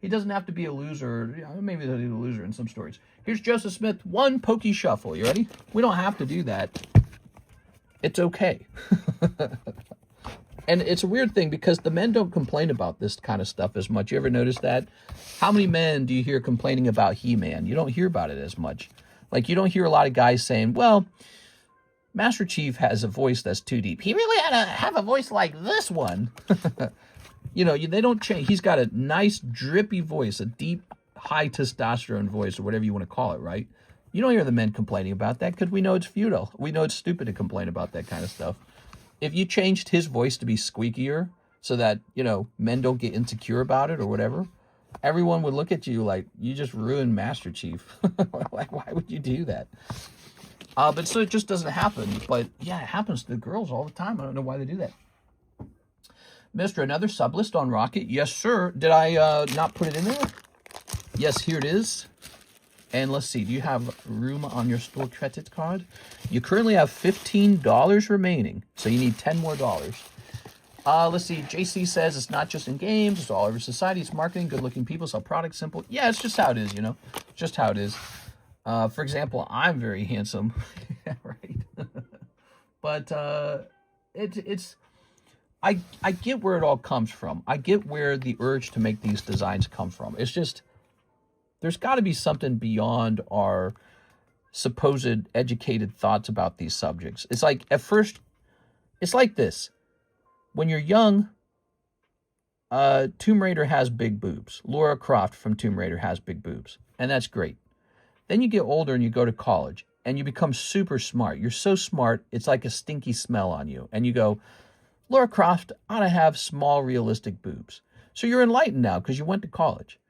He doesn't have to be a loser. You know, maybe he'll be a loser in some stories. Here's Joseph Smith, 1 Pokey Shuffle. You ready? We don't have to do that. It's okay. And it's a weird thing because the men don't complain about this kind of stuff as much. You ever notice that? How many men do you hear complaining about He-Man? You don't hear about it as much. Like, you don't hear a lot of guys saying, well, Master Chief has a voice that's too deep. He really had to have a voice like this one. You know, they don't change. He's got a nice, drippy voice, a deep, high testosterone voice, or whatever you want to call it, right? You don't hear the men complaining about that because we know it's futile. We know it's stupid to complain about that kind of stuff. If you changed his voice to be squeakier so that, you know, men don't get insecure about it or whatever, everyone would look at you like, you just ruined Master Chief. Like, why would you do that? But so it just doesn't happen. But yeah, it happens to the girls all the time. I don't know why they do that. Mister, another sub list on Rocket? Yes, sir. Did I not put it in there? Yes, here it is. And let's see, do you have room on your store credit card? You currently have $15 remaining, so you need $10 more. Let's see, JC says it's not just in games, it's all over society, it's marketing, good-looking people sell products, simple. Yeah, it's just how it is, you know, just how it is. For example, I'm very handsome, right? But I get where it all comes from. I get where the urge to make these designs come from. It's just, there's got to be something beyond our supposed educated thoughts about these subjects. It's like, at first, it's like this. When you're young, Tomb Raider has big boobs. Lara Croft from Tomb Raider has big boobs. And that's great. Then you get older and you go to college and you become super smart. You're so smart, it's like a stinky smell on you. And you go, Lara Croft ought to have small, realistic boobs. So you're enlightened now because you went to college.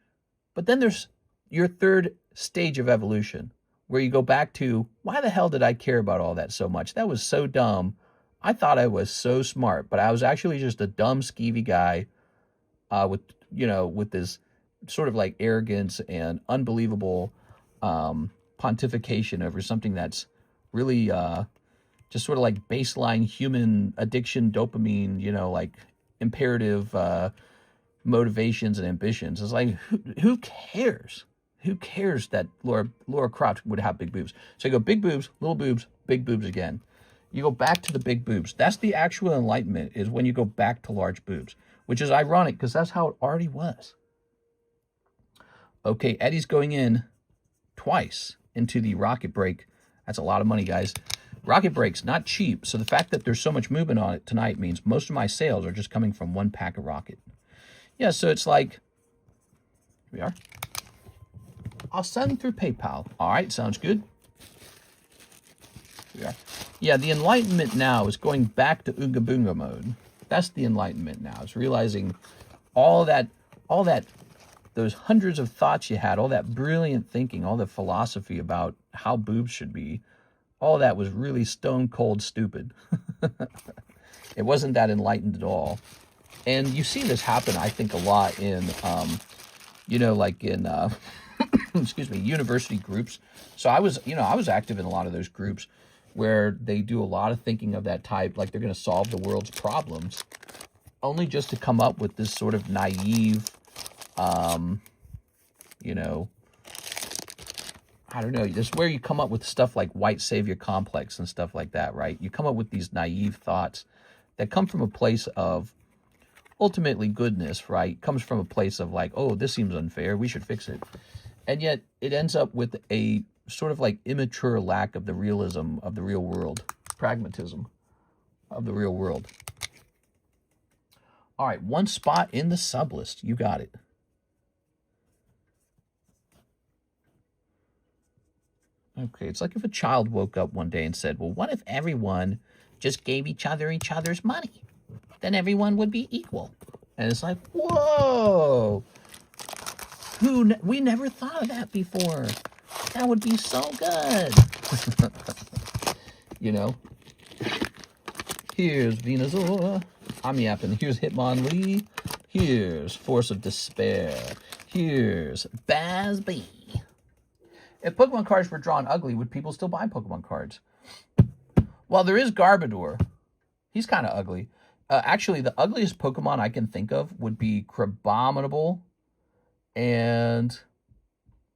But then there's your third stage of evolution, where you go back to, why the hell did I care about all that so much? That was so dumb. I thought I was so smart, but I was actually just a dumb, skeevy guy with this sort of like arrogance and unbelievable pontification over something that's really just sort of like baseline human addiction, dopamine, you know, like imperative motivations and ambitions. It's like, who cares? Who cares that Lara Croft would have big boobs? So you go big boobs, little boobs, big boobs again. You go back to the big boobs. That's the actual enlightenment, is when you go back to large boobs, which is ironic because that's how it already was. Okay, Eddie's going in twice into the Rocket Break. That's a lot of money, guys. Rocket Break's not cheap, so the fact that there's so much movement on it tonight means most of my sales are just coming from one pack of Rocket. Yeah, so it's like, here we are. I'll send through PayPal. All right, sounds good. Here we are. Yeah, the enlightenment now is going back to Ooga Boonga mode. That's the enlightenment now. It's realizing all that, those hundreds of thoughts you had, all that brilliant thinking, all the philosophy about how boobs should be, all that was really stone cold stupid. It wasn't that enlightened at all. And you see this happen, I think, a lot in, like in, excuse me, university groups. So I was active in a lot of those groups where they do a lot of thinking of that type, like they're going to solve the world's problems, only just to come up with this sort of naive, I don't know, this is where you come up with stuff like white savior complex and stuff like that, right? You come up with these naive thoughts that come from a place of ultimately goodness, right? Comes from a place of like, oh, this seems unfair, we should fix it. And yet it ends up with a sort of like immature lack of the realism of the real world, pragmatism of the real world. All right, one spot in the sub list. You got it. Okay, it's like if a child woke up one day and said, well, what if everyone just gave each other's money? Then everyone would be equal. And it's like, whoa! We never thought of that before. That would be so good. Here's Venusaur. I'm yapping. Here's Hitmonlee. Here's Force of Despair. Here's Bazby. If Pokemon cards were drawn ugly, would people still buy Pokemon cards? Well, there is Garbodor. He's kind of ugly. Actually, the ugliest Pokemon I can think of would be Crabominable and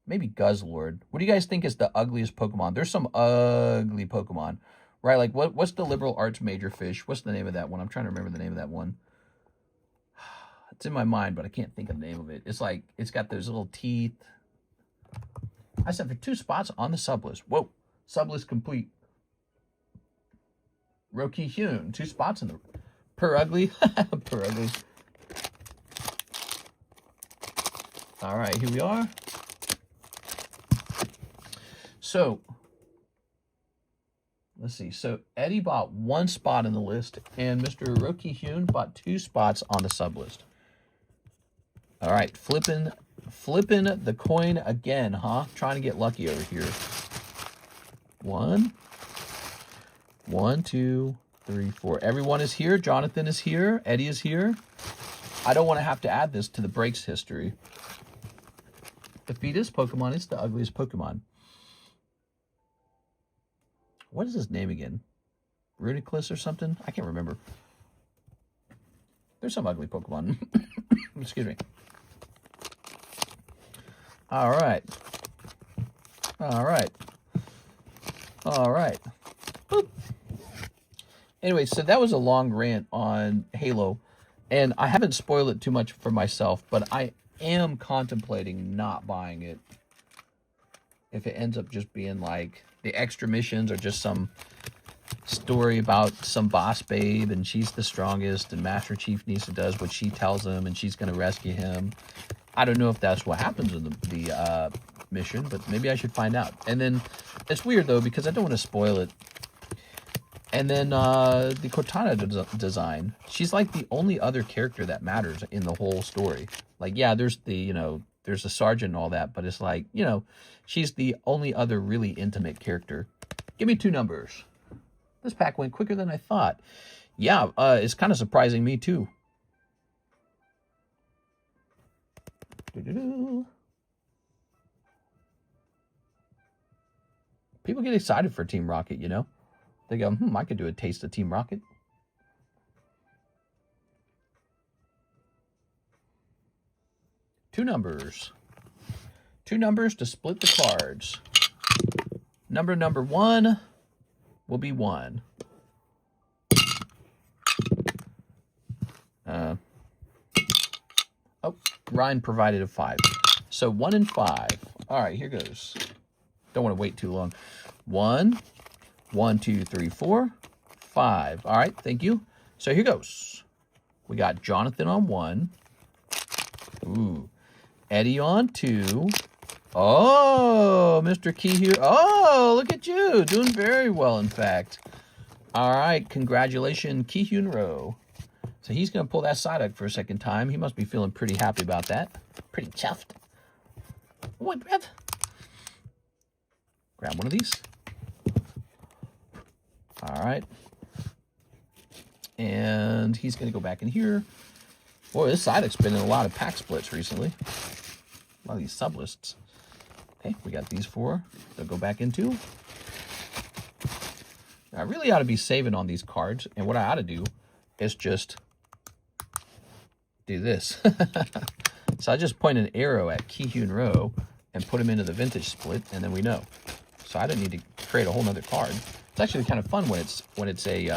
maybe Guzzlord. What do you guys think is the ugliest Pokemon? There's some ugly Pokemon, right? Like, what's the liberal arts major fish? What's the name of that one? I'm trying to remember the name of that one. It's in my mind, but I can't think of the name of it. It's like, it's got those little teeth. I said for 2 spots on the sublist. Whoa, sublist complete. Roki-Hyun, 2 spots in the... Per ugly. Per ugly. All right, here we are. So, let's see. So, Eddie bought 1 spot in the list, and Mr. Roki-Hyun bought 2 spots on the sublist. All right, flipping the coin again, huh? Trying to get lucky over here. 1, 2, 3, 4. Everyone is here. Jonathan is here. Eddie is here. I don't want to have to add this to the breaks history. Defeat this Pokemon. It's the ugliest Pokemon. What is his name again? Rudiclus or something? I can't remember. There's some ugly Pokemon. Excuse me. All right. All right. All right. Boop. Anyway, so that was a long rant on Halo, and I haven't spoiled it too much for myself, but I am contemplating not buying it if it ends up just being like the extra missions or just some story about some boss babe and she's the strongest and Master Chief needs to does what she tells him and she's going to rescue him. I don't know if that's what happens in the mission, but maybe I should find out. And then it's weird though because I don't want to spoil it. And then the Cortana design, she's like the only other character that matters in the whole story. Like, yeah, there's the, there's a sergeant and all that, but it's like, she's the only other really intimate character. Give me 2 numbers. This pack went quicker than I thought. Yeah, it's kind of surprising me too. People get excited for Team Rocket, They go, I could do a taste of Team Rocket. Two numbers to split the cards. Number 1 will be 1. Ryan provided a 5. So 1 and 5. All right, here goes. Don't want to wait too long. 1, 2, 3, 4, 5. All right, thank you. So here goes. We got Jonathan on 1. Ooh. Eddie on 2. Oh, Mr. Key here. Oh, look at you. Doing very well, in fact. All right, congratulations, Ki-Hyun Rowe. So he's going to pull that Psyduck for a second time. He must be feeling pretty happy about that. Pretty chuffed. Wait, breath. Grab one of these. All right. And he's going to go back in here. Boy, this Psyduck's been in a lot of pack splits recently. A lot of these sublists. Okay, we got these 4. They'll go back into. I really ought to be saving on these cards. And what I ought to do is just do this. So I just point an arrow at Ki-Hyun Rowe and put him into the vintage split, and then we know. So I don't need to create a whole nother card. It's actually kind of fun when it's a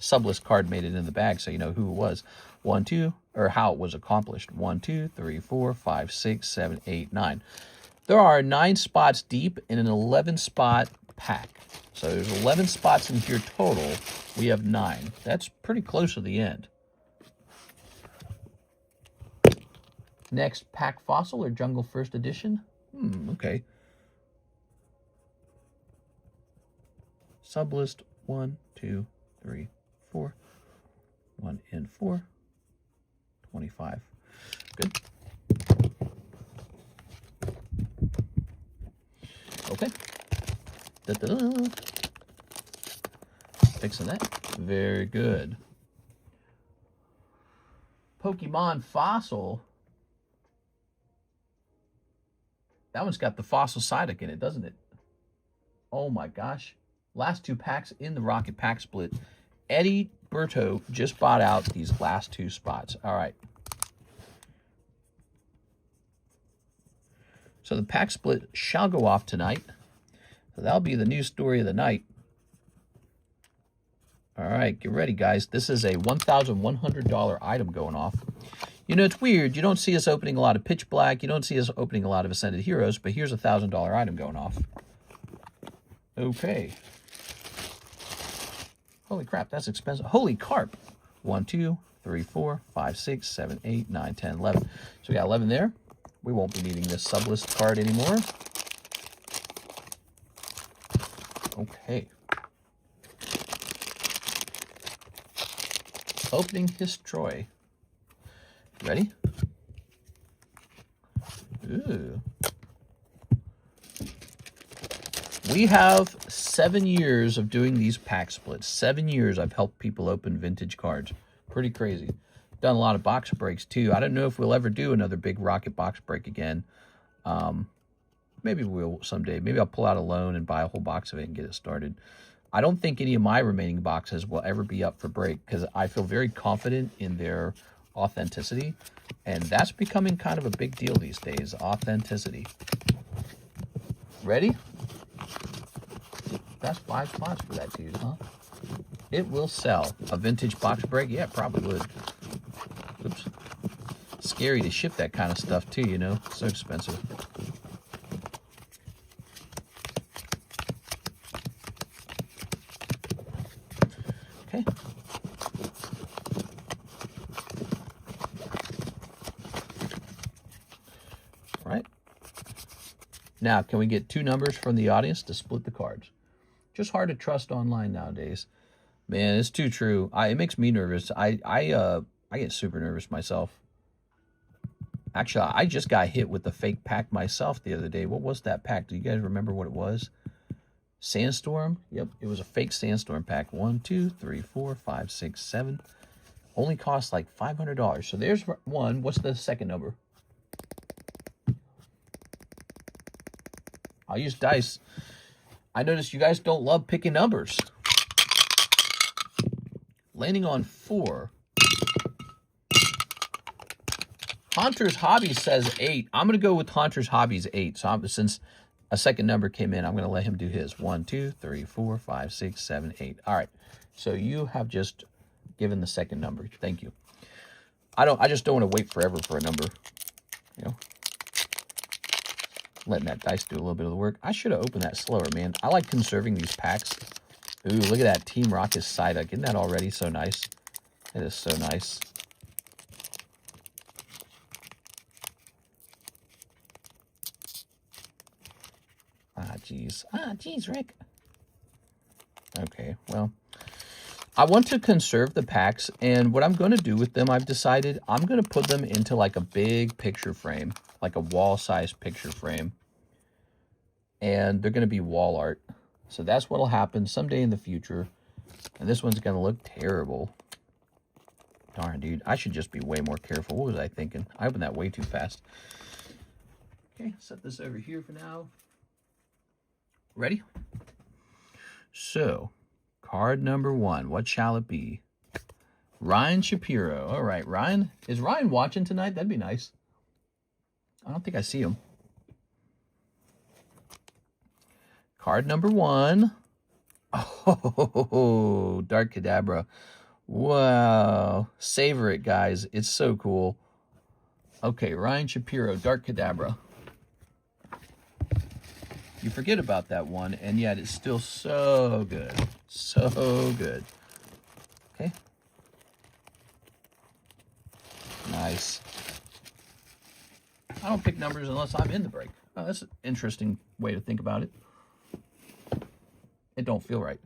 sublist card made it in the bag, so you know who it was. 1, 2, or how it was accomplished. 1, 2, 3, 4, 5, 6, 7, 8, 9. There are 9 spots deep in an 11-spot pack. So there's 11 spots in here total. We have 9. That's pretty close to the end. Next, Pack Fossil or Jungle First Edition. Okay. Sublist 1, 2, 3, 4. 1 and 4. 25. Good. Okay. Da-da-da. Fixing that. Very good. Pokemon Fossil. That one's got the Fossil Psyduck in it, doesn't it? Oh my gosh. Last 2 packs in the Rocket Pack Split. Eddie Berto just bought out these last 2 spots. All right. So the pack split shall go off tonight. So that'll be the news story of the night. All right, get ready, guys. This is a $1,100 item going off. You know, it's weird. You don't see us opening a lot of Pitch Black. You don't see us opening a lot of Ascended Heroes, but here's a $1,000 item going off. Okay. Holy crap, that's expensive. Holy carp. 1, 2, 3, 4, 5, 6, 7, 8, 9, 10, 11. So we got 11 there. We won't be needing this sublist card anymore. Okay. Opening his Troy. Ready? Ooh. We have 7 years of doing these pack splits. 7 years I've helped people open vintage cards. Pretty crazy. Done a lot of box breaks too. I don't know if we'll ever do another big Rocket box break again. Maybe we'll someday. Maybe I'll pull out a loan and buy a whole box of it and get it started. I don't think any of my remaining boxes will ever be up for break because I feel very confident in their authenticity. And that's becoming kind of a big deal these days, authenticity. Ready? That's 5 spots for that dude, huh? It will sell. A vintage box break? Yeah, it probably would. Oops. Scary to ship that kind of stuff too, you know? So expensive. Okay. All right. Now, can we get 2 numbers from the audience to split the cards? Just hard to trust online nowadays. Man, it's too true. It makes me nervous. I get super nervous myself. Actually, I just got hit with the fake pack myself the other day. What was that pack? Do you guys remember what it was? Sandstorm? Yep, it was a fake Sandstorm pack. 1, 2, 3, 4, 5, 6, 7. Only cost like $500. So there's one. What's the second number? I'll use dice. I noticed you guys don't love picking numbers. Landing on 4. Haunter's Hobby says 8. I'm going to go with Haunter's Hobby's 8. So since a second number came in, I'm going to let him do his. 1, 2, 3, 4, 5, 6, 7, 8. All right. So you have just given the second number. Thank you. I just don't want to wait forever for a number. You know. Letting that dice do a little bit of the work. I should have opened that slower, man. I like conserving these packs. Ooh, look at that Team Rocket Psyduck. Isn't that already so nice? It is so nice. Geez, Rick. Okay, well, I want to conserve the packs, and what I'm going to do with them, I've decided I'm going to put them into like a big picture frame, like a wall-sized picture frame, and they're going to be wall art. So that's what will happen someday in the future, and this one's going to look terrible. Darn, dude, I should just be way more careful. What was I thinking? I opened that way too fast. Okay, set this over here for now. Ready? So, card number 1. What shall it be? Ryan Shapiro. All right, Ryan. Is Ryan watching tonight? That'd be nice. I don't think I see him. Card number 1. Oh, Dark Kadabra. Wow. Savor it, guys. It's so cool. Okay, Ryan Shapiro, Dark Kadabra. You forget about that one, and yet it's still so good. So good. Okay. Nice. I don't pick numbers unless I'm in the break. Oh, that's an interesting way to think about it. It don't feel right.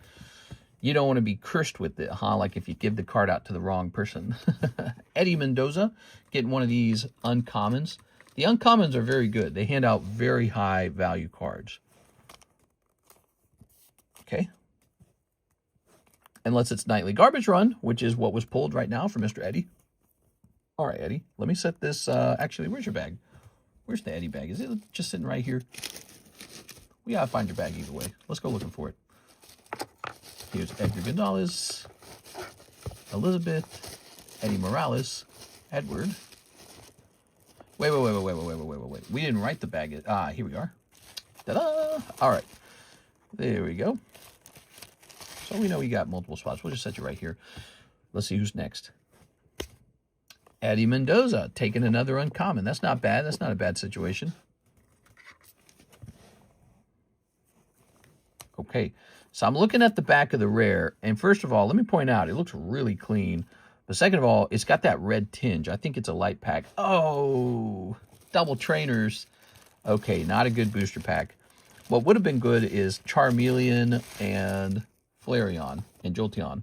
You don't want to be cursed with it, huh? Like if you give the card out to the wrong person. Eddie Mendoza, getting one of these uncommons. The uncommons are very good. They hand out very high value cards. Okay. Unless it's nightly garbage run, which is what was pulled right now for Mr. Eddie. All right, Eddie, let me set this. Actually, where's your bag? Where's the Eddie bag? Is it just sitting right here? We gotta find your bag either way. Let's go looking for it. Here's Edgar Gonzalez, Elizabeth, Eddie Morales, Edward. Wait. We didn't write the bag. Here we are. Ta-da! All right. There we go. So we know we got multiple spots. We'll just set you right here. Let's see who's next. Eddie Mendoza taking another uncommon. That's not bad. That's not a bad situation. Okay. So I'm looking at the back of the rare. And first of all, let me point out, it looks really clean. But second of all, it's got that red tinge. I think it's a light pack. Oh, double trainers. Okay, not a good booster pack. What would have been good is Charmeleon and Flareon and Jolteon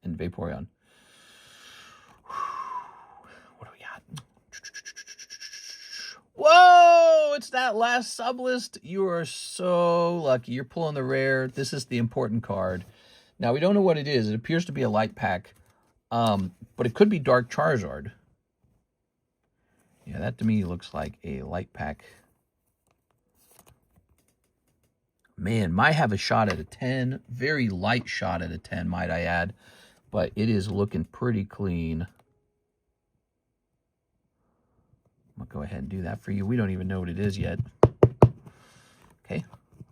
and Vaporeon. What do we got? Whoa, it's that last sublist. You are so lucky. You're pulling the rare. This is the important card. Now, we don't know what it is. It appears to be a light pack. But it could be Dark Charizard. Yeah, that to me looks like a light pack. Man, might have a shot at a 10. Very light shot at a 10, might I add. But it is looking pretty clean. I'm going to go ahead and do that for you. We don't even know what it is yet. Okay.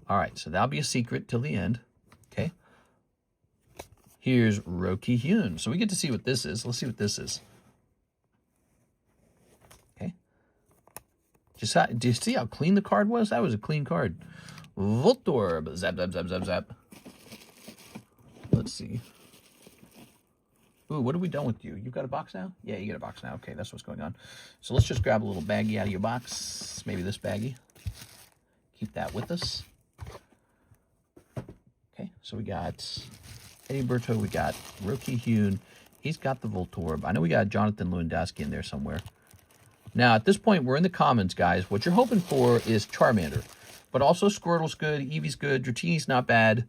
All right, so that'll be a secret till the end. Okay. Here's Roki Hyun. So we get to see what this is. Let's see what this is. Okay. Do you see how clean the card was? That was a clean card. Voltorb. Zap, zap, zap, zap, zap. Let's see. Ooh, what have we done with you? You got a box now? Yeah, you get a box now. Okay, that's what's going on. So let's just grab a little baggie out of your box. Maybe this baggie. Keep that with us. Okay, so we got Eddie Berto. We got Roki Hyun. He's got the Voltorb. I know we got Jonathan Lewandowski in there somewhere. Now, at this point, we're in the commons, guys. What you're hoping for is Charmander. But also Squirtle's good. Eevee's good. Dratini's not bad.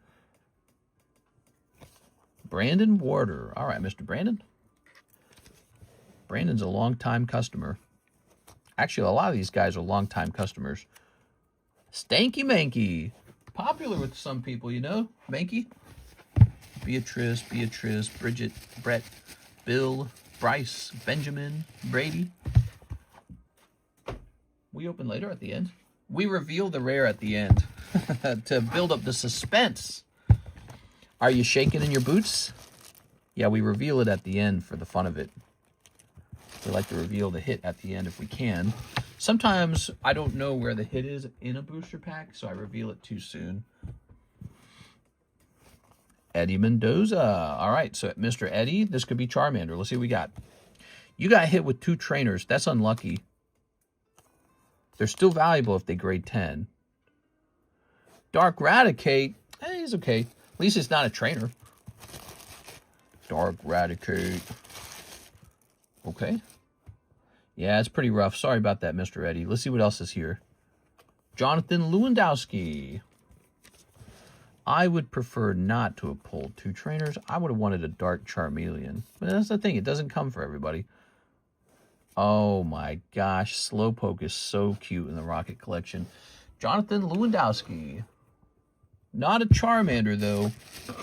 Brandon Warder. All right, Mr. Brandon. Brandon's a long-time customer. Actually, a lot of these guys are long-time customers. Stanky Manky. Popular with some people, you know. Manky. Beatrice, Bridget, Brett, Bill, Bryce, Benjamin, Brady. We open later at the end. We reveal the rare at the end to build up the suspense. Are you shaking in your boots? Yeah, we reveal it at the end for the fun of it. We like to reveal the hit at the end if we can. Sometimes I don't know where the hit is in a booster pack, so I reveal it too soon. Eddie Mendoza. All right, so Mr. Eddie, this could be Charmander. Let's see what we got. You got hit with 2 trainers. That's unlucky. They're still valuable if they grade 10. Dark Raticate. He's okay. At least it's not a trainer. Dark Raticate. Okay. Yeah, it's pretty rough. Sorry about that, Mr. Eddie. Let's see what else is here. Jonathan Lewandowski. I would prefer not to have pulled 2 trainers. I would have wanted a Dark Charmeleon. But that's the thing. It doesn't come for everybody. Oh my gosh. Slowpoke is so cute in the Rocket Collection. Jonathan Lewandowski. Not a Charmander, though.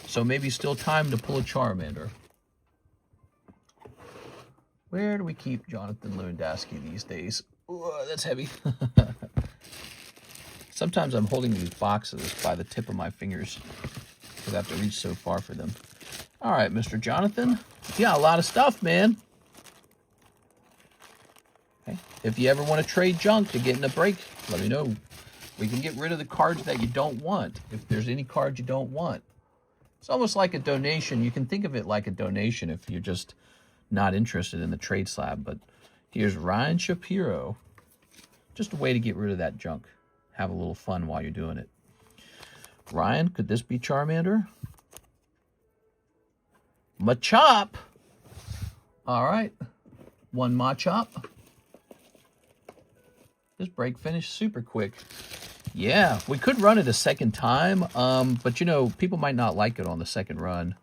So maybe still time to pull a Charmander. Where do we keep Jonathan Lewandowski these days? Oh, that's heavy. Sometimes I'm holding these boxes by the tip of my fingers because I have to reach so far for them. All right, Mr. Jonathan. You got a lot of stuff, man. Okay. If you ever want to trade junk to get in a break, let me know. We can get rid of the cards that you don't want, if there's any cards you don't want. It's almost like a donation. You can think of it like a donation if you're just not interested in the trade slab. But here's Ryan Shapiro. Just a way to get rid of that junk. Have a little fun while you're doing it. Ryan, could this be Charmander? Machop. All right. 1 Machop. This break finished super quick. Yeah, we could run it a second time, but you know, people might not like it on the second run.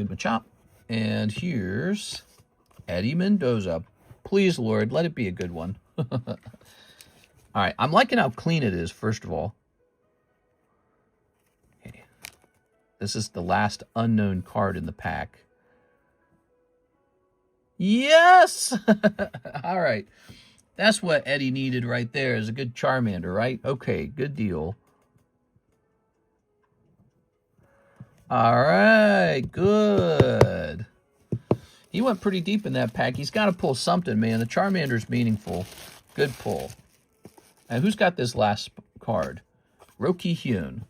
Good Machop. And here's Eddie Mendoza. Please, Lord, let it be a good one. All right, I'm liking how clean it is, first of all. Okay. This is the last unknown card in the pack. Yes! All right. That's what Eddie needed right there, is a good Charmander, right? Okay, good deal. All right, good. He went pretty deep in that pack. He's got to pull something, man. The Charmander's meaningful. Good pull. And who's got this last card? Roki Hyun.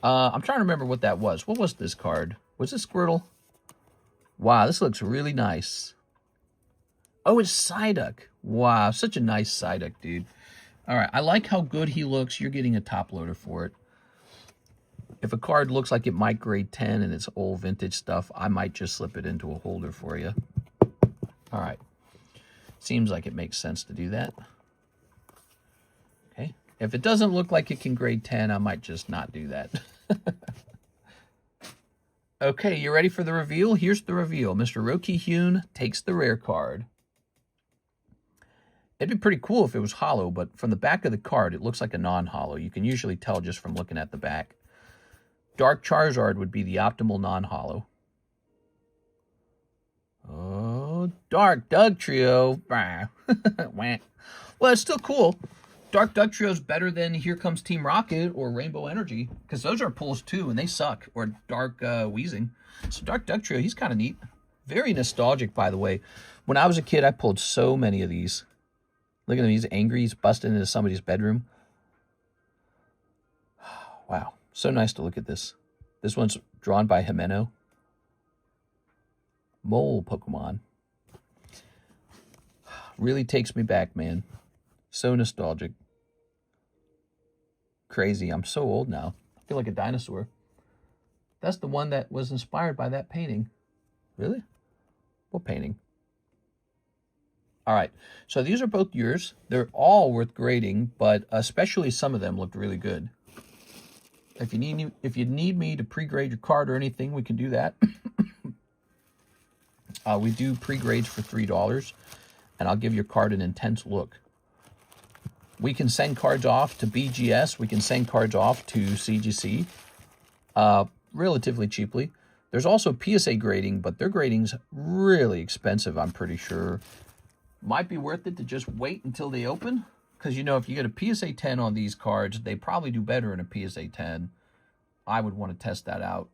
I'm trying to remember what that was. What was this card? Was it Squirtle? Wow, this looks really nice. Oh, it's Psyduck. Wow, such a nice Psyduck, dude. All right, I like how good he looks. You're getting a top loader for it. If a card looks like it might grade 10 and it's old vintage stuff, I might just slip it into a holder for you. All right. Seems like it makes sense to do that. Okay. If it doesn't look like it can grade 10, I might just not do that. Okay, you ready for the reveal? Here's the reveal. Mr. Roki Hyun takes the rare card. It'd be pretty cool if it was hollow, but from the back of the card, it looks like a non-hollow. You can usually tell just from looking at the back. Dark Charizard would be the optimal non-hollow. Oh, Dark Dugtrio. Well, it's still cool. Dark Dugtrio is better than Here Comes Team Rocket or Rainbow Energy, because those are pulls too, and they suck. Or Dark Weezing. So Dark Dugtrio, he's kind of neat. Very nostalgic, by the way. When I was a kid, I pulled so many of these. Look at him, he's angry. He's busting into somebody's bedroom. Wow. So nice to look at this. This one's drawn by Himeno. Mole Pokemon. Really takes me back, man. So nostalgic. Crazy. I'm so old now. I feel like a dinosaur. That's the one that was inspired by that painting. Really? What painting? All right. So these are both yours. They're all worth grading, but especially some of them looked really good. If you need me to pre-grade your card or anything, we can do that. We do pre-grades for $3, and I'll give your card an intense look. We can send cards off to BGS. We can send cards off to CGC relatively cheaply. There's also PSA grading, but their grading's really expensive, I'm pretty sure. Might be worth it to just wait until they open. Because, you know, if you get a PSA 10 on these cards, they probably do better in a PSA 10. I would want to test that out.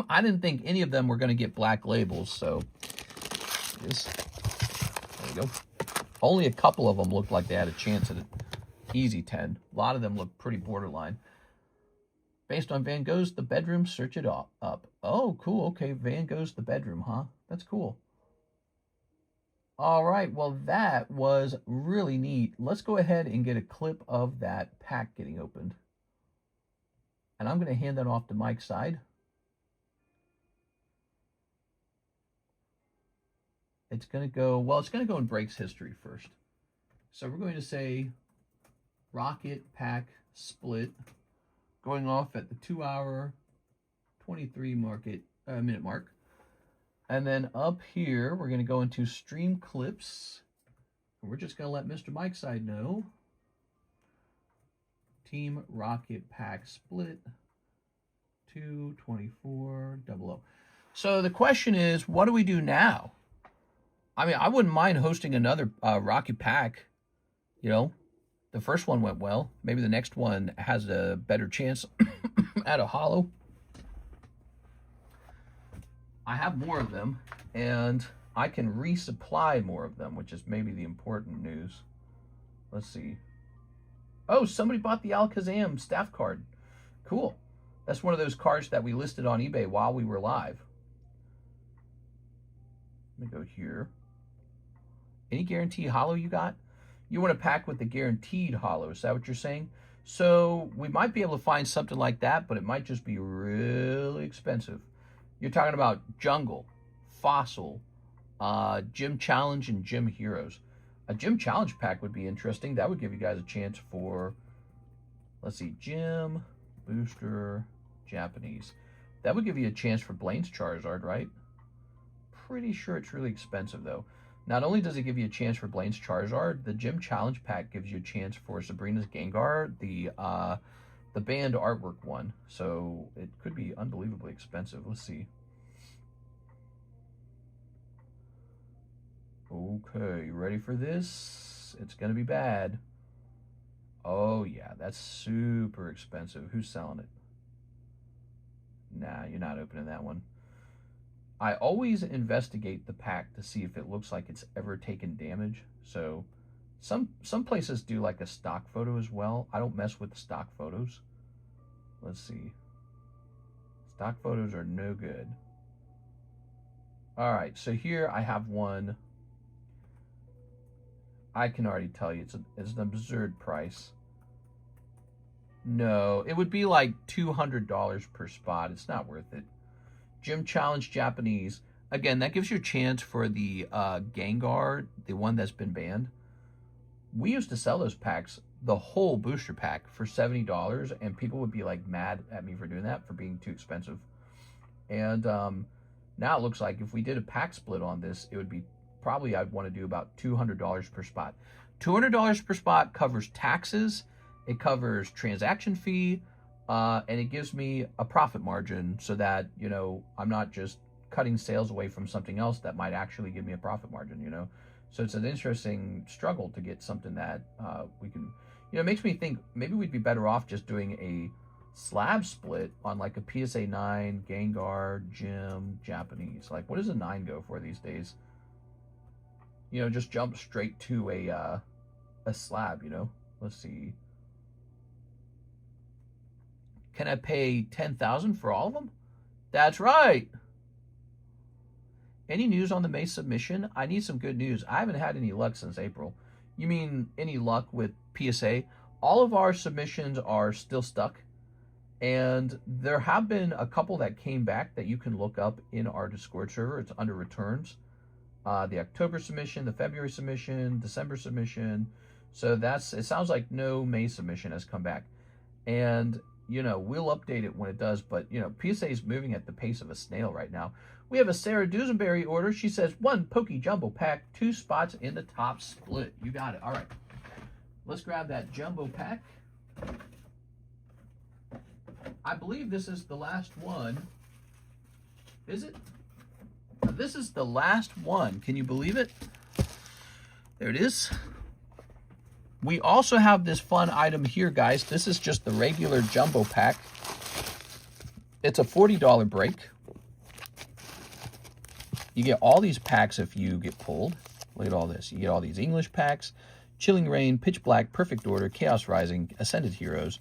I didn't think any of them were going to get black labels, so there we go. Only a couple of them looked like they had a chance at an easy 10. A lot of them look pretty borderline. Based on Van Gogh's The Bedroom, search it up. Oh, cool. Okay, Van Gogh's The Bedroom, huh? That's cool. All right, well, that was really neat. Let's go ahead and get a clip of that pack getting opened. And I'm going to hand that off to Mike's side. It's going to go, well, it's going to go in breaks history first. So we're going to say Rocket Pack Split, going off at the 2-hour, 23-minute mark. And then up here, we're going to go into Stream Clips. And we're just going to let Mr. Mike's side know. Team Rocket Pack Split 22400. So the question is, what do we do now? I mean, I wouldn't mind hosting another Rocket Pack. You know, the first one went well. Maybe the next one has a better chance at a holo. I have more of them, and I can resupply more of them, which is maybe the important news. Let's see. Oh, somebody bought the Alakazam staff card. Cool. That's one of those cards that we listed on eBay while we were live. Let me go here. Any guaranteed holo you got? You want to pack with the guaranteed holo, is that what you're saying? So we might be able to find something like that, but it might just be really expensive. You're talking about Jungle, Fossil, Gym Challenge, and Gym Heroes. A Gym Challenge pack would be interesting. That would give you guys a chance for, let's see, Gym, Booster, Japanese. That would give you a chance for Blaine's Charizard, right? pretty sure it's really expensive, though. Not only does it give you a chance for Blaine's Charizard, the Gym Challenge Pack gives you a chance for Sabrina's Gengar, the banned artwork one. So it could be unbelievably expensive. Let's see. Okay, you ready for this? It's going to be bad. Oh, yeah, that's super expensive. Who's selling it? Nah, you're not opening that one. I always investigate the pack to see if it looks like it's ever taken damage. So some places do like a stock photo as well. I don't mess with the stock photos. Let's see. Stock photos are no good. All right, so here I have one. I can already tell you it's an absurd price. No, it would be like $200 per spot. It's not worth it. Gym Challenge Japanese. Again, that gives you a chance for the Gengar, the one that's been banned. We used to sell those packs, the whole booster pack, for $70, and people would be like mad at me for doing that, for being too expensive. And now it looks like if we did a pack split on this, it would be probably, I'd want to do about $200 per spot. $200 per spot covers taxes, it covers transaction fee, and it gives me a profit margin so that, you know, I'm not just cutting sales away from something else that might actually give me a profit margin, you know. So it's an interesting struggle to get something that we can, you know, it makes me think maybe we'd be better off just doing a slab split on like a PSA 9, Gengar, Gym, Japanese. Like, what does a 9 go for these days? You know, just jump straight to a slab, you know. Let's see. Can I pay $10,000 for all of them? That's right. Any news on the May submission? I need some good news. I haven't had any luck since April. You mean any luck with PSA? All of our submissions are still stuck. And there have been a couple that came back that you can look up in our Discord server. It's under returns. The October submission, the February submission, December submission. So it sounds like no May submission has come back. And, you know, we'll update it when it does. But, you know, PSA is moving at the pace of a snail right now. We have a Sarah Dusenberry order. She says 1 Poke Jumbo pack, 2 spots in the top split. You got it. All right. Let's grab that Jumbo pack. I believe this is the last one. Is it? This is the last one. Can you believe it? There it is. We also have this fun item here, guys. This is just the regular Jumbo pack. It's a $40 break. You get all these packs if you get pulled. Look at all this. You get all these English packs, Chilling Reign, Pitch Black, Perfect Order, Chaos Rising, Ascended Heroes.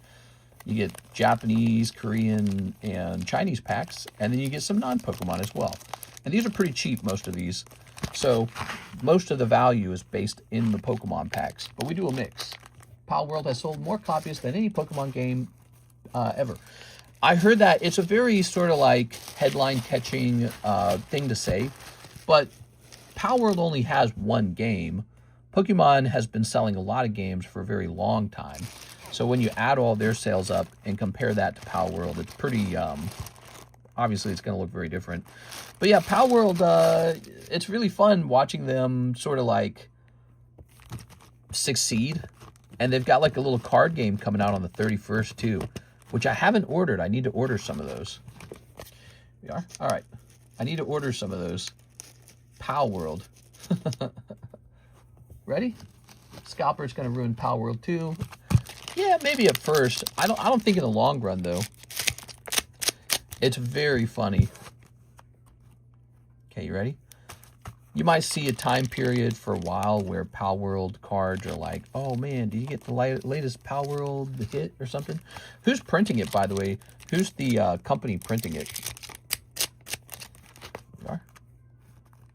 You get Japanese, Korean, and Chinese packs, and then you get some non-Pokemon as well. And these are pretty cheap, most of these. So most of the value is based in the Pokemon packs, but we do a mix. Pal World has sold more copies than any Pokemon game ever. I heard that. It's a very sort of like headline-catching thing to say, but Pal World only has one game. Pokemon has been selling a lot of games for a very long time. So when you add all their sales up and compare that to Pal World, it's pretty, obviously it's going to look very different. But yeah, Pal World, it's really fun watching them sort of like succeed. And they've got like a little card game coming out on the 31st too, which I haven't ordered. I need to order some of those. We are? All right. I need to order some of those. Pal World. Ready? Scalper's going to ruin Pal World too. Yeah, maybe at first. I don't think in the long run though. It's very funny. Okay, you ready? You might see a time period for a while where Pal World cards are like, oh man, did you get the latest Pal World hit or something? Who's printing it, by the way? Who's the company printing it? You are?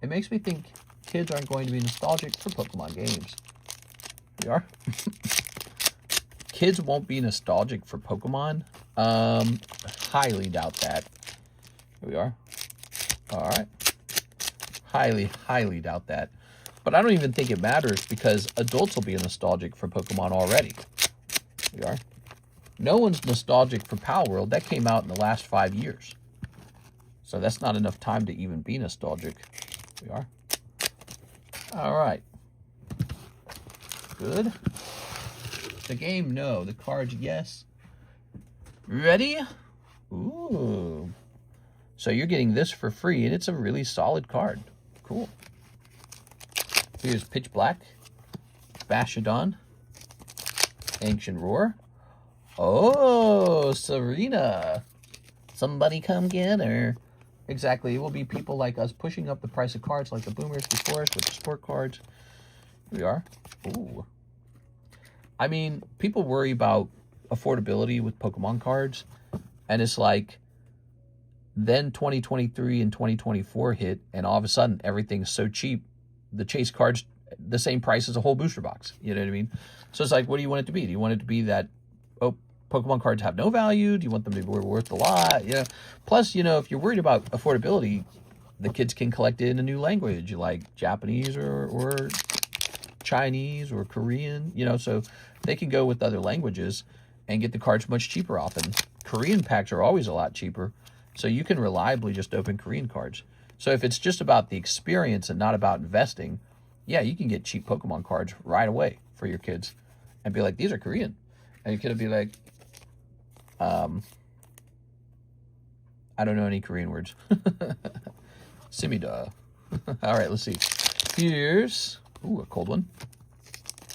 It makes me think kids aren't going to be nostalgic for Pokemon games. You are? Kids won't be nostalgic for Pokemon? Highly doubt that. Here we are. All right. Highly doubt that. But I don't even think it matters because adults will be nostalgic for Pokemon already. Here we are. No one's nostalgic for Pal World. That came out in the last 5 years. So that's not enough time to even be nostalgic. We are. All right. Good. The game, no. The cards, yes. Ready? Ooh. So you're getting this for free, and it's a really solid card. Cool. Here's Pitch Black, Bashadon, Ancient Roar. Oh, Serena. Somebody come get her. Exactly. It will be people like us pushing up the price of cards like the boomers before us with the sport cards. Here we are. Ooh. I mean, people worry about affordability with Pokemon cards, and it's like, then 2023 and 2024 hit, and all of a sudden everything's so cheap. The chase cards, the same price as a whole booster box. You know what I mean? So it's like, what do you want it to be? Do you want it to be that, oh, Pokemon cards have no value? Do you want them to be worth a lot? You know? Plus, you know, if you're worried about affordability, the kids can collect it in a new language, like Japanese or Chinese or Korean, you know, so they can go with other languages and get the cards much cheaper often. Korean packs are always a lot cheaper, so you can reliably just open Korean cards. So if it's just about the experience and not about investing, yeah, you can get cheap Pokemon cards right away for your kids and be like, these are Korean. And your kid will be like, I don't know any Korean words. Simida. All right, let's see. Here's, ooh, a cold one.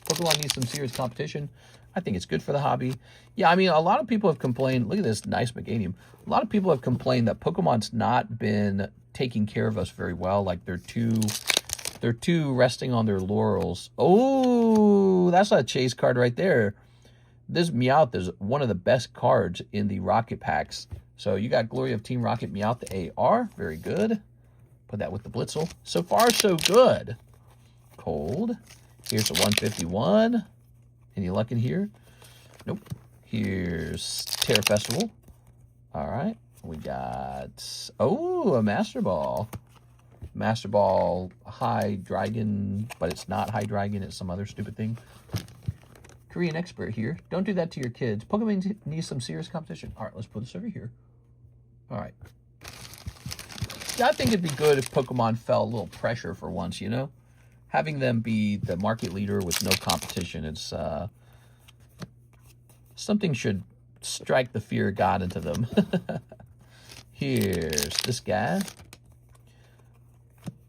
Pokemon needs some serious competition. I think it's good for the hobby. Yeah, I mean, a lot of people have complained. Look at this nice Meganium. A lot of people have complained that Pokemon's not been taking care of us very well. Like they're too resting on their laurels. Oh, that's a chase card right there. This Meowth is one of the best cards in the Rocket packs. So you got Glory of Team Rocket Meowth, the AR. Very good. Put that with the Blitzel. So far, so good. Cold. Here's a 151. Any luck in here? Nope. Here's Terra Festival. All right. We got, oh, a Master Ball. Master Ball High Dragon, but it's not High Dragon. It's some other stupid thing. Korean expert here. Don't do that to your kids. Pokemon needs some serious competition. All right, let's put this over here. All right. Yeah, I think it'd be good if Pokemon felt a little pressure for once, you know? Having them be the market leader with no competition, it's, something should strike the fear of God into them. Here's this guy.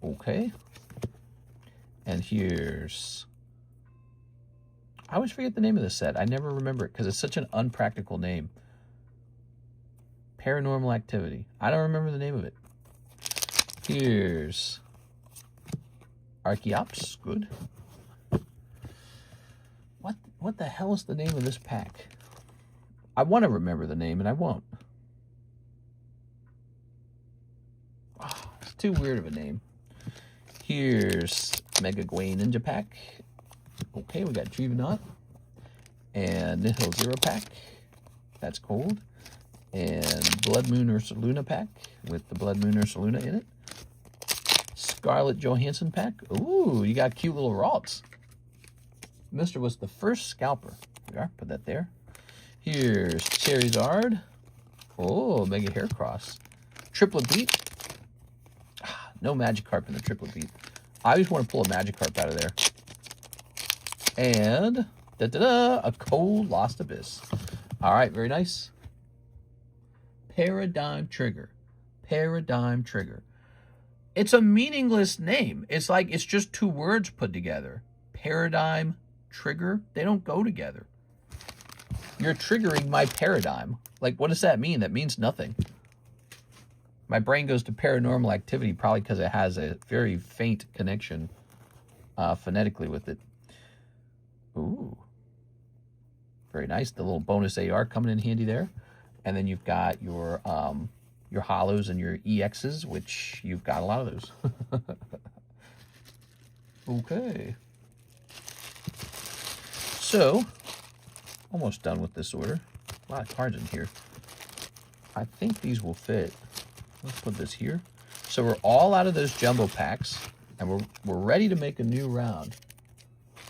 Okay. And here's, I always forget the name of this set. I never remember it because it's such an unpractical name. Paranormal Activity. I don't remember the name of it. Here's Archeops. Good. What the hell is the name of this pack? I want to remember the name and I won't. Oh, it's too weird of a name. Here's Mega Ninja pack. Okay, we got Trevenant and Nihil Zero pack. That's cold. And Blood Moon Ursaluna pack with the Blood Moon Ursaluna in it. Scarlett Johansson pack. Ooh, you got cute little Ralts. Mister was the first scalper. There we are. Put that there. Here's Charizard. Oh, Mega Heracross. Triplet Beat. No Magikarp in the Triplet Beat. I always want to pull a Magikarp out of there. And a Cold Lost Abyss. All right, very nice. Paradigm Trigger. Paradigm Trigger. It's a meaningless name. It's like it's just two words put together. Paradigm Trigger. They don't go together. You're triggering my paradigm. Like, what does that mean? That means nothing. My brain goes to Paranormal Activity probably because it has a very faint connection phonetically with it. Ooh. Very nice. The little bonus AR coming in handy there. And then you've got your hollows and your EXs, which you've got a lot of those. Okay. So, almost done with this order. A lot of cards in here. I think these will fit. Let's put this here. So we're all out of those jumbo packs, and we're ready to make a new round.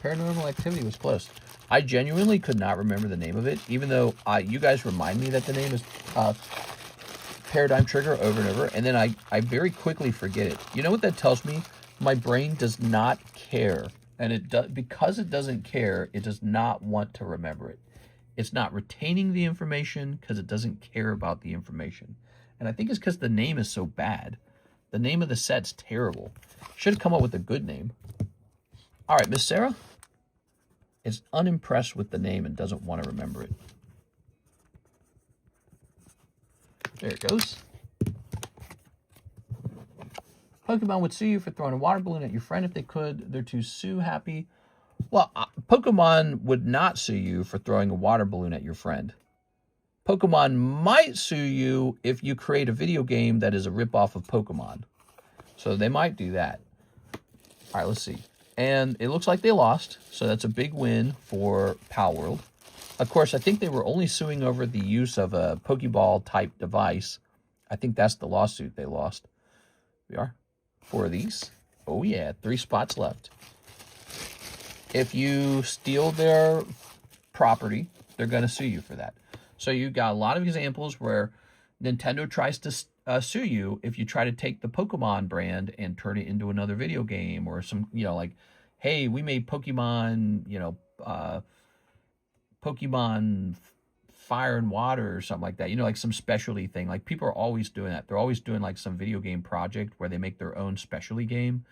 Paranormal Activity was close. I genuinely could not remember the name of it, even though you guys remind me that the name is paradigm trigger over and over, and then I very quickly forget it. You know what that tells me? My brain does not care. And because it doesn't care, it does not want to remember it. It's not retaining the information because it doesn't care about the information. And I think it's because the name is so bad. The name of the set's terrible. Should have come up with a good name. All right, Miss Sarah is unimpressed with the name and doesn't want to remember it. There it goes. Pokemon would sue you for throwing a water balloon at your friend if they could. They're too sue happy. Well, Pokemon would not sue you for throwing a water balloon at your friend. Pokemon might sue you if you create a video game that is a ripoff of Pokemon. So they might do that. All right, let's see. And it looks like they lost, so that's a big win for Palworld. Of course, I think they were only suing over the use of a Pokeball-type device. I think that's the lawsuit they lost. We are. 4 of these. Oh, yeah, 3 spots left. If you steal their property, they're going to sue you for that. So you got a lot of examples where Nintendo tries to sue you if you try to take the Pokemon brand and turn it into another video game or some, like, hey, we made Pokemon, Pokemon Fire and Water or something like that. Like some specialty thing. Like people are always doing that. They're always doing like some video game project where they make their own specialty game.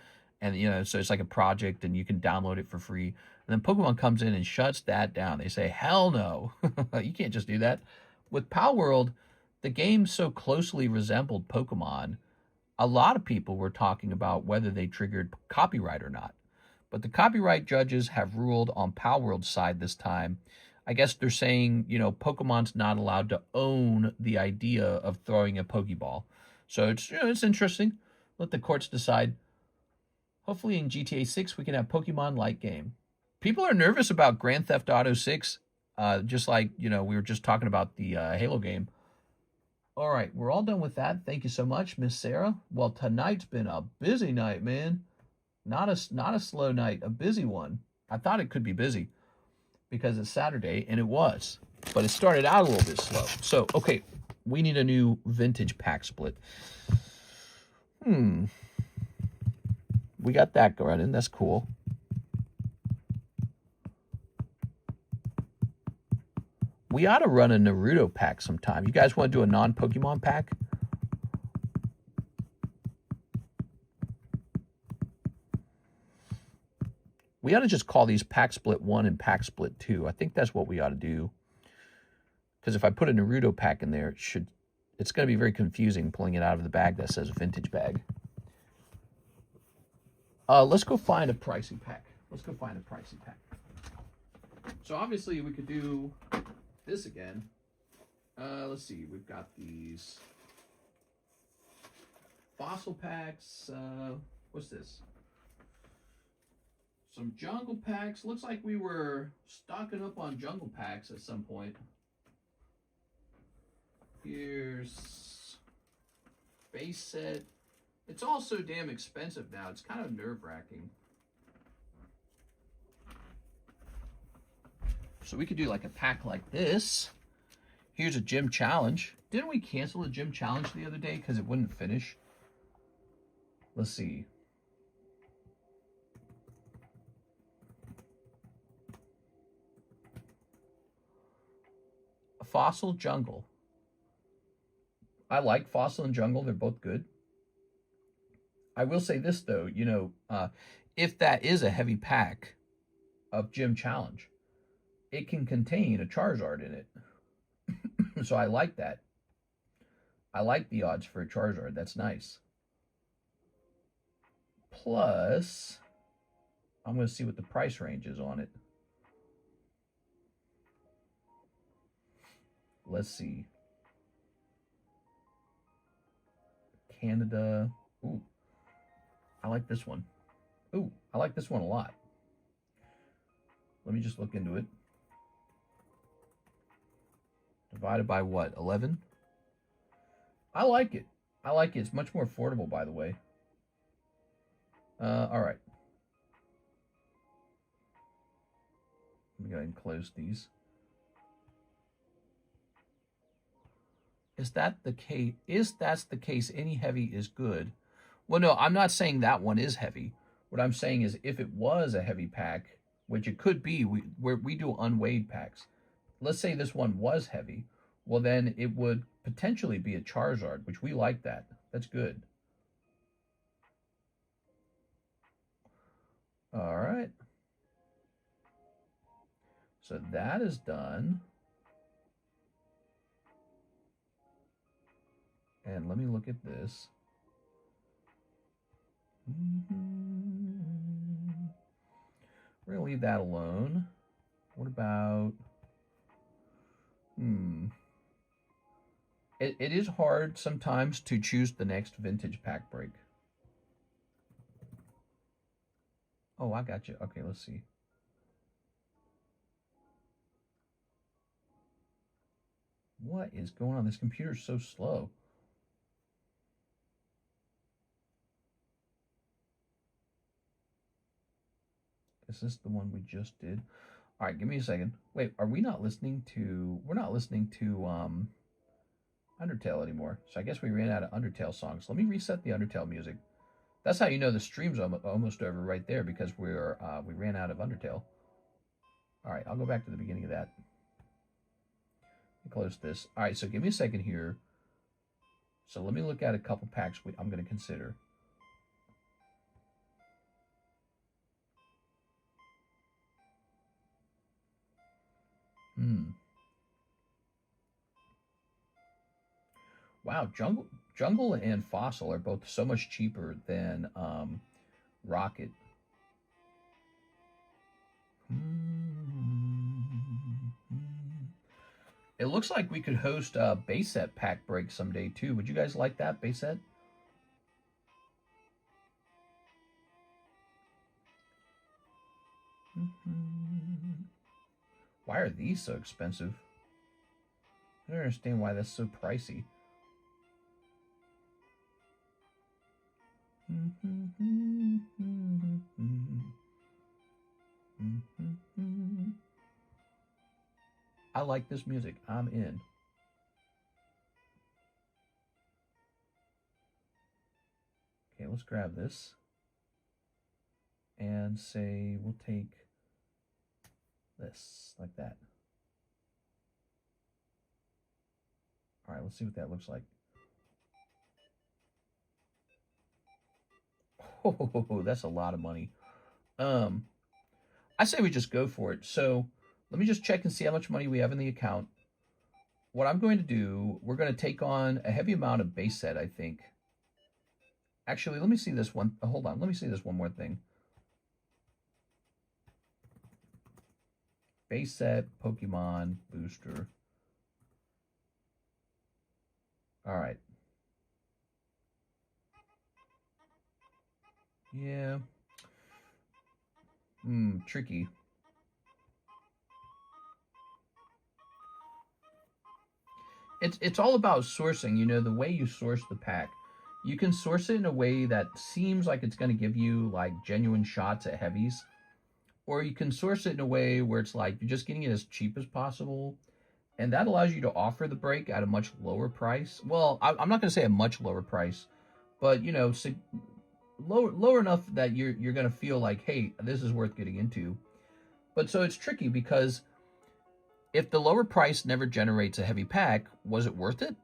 And, so it's like a project and you can download it for free. And then Pokemon comes in and shuts that down. They say, hell no, you can't just do that. With Palworld, the game so closely resembled Pokemon, a lot of people were talking about whether they triggered copyright or not. But the copyright judges have ruled on Palworld's side this time. I guess they're saying, Pokemon's not allowed to own the idea of throwing a Pokeball. So it's interesting. Let the courts decide. Hopefully in GTA 6 we can have Pokemon-like game. People are nervous about Grand Theft Auto 6, just like, we were just talking about the Halo game. All right, we're all done with that. Thank you so much, Miss Sarah. Well, tonight's been a busy night, man. Not a slow night, a busy one. I thought it could be busy because it's Saturday, and it was. But it started out a little bit slow. So, okay, we need a new vintage pack split. We got that running. That's cool. We ought to run a Naruto pack sometime. You guys want to do a non-Pokemon pack? We ought to just call these Pack Split 1 and Pack Split 2. I think that's what we ought to do. Because if I put a Naruto pack in there, it's going to be very confusing pulling it out of the bag that says vintage bag. Let's go find a pricey pack. So obviously we could do this again. Let's see. We've got these fossil packs. What's this? Some jungle packs. Looks like we were stocking up on jungle packs at some point. Here's base set. It's all so damn expensive now. It's kind of nerve-wracking. So we could do like a pack like this. Here's a gym challenge. Didn't we cancel a gym challenge the other day because it wouldn't finish? Let's see. A Fossil Jungle. I like Fossil and Jungle. They're both good. I will say this, though. If that is a heavy pack of gym challenge, it can contain a Charizard in it. So I like that. I like the odds for a Charizard. That's nice. Plus, I'm going to see what the price range is on it. Let's see. Canada. Ooh. I like this one. Ooh, I like this one a lot. Let me just look into it. Divided by what? 11? I like it. I like it. It's much more affordable, by the way. All right. Let me go ahead and close these. Is that the case? Is that's the case, any heavy is good. Well, no, I'm not saying that one is heavy. What I'm saying is if it was a heavy pack, which it could be, we do unweighed packs. Let's say this one was heavy. Well, then it would potentially be a Charizard, which we like that. That's good. All right. So that is done. And let me look at this. We're going to leave that alone. What about... It is hard sometimes to choose the next vintage pack break. Oh, I got you. Okay, let's see. What is going on? This computer's so slow. Is this the one we just did? All right, give me a second. Wait, are we not listening to... We're not listening to Undertale anymore. So I guess we ran out of Undertale songs. Let me reset the Undertale music. That's how you know the stream's almost over right there, because we ran out of Undertale. All right, I'll go back to the beginning of that. Close this. All right, so give me a second here. So let me look at a couple packs I'm going to consider. Wow, Jungle and Fossil are both so much cheaper than Rocket. It looks like we could host a base set pack break someday too. Would you guys like that, base set? Why are these so expensive? I don't understand why that's so pricey. I like this music. I'm in. Okay, let's grab this. And say we'll take this, like that. All right, let's see what that looks like. Oh, that's a lot of money. I say we just go for it. So let me just check and see how much money we have in the account. What I'm going to do, we're going to take on a heavy amount of base set, I think. Actually, let me see this one. Hold on. Let me see this one more thing. Base set, Pokemon, booster. All right. Yeah. Tricky. It's all about sourcing, you know, the way you source the pack. You can source it in a way that seems like it's going to give you like genuine shots at heavies, or you can source it in a way where it's like you're just getting it as cheap as possible, and that allows you to offer the break at a much lower price. Well, I'm not going to say a much lower price, but you know, lower enough that you're going to feel like, hey, this is worth getting into. But so it's tricky because if the lower price never generates a heavy pack, was it worth it?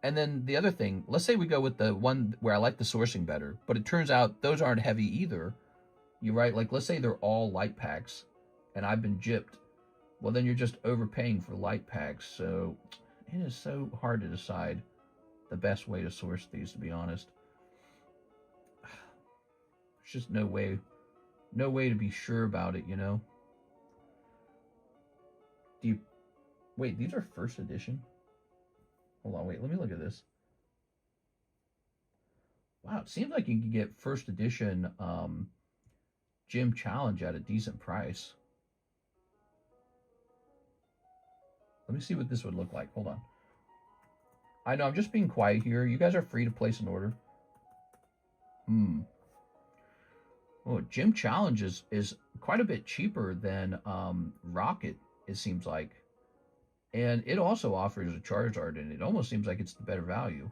And then the other thing, let's say we go with the one where I like the sourcing better, but it turns out those aren't heavy either. You're right. Like, let's say they're all light packs and I've been gypped. Well, then you're just overpaying for light packs. So it is so hard to decide the best way to source these, to be honest. There's just no way to be sure about it, you know? Wait, these are first edition? Hold on, wait, let me look at this. Wow, it seems like you can get first edition Gym Challenge at a decent price. Let me see what this would look like. Hold on. I know, I'm just being quiet here. You guys are free to place an order. Oh, Gym Challenge is quite a bit cheaper than Rocket, it seems like. And it also offers a Charizard, and it almost seems like it's the better value.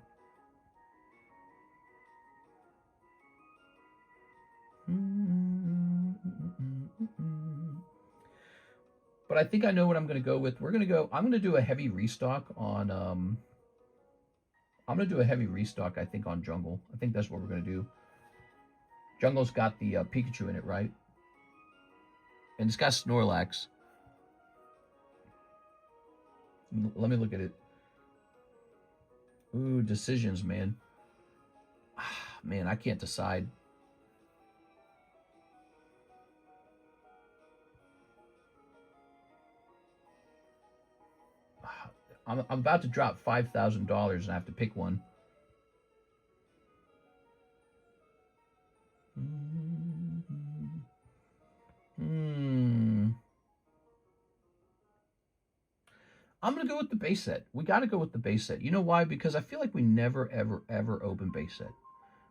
But I think I know what I'm going to go with. I'm going to do a heavy restock on, I'm going to do a heavy restock, I think, on Jungle. I think that's what we're going to do. Jungle's got the Pikachu in it, right? And it's got Snorlax. Let me look at it. Ooh, decisions, man. Man, I can't decide. I'm about to drop $5,000 and I have to pick one. I'm going to go with the base set. We got to go with the base set. You know why? Because I feel like we never, ever, ever open base set.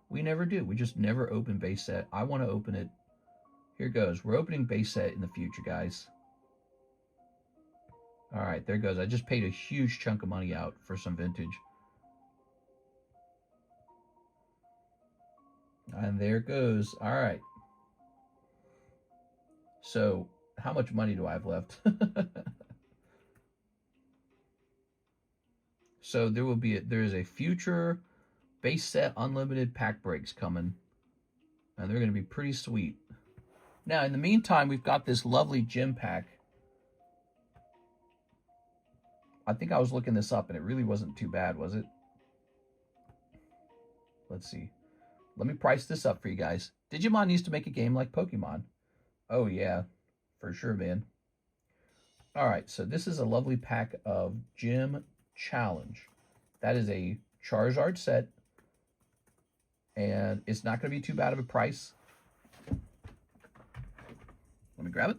We never do. We just never open base set. I want to open it. Here goes. We're opening base set in the future, guys. All right, there goes. I just paid a huge chunk of money out for some vintage. And there it goes. All right. So, how much money do I have left? So there is a future base set unlimited pack breaks coming, and they're going to be pretty sweet. Now, in the meantime, we've got this lovely gym pack. I think I was looking this up, and it really wasn't too bad, was it? Let's see. Let me price this up for you guys. Digimon needs to make a game like Pokemon. Oh, yeah. For sure, man. All right, so this is a lovely pack of Gym Challenge. That is a Charizard set, and it's not going to be too bad of a price. Let me grab it.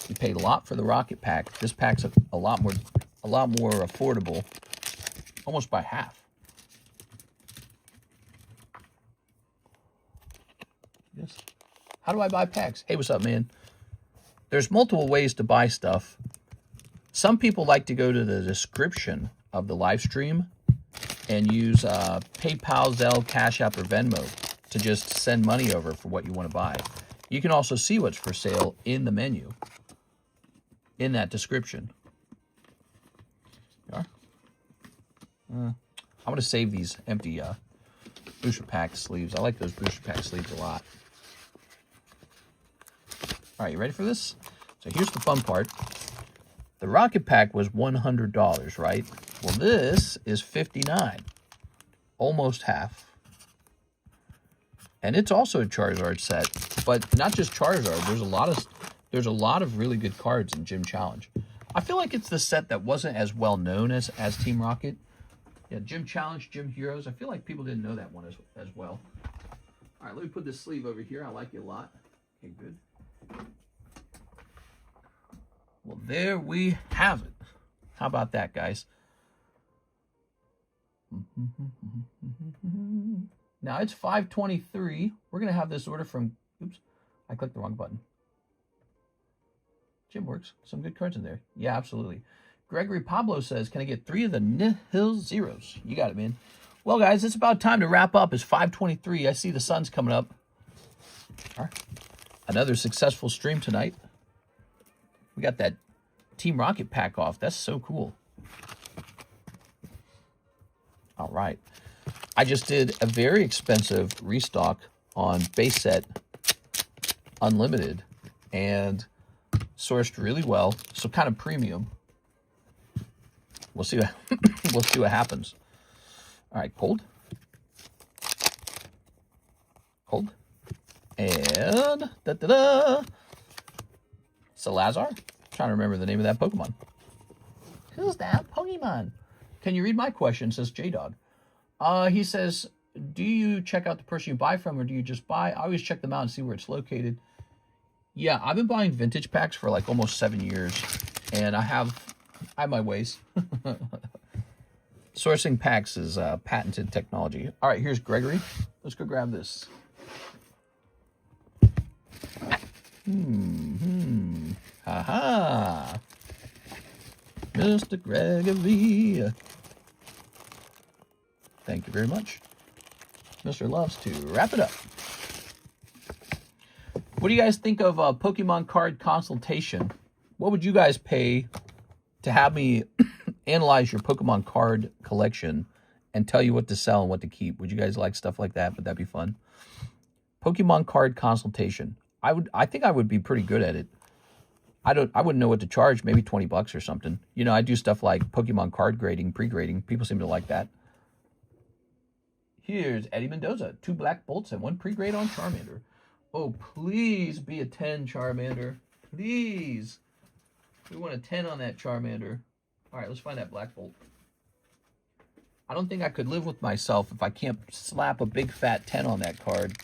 You paid a lot for the Rocket Pack. This pack's a lot more affordable, almost by half. Yes. How do I buy packs? Hey, what's up, man? There's multiple ways to buy stuff. Some people like to go to the description of the live stream and use PayPal, ZELLE, CASHAPP, or VENMO to just send money over for what you want to buy. You can also see what's for sale in the menu, in that description. You are? I'm going to save these empty booster pack sleeves. I like those booster pack sleeves a lot. All right, you ready for this? So here's the fun part. The Rocket Pack was $100, right? Well, this is $59, almost half. And it's also a Charizard set, but not just Charizard. There's a lot of really good cards in Gym Challenge. I feel like it's the set that wasn't as well known as Team Rocket. Yeah, Gym Challenge, Gym Heroes. I feel like people didn't know that one as well. All right, let me put this sleeve over here. I like it a lot. Okay, good. Well, there we have it. How about that, guys? Now it's 5:23. We're going to have this order from... Oops, I clicked the wrong button. Jim works. Some good cards in there. Yeah, absolutely. Gregory Pablo says, can I get 3 of the Nihil Zeros? You got it, man. Well, guys, it's about time to wrap up. It's 5:23. I see the sun's coming up. All right. Another successful stream tonight. We got that Team Rocket pack off. That's so cool. All right. I just did a very expensive restock on base set unlimited and sourced really well. So kind of premium. We'll see what we'll see what happens. All right, cold. Cold. And Salazar. Trying to remember the name of that Pokemon. Who's that Pokemon? Can you read my question? Says J-Dog. He says, do you check out the person you buy from, or do you just buy? I always check them out and see where it's located. Yeah, I've been buying vintage packs for like almost 7 years, and I have my ways. Sourcing packs is patented technology. All right, here's Gregory. Let's go grab this. Haha. Mr. Gregory. Thank you very much. Mr. loves to wrap it up. What do you guys think of a Pokemon card consultation? What would you guys pay to have me analyze your Pokemon card collection and tell you what to sell and what to keep? Would you guys like stuff like that? Would that be fun? Pokemon card consultation. I think I would be pretty good at it. I wouldn't know what to charge, maybe 20 bucks or something. You know, I do stuff like Pokemon card grading, pre-grading. People seem to like that. Here's Eddie Mendoza. 2 black bolts and 1 pre-grade on Charmander. Oh, please be a 10, Charmander. Please. We want a 10 on that Charmander. All right, let's find that black bolt. I don't think I could live with myself if I can't slap a big fat 10 on that card.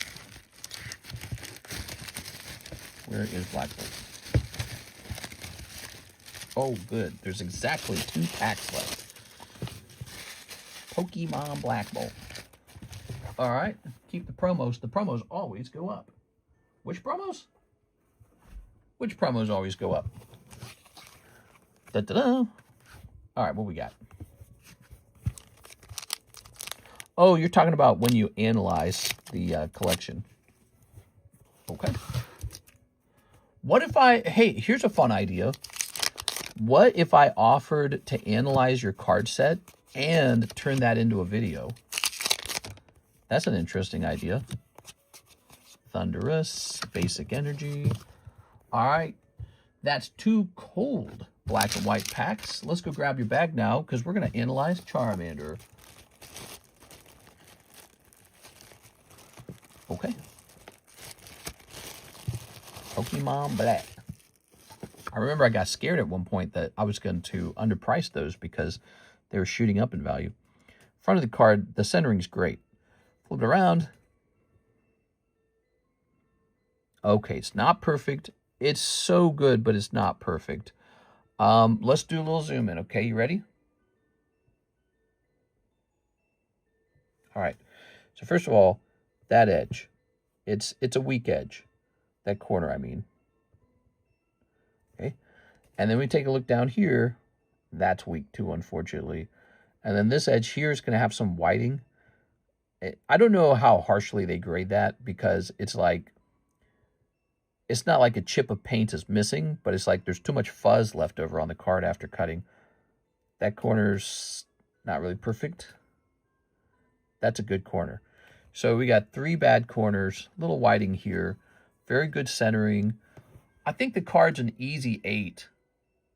Where is black bolt? Oh, good. There's exactly 2 packs left. Pokemon Black Bolt. All right. Keep the promos. The promos always go up. Which promos? Which promos always go up? Da-da-da. All right, what we got? Oh, you're talking about when you analyze the collection. Okay. What if hey, here's a fun idea. What if I offered to analyze your card set and turn that into a video? That's an interesting idea. Thunderous, basic energy. All right. That's 2 cold black and white packs. Let's go grab your bag now because we're going to analyze Charmander. Okay. Pokemon Black. I remember I got scared at one point that I was going to underprice those because they were shooting up in value. Front of the card, the centering's great. Flip it around. Okay, it's not perfect. It's so good, but it's not perfect. Let's do a little zoom in, okay? You ready? All right. So first of all, that edge. It's a weak edge. That corner, I mean. Okay. And then we take a look down here. That's weak too, unfortunately. And then this edge here is going to have some whiting. I don't know how harshly they grade that because it's like, it's not like a chip of paint is missing, but it's like there's too much fuzz left over on the card after cutting. That corner's not really perfect. That's a good corner. So we got 3 bad corners, little whiting here, very good centering. I think the card's an easy 8.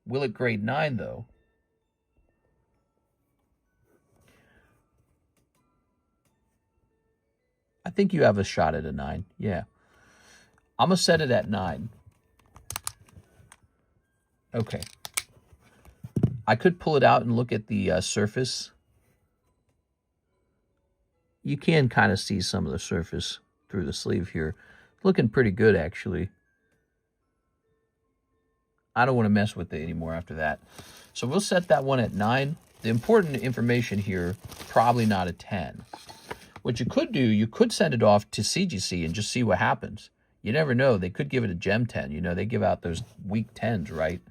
Will it grade 9 though? I think you have a shot at a 9. Yeah. I'm going to set it at 9. Okay. I could pull it out and look at the surface. You can kind of see some of the surface through the sleeve here. Looking pretty good, actually. I don't want to mess with it anymore after that. So we'll set that one at 9. The important information here, probably not a 10. What you could do, you could send it off to CGC and just see what happens. You never know. They could give it a gem 10. You know, they give out those weak 10s, right?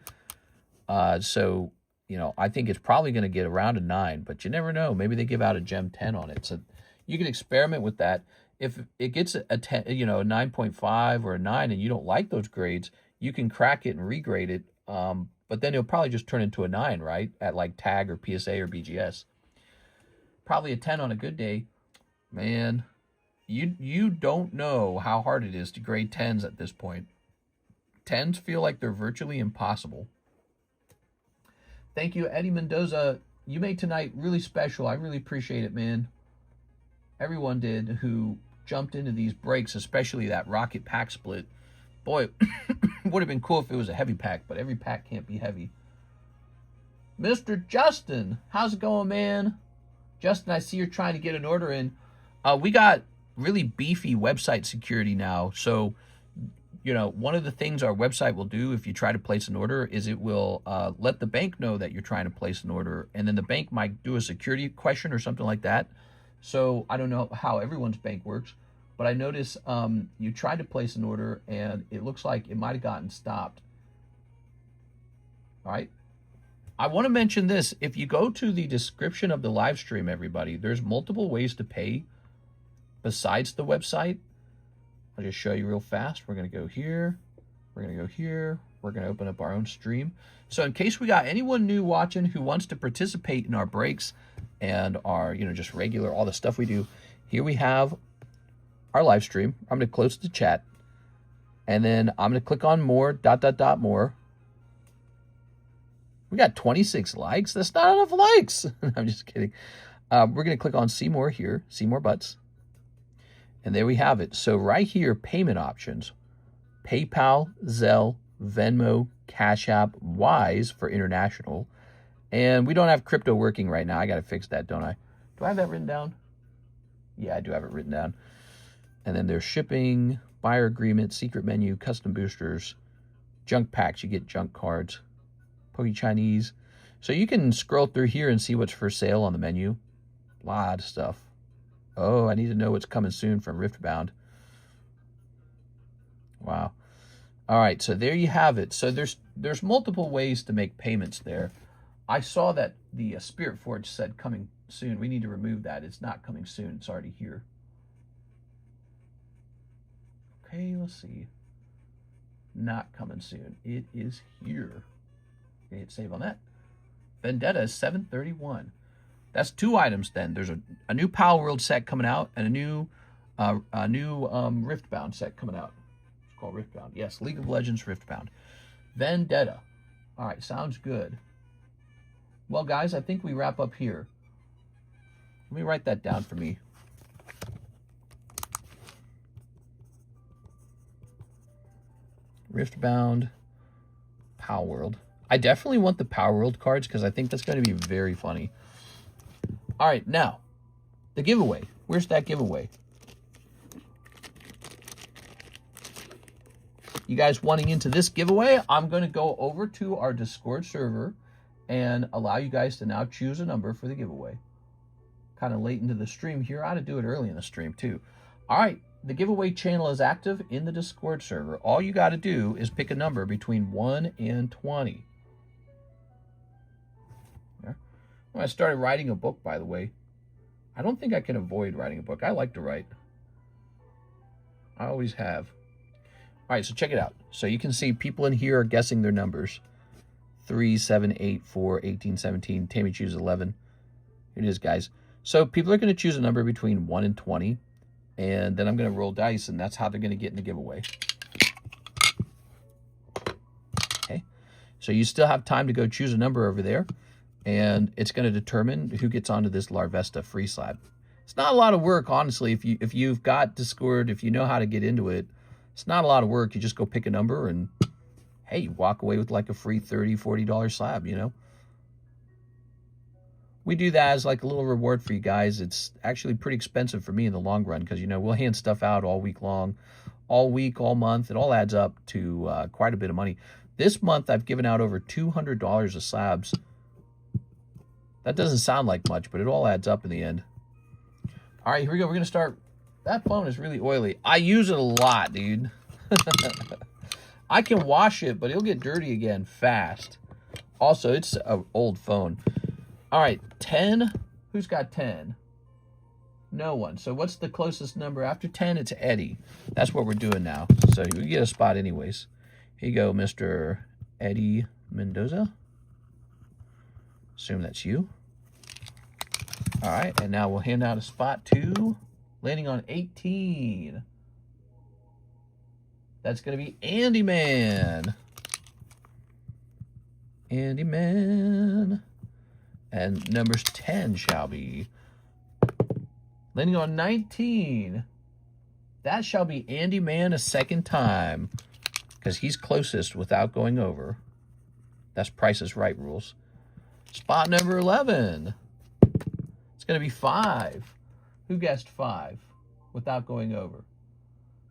So, you know, I think it's probably going to get around a 9, but you never know. Maybe they give out a gem 10 on it. So you can experiment with that. If it gets a 10, you know, a 9.5 or a 9 and you don't like those grades, you can crack it and regrade it. But then it'll probably just turn into a 9, right? At like tag or PSA or BGS. Probably a 10 on a good day. Man, you don't know how hard it is to grade 10s at this point. 10s feel like they're virtually impossible. Thank you, Eddie Mendoza. You made tonight really special. I really appreciate it, man. Everyone did who jumped into these breaks, especially that Rocket pack split. Boy, it would have been cool if it was a heavy pack, but every pack can't be heavy. Mr. Justin, how's it going, man? Justin, I see you're trying to get an order in. We got really beefy website security now. So, you know, one of the things our website will do if you try to place an order is it will let the bank know that you're trying to place an order. And then the bank might do a security question or something like that. So I don't know how everyone's bank works. But I noticed you tried to place an order and it looks like it might have gotten stopped. All right. I want to mention this. If you go to the description of the live stream, everybody, there's multiple ways to pay besides the website. I'll just show you real fast. We're going to go here. We're going to go here. We're going to open up our own stream. So in case we got anyone new watching who wants to participate in our breaks and our, just regular, all the stuff we do, here we have our live stream. I'm going to close the chat. And then I'm going to click on more, ... more. We got 26 likes. That's not enough likes. I'm just kidding. We're going to click on see more here, see more butts. And there we have it. So right here, payment options. PayPal, ZELLE, Venmo, Cash App, Wise for international. And we don't have crypto working right now. I got to fix that, don't I? Do I have that written down? Yeah, I do have it written down. And then there's shipping, buyer agreement, secret menu, custom boosters, junk packs. You get junk cards. Poke Chinese. So you can scroll through here and see what's for sale on the menu. A lot of stuff. Oh, I need to know what's coming soon from Riftbound. Wow. All right, so there you have it. So there's multiple ways to make payments there. I saw that the Spirit Forge said coming soon. We need to remove that. It's not coming soon. It's already here. Okay, let's see. Not coming soon. It is here. Okay, hit save on that. Vendetta is 731. That's 2 items then. There's a new Power World set coming out and a new Riftbound set coming out. It's called Riftbound. Yes, League of Legends Riftbound. Vendetta. All right, sounds good. Well, guys, I think we wrap up here. Let me write that down for me. Riftbound, Power World. I definitely want the Power World cards because I think that's going to be very funny. All right, now, the giveaway. Where's that giveaway? You guys wanting into this giveaway, I'm going to go over to our Discord server and allow you guys to now choose a number for the giveaway. Kind of late into the stream here. I ought to do it early in the stream, too. All right, the giveaway channel is active in the Discord server. All you got to do is pick a number between 1 and 20. When I started writing a book, by the way, I don't think I can avoid writing a book. I like to write. I always have. All right, so check it out. So you can see people in here are guessing their numbers. 3, 7, 8, 4, 18, 17. Tammy chooses 11. Here it is, guys. So people are going to choose a number between 1 and 20. And then I'm going to roll dice, and that's how they're going to get in the giveaway. Okay. So you still have time to go choose a number over there. And it's going to determine who gets onto this Larvesta free slab. It's not a lot of work, honestly. If you've got Discord, if you know how to get into it, it's not a lot of work. You just go pick a number and, hey, you walk away with like a free $30, $40 slab, We do that as like a little reward for you guys. It's actually pretty expensive for me in the long run because, we'll hand stuff out all week long, all week, all month. It all adds up to quite a bit of money. This month, I've given out over $200 of slabs. That doesn't sound like much, but it all adds up in the end. All right, here we go. We're going to start. That phone is really oily. I use it a lot, dude. I can wash it, but it'll get dirty again fast. Also, it's an old phone. All right, 10. Who's got 10? No one. So what's the closest number after 10? It's Eddie. That's what we're doing now. So you get a spot anyways. Here you go, Mr. Eddie Mendoza. Assume that's you. All right, and now we'll hand out a spot to landing on 18. That's going to be Andy Man. Andy Man. And numbers 10 shall be landing on 19. That shall be Andy Man a second time because he's closest without going over. That's Price is Right rules. Spot number 11. It's going to be 5. Who guessed 5 without going over?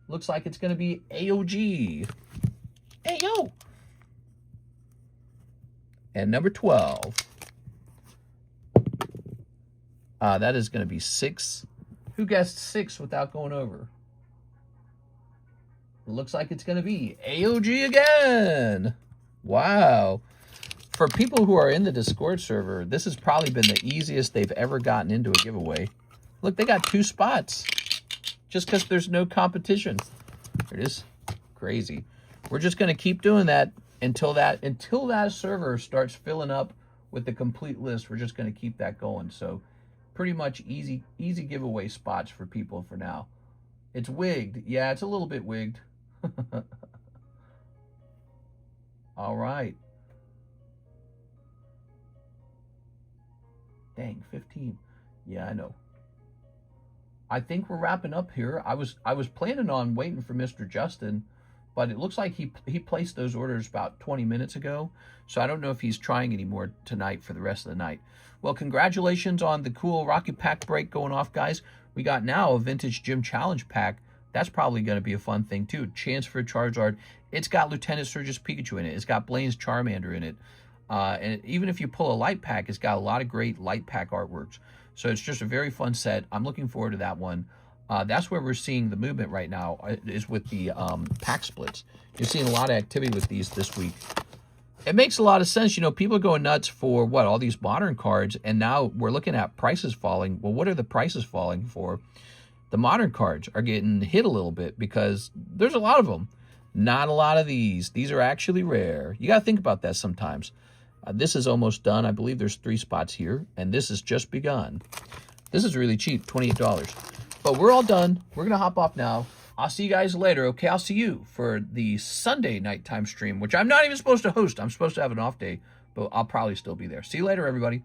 Looks like it's going to be AOG. Ayo! And number 12. That is going to be 6. Who guessed 6 without going over? Looks like it's going to be AOG again. Wow. For people who are in the Discord server, this has probably been the easiest they've ever gotten into a giveaway. Look, they got 2 spots just because there's no competition. There it is. Crazy. We're just going to keep doing that until that server starts filling up with the complete list. We're just going to keep that going. So pretty much easy giveaway spots for people for now. It's wigged. Yeah, it's a little bit wigged. All right. Dang, 15. Yeah, I know. I think we're wrapping up here. I was planning on waiting for Mr. Justin, but it looks like he placed those orders about 20 minutes ago. So I don't know if he's trying anymore tonight for the rest of the night. Well, congratulations on the cool Rocky Pack break going off, guys. We got now a Vintage Gym Challenge pack. That's probably going to be a fun thing, too. Chance for a Charizard. It's got Lieutenant Surge's Pikachu in it. It's got Blaine's Charmander in it. And even if you pull a light pack, it's got a lot of great light pack artworks. So it's just a very fun set. I'm looking forward to that one. That's where we're seeing the movement right now, is with the pack splits. You're seeing a lot of activity with these this week. It makes a lot of sense. You know, people are going nuts for, what, all these modern cards, and now we're looking at prices falling. Well, what are the prices falling for? The modern cards are getting hit a little bit because there's a lot of them. Not a lot of these. These are actually rare. You got to think about that sometimes. This is almost done. I believe there's 3 spots here, and this has just begun. This is really cheap, $28. But we're all done. We're going to hop off now. I'll see you guys later, okay? I'll see you for the Sunday nighttime stream, which I'm not even supposed to host. I'm supposed to have an off day, but I'll probably still be there. See you later, everybody.